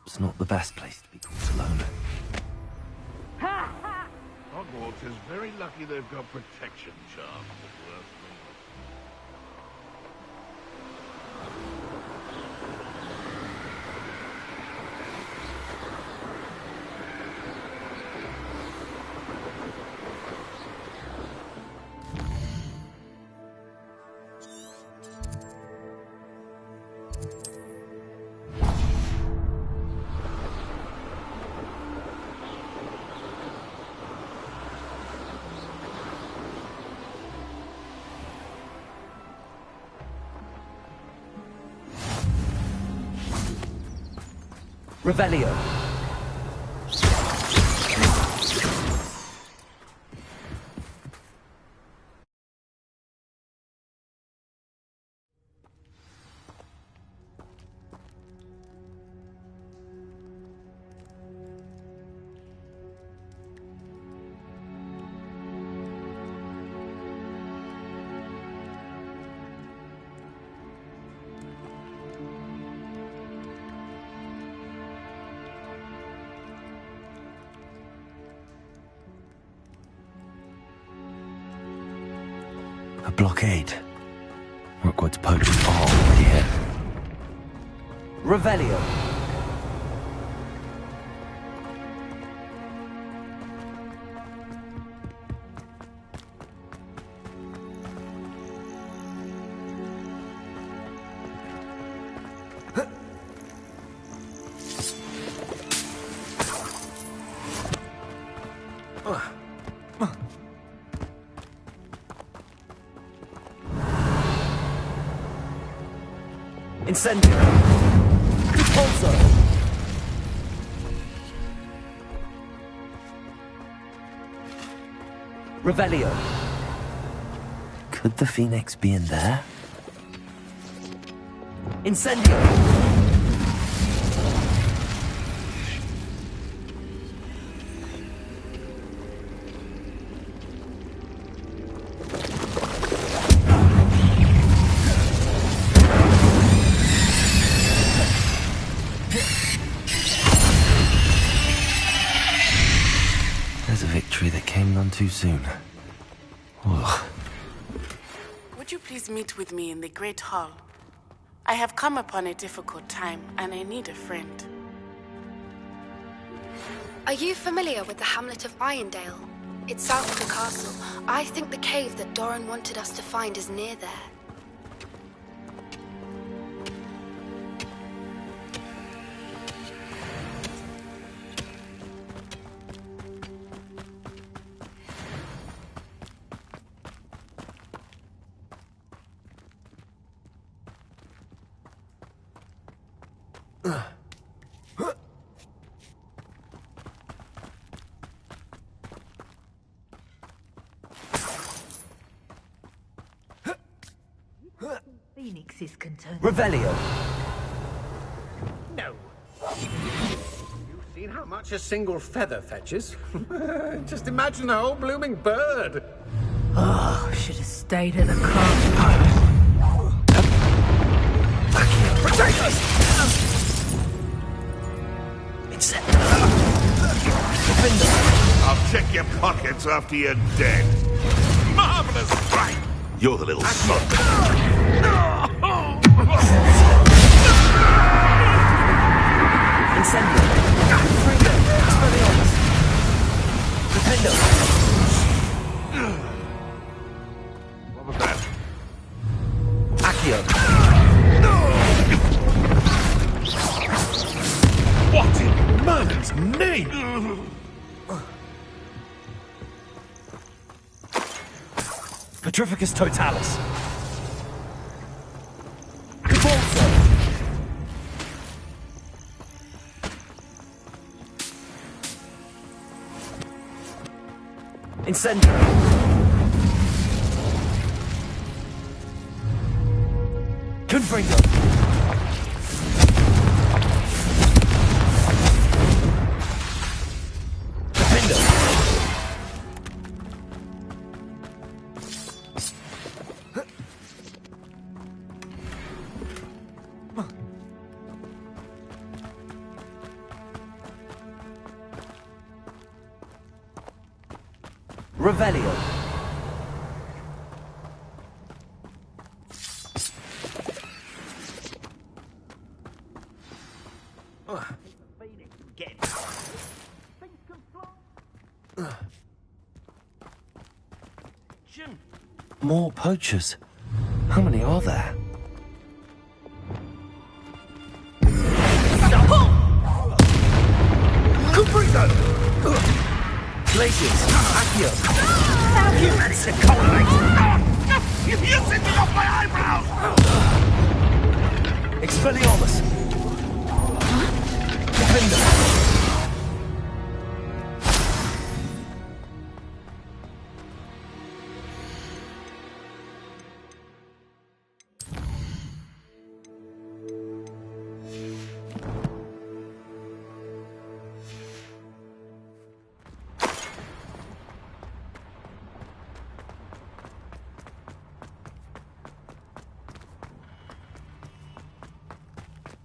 perhaps not the best place to be caught alone. Hogwarts is very lucky they've got protection charms at worst. Revelio. A blockade. Rookwood's poachers are already here. Revelio. Incendio! Repulsor! Revelio. Could the Phoenix be in there? Incendio! Too soon. Ugh. Would you please meet with me in the Great Hall? I have come upon a difficult time, and I need a friend. Are you familiar with the hamlet of Irondale? It's south of the castle. I think the cave that Doran wanted us to find is near there. Phoenix is concerned. Revelio. No. You've seen how much a single feather fetches? Just imagine the whole blooming bird. Oh, should have stayed at the castle. Protect us! I'll check your pockets after you're dead. Marvelous strike! You're the little son. Incendio. Freedom. Expelliarmus. Defendo. What was that? Accio. What in Merlin's name? Petrificus Totalis. Incendio. Confringo. Defendo. Revelio. More poachers. How many are there? Glaciers, Accio. You managed to cultivate! You sent me off my eyebrows! Expelliarmus. Defender.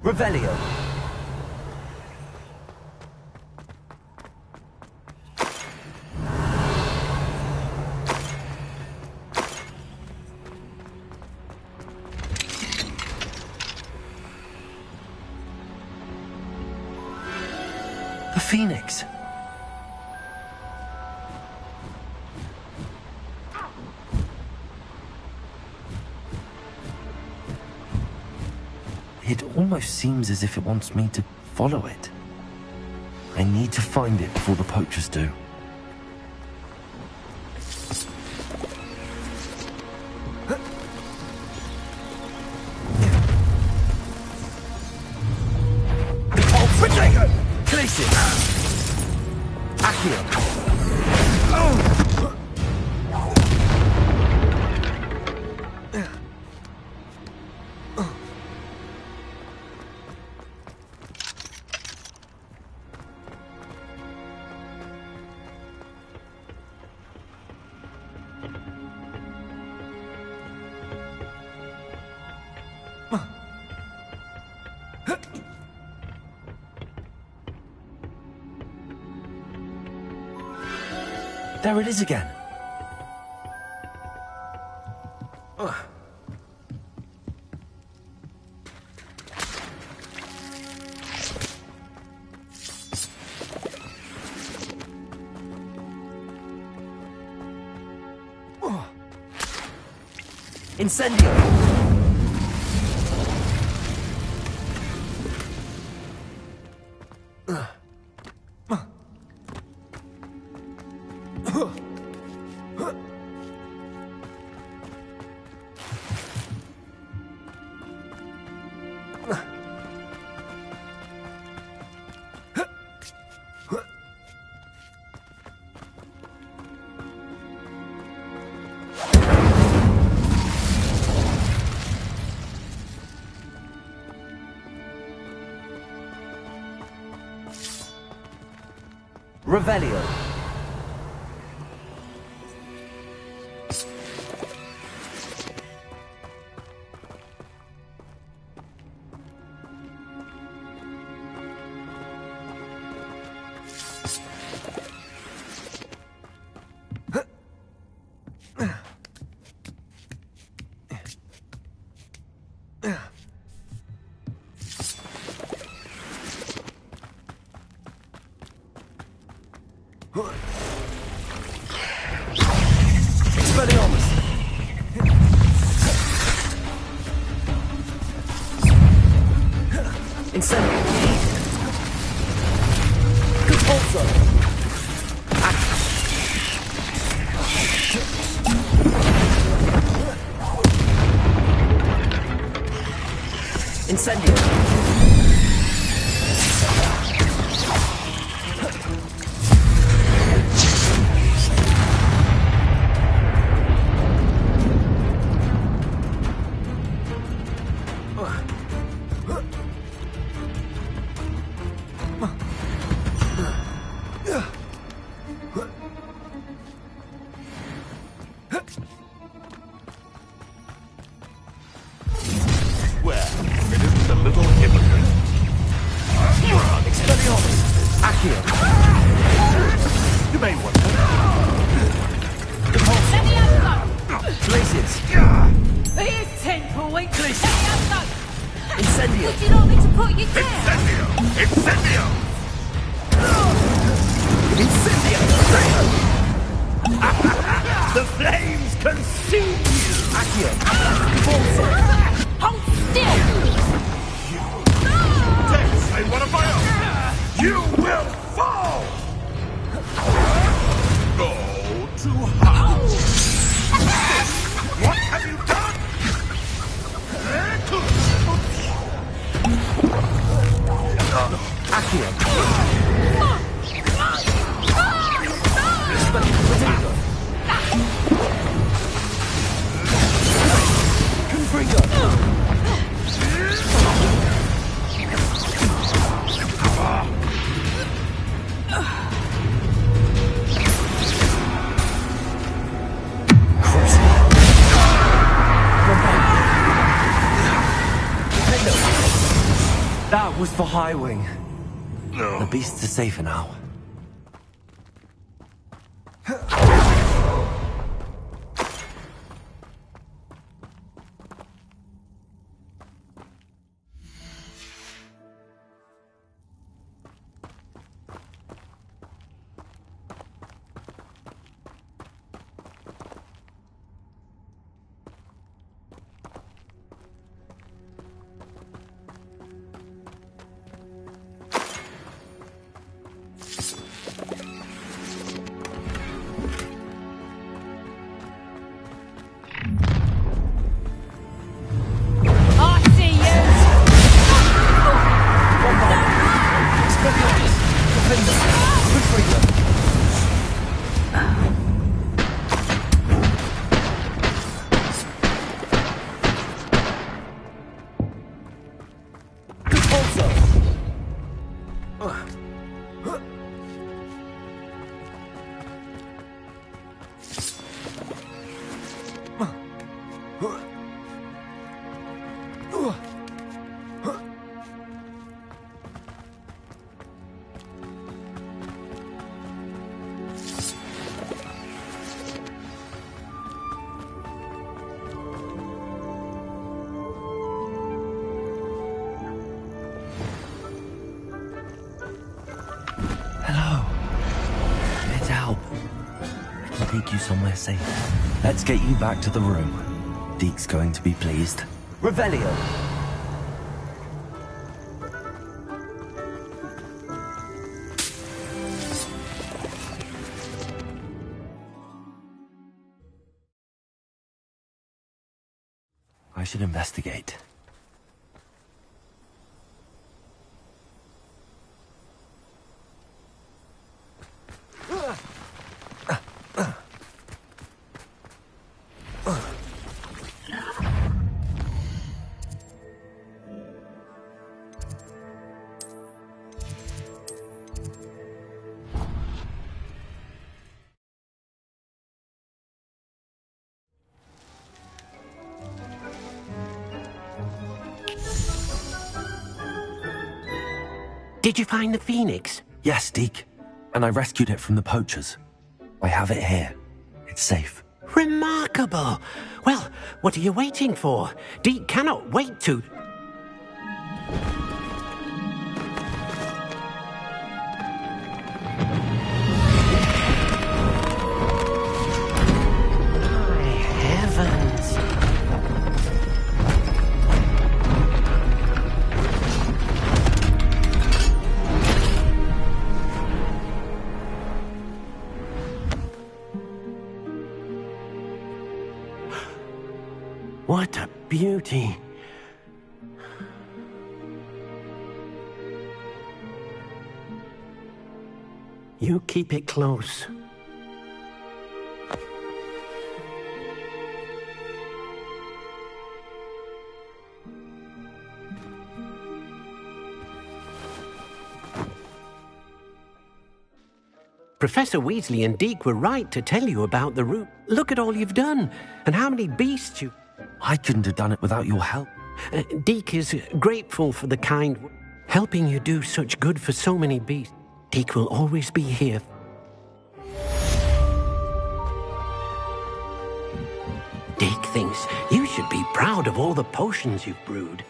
Revelio. The Phoenix. It almost seems as if it wants me to follow it. I need to find it before the poachers do. There it is again. Incendio! Revelio. Incendio! Would you like me to put you down? Incendio! Incendio! The flames consume you! Accio! Hold still! Dare say one of my own! You will fall! Go to hell! What have you done? Accio! Confringo! That was for Highwing. No. The beasts are safer now. Take you somewhere safe. Let's get you back to the room. Deke's going to be pleased. Revelio! I should investigate. Did you find the Phoenix? Yes, Deke. And I rescued it from the poachers. I have it here. It's safe. Remarkable! Well, what are you waiting for? Deke cannot wait to... My heavens! What a beauty. You keep it close. Professor Weasley and Deke were right to tell you about the route. Look at all you've done, and how many beasts you... I couldn't have done it without your help. Deke is grateful for the kind... Helping you do such good for so many beasts. Deke will always be here. Deke thinks you should be proud of all the potions you've brewed.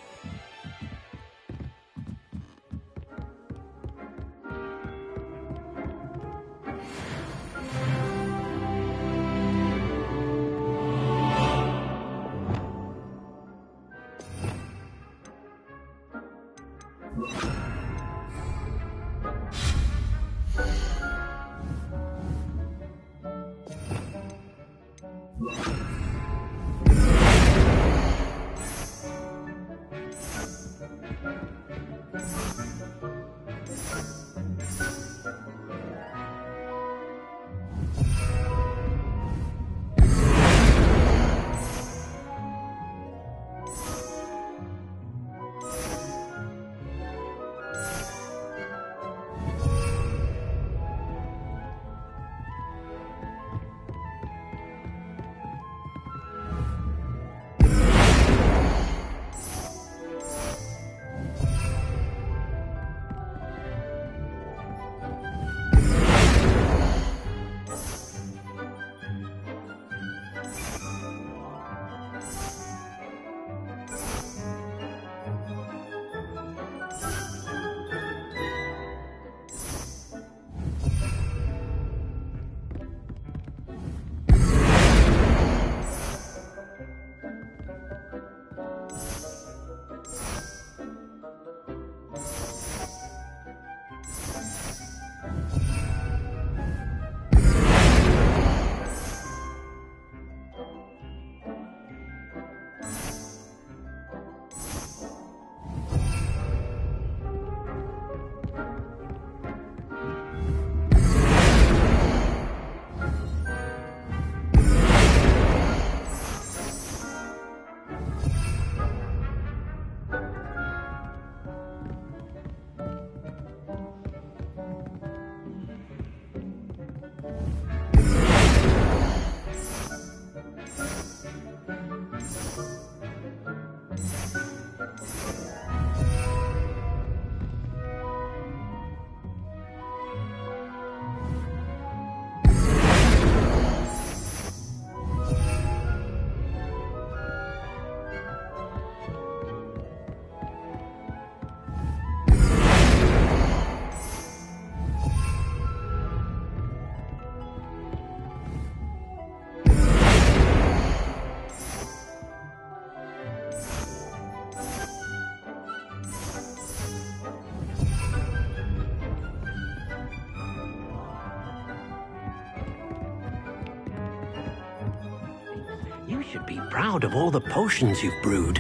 should be proud of all the potions you've brewed.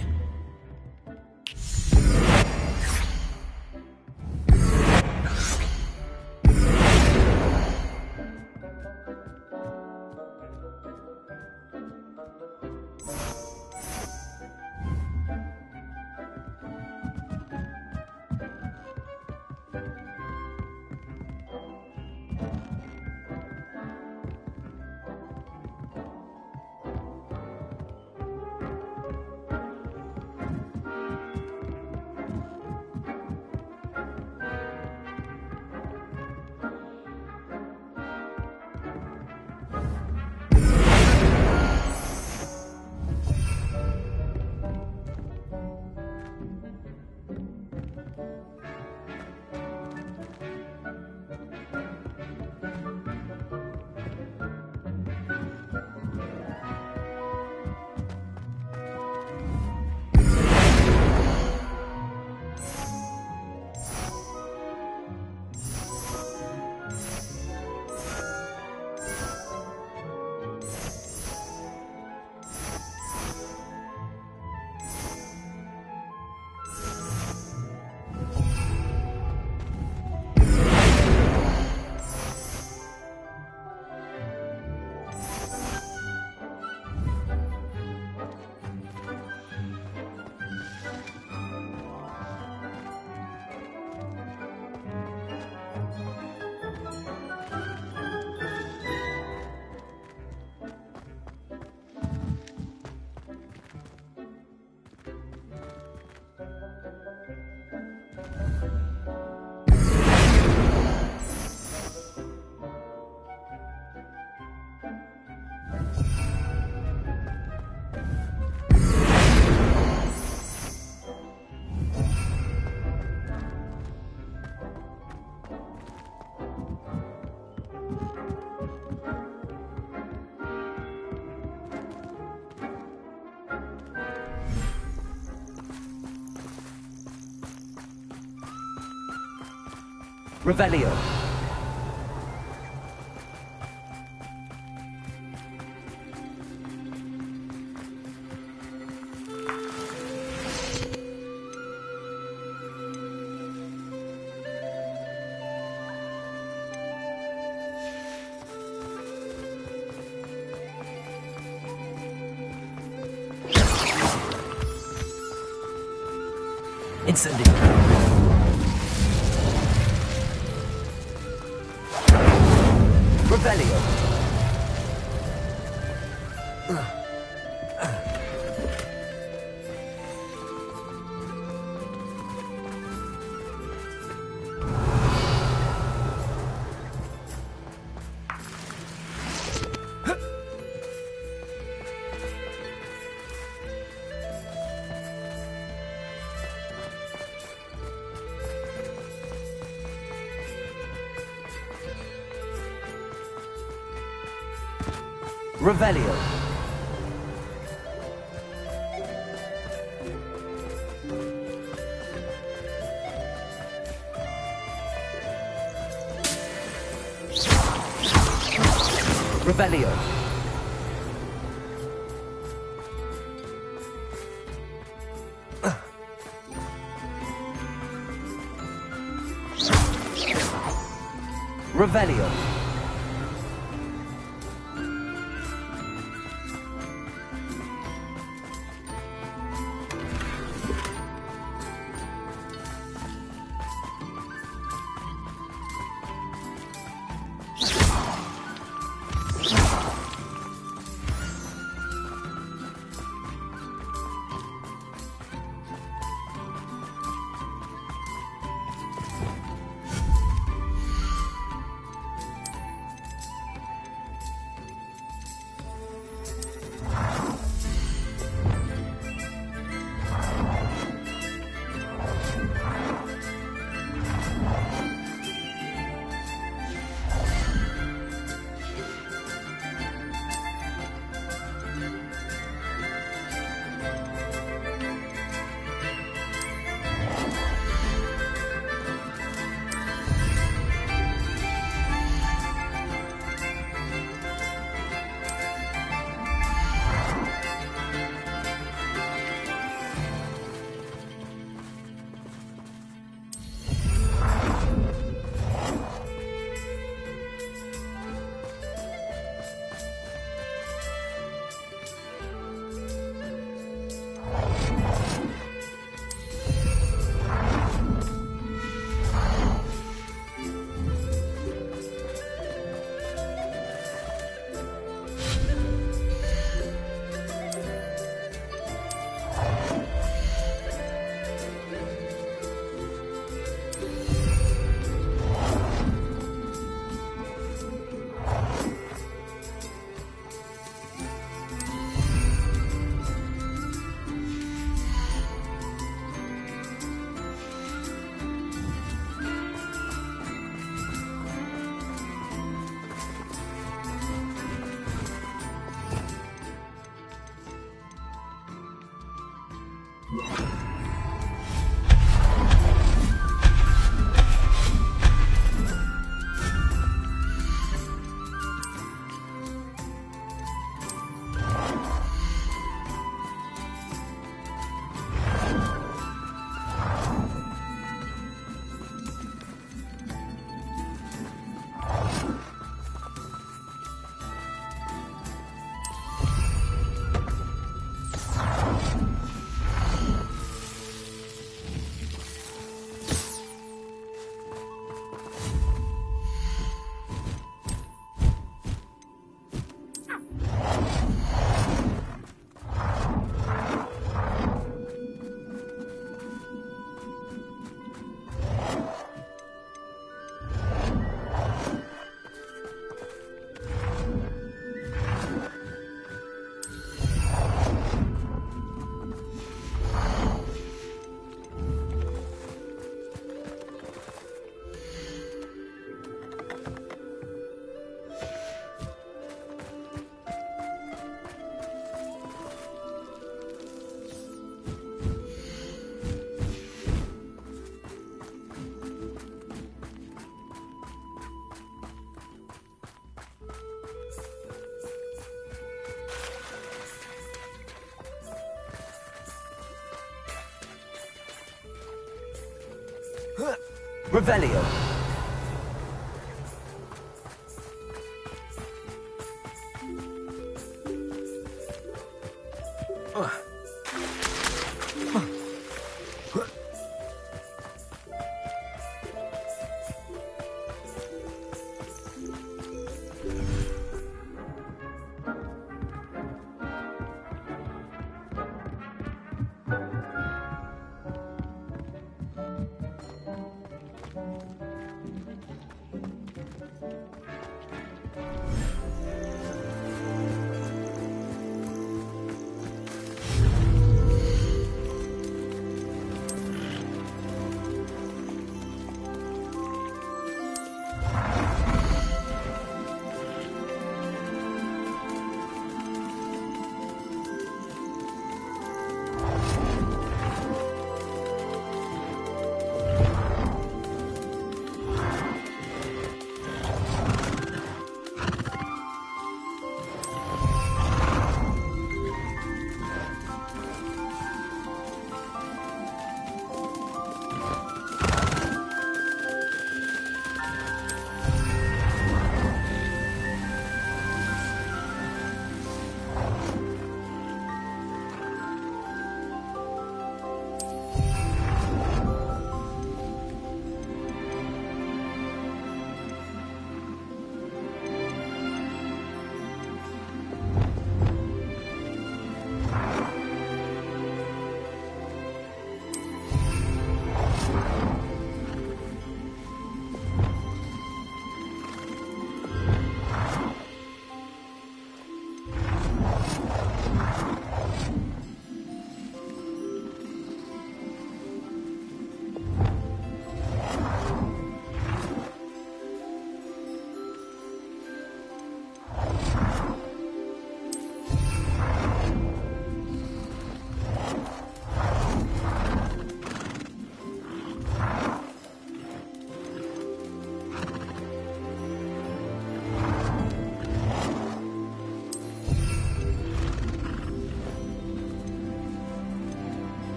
Revelio. Incendio. Revelio. Revelio. Revelio. Revelio. Revelio.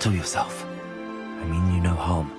Settle yourself. I mean you no harm.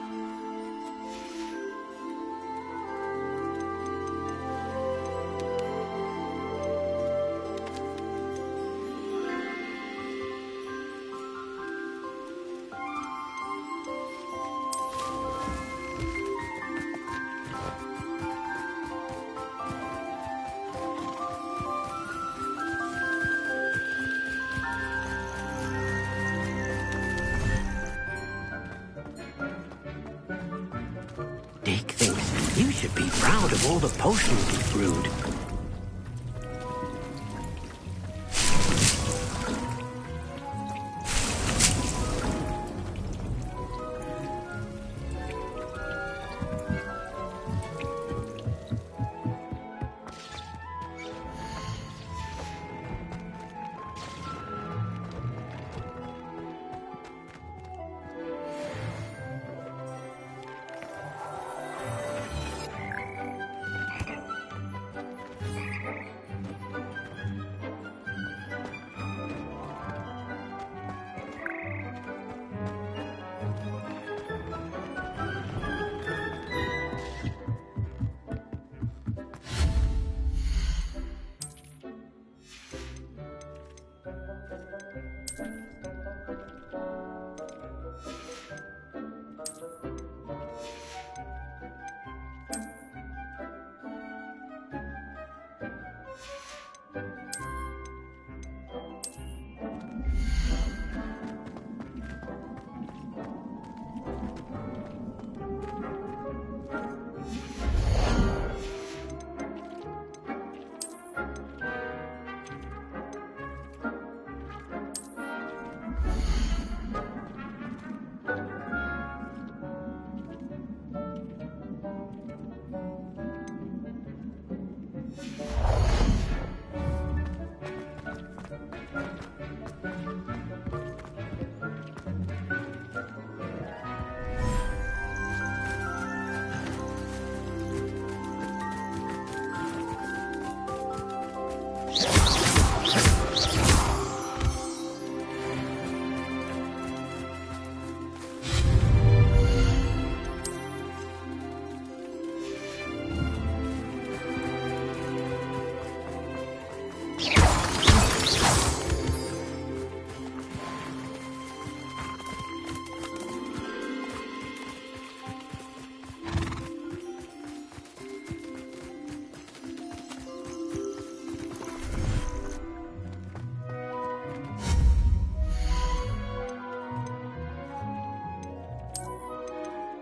Dick thinks you should be proud of all the potions you've brewed.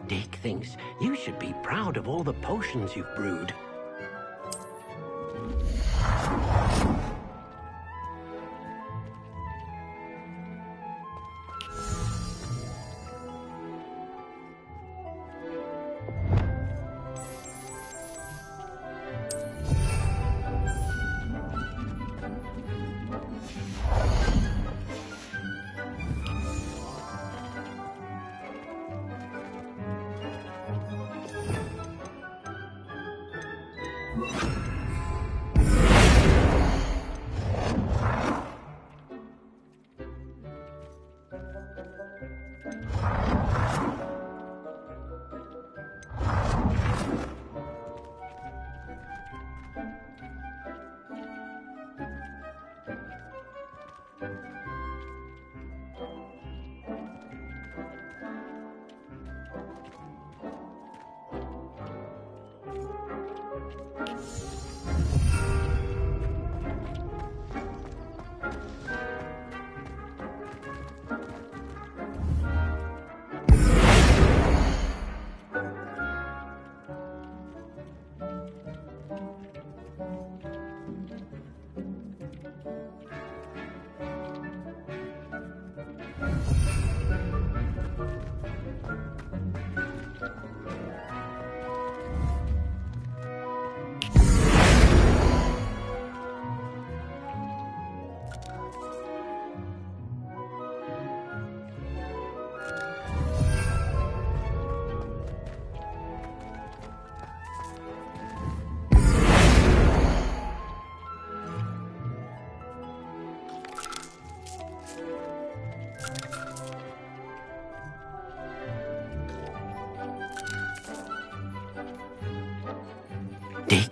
Dick thinks you should be proud of all the potions you've brewed.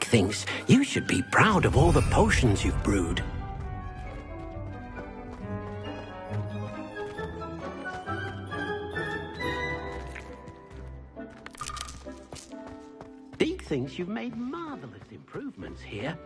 thinks you should be proud of all the potions you've brewed. Dick thinks you've made marvelous improvements here.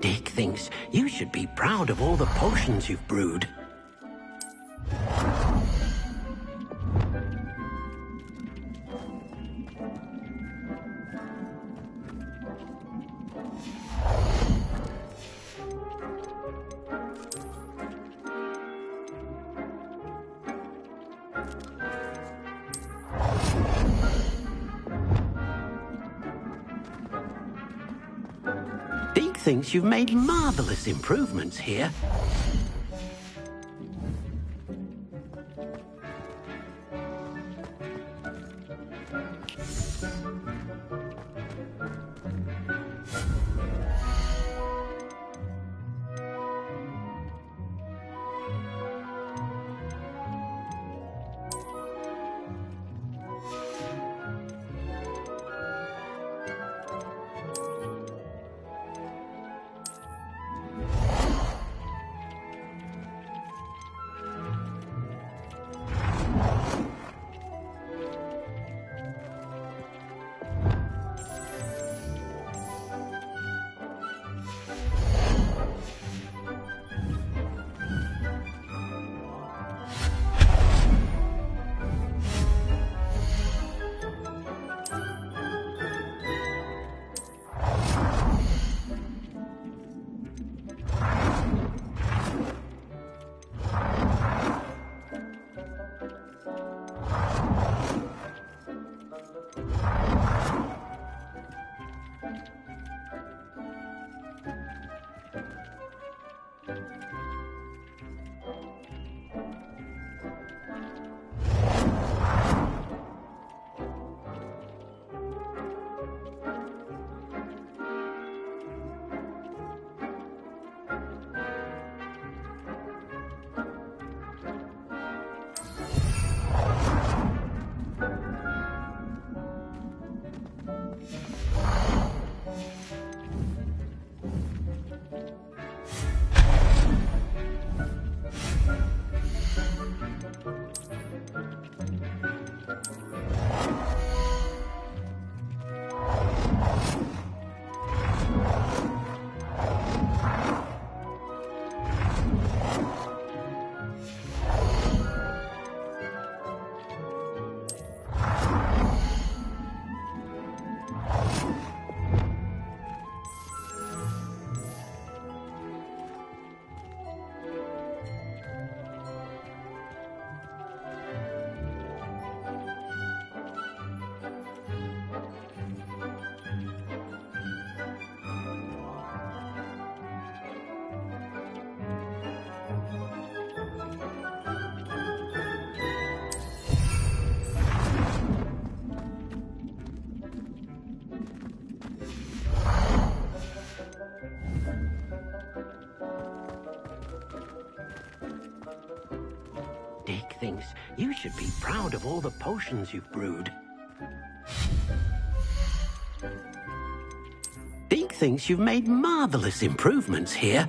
Dick thinks you should be proud of all the potions you've brewed. Dick thinks you've made marvelous improvements here. thinks you should be proud of all the potions you've brewed. Deke thinks you've made marvelous improvements here.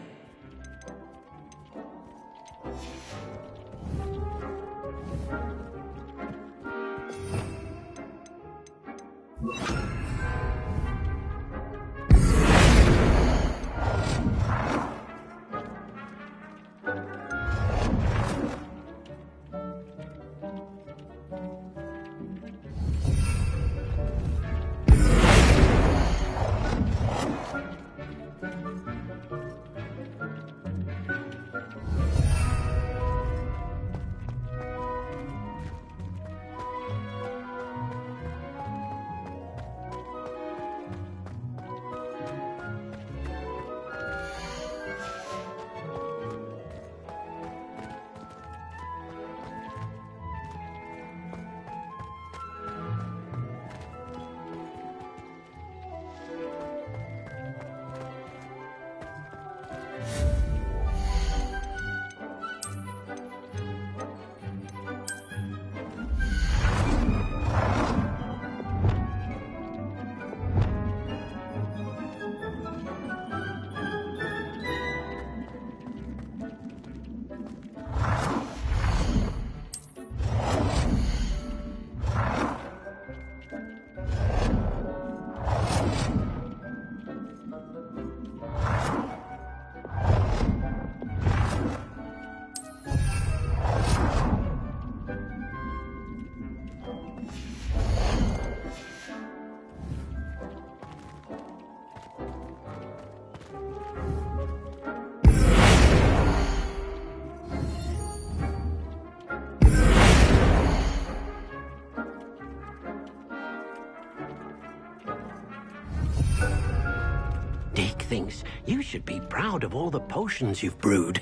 Deke thinks you should be proud of all the potions you've brewed.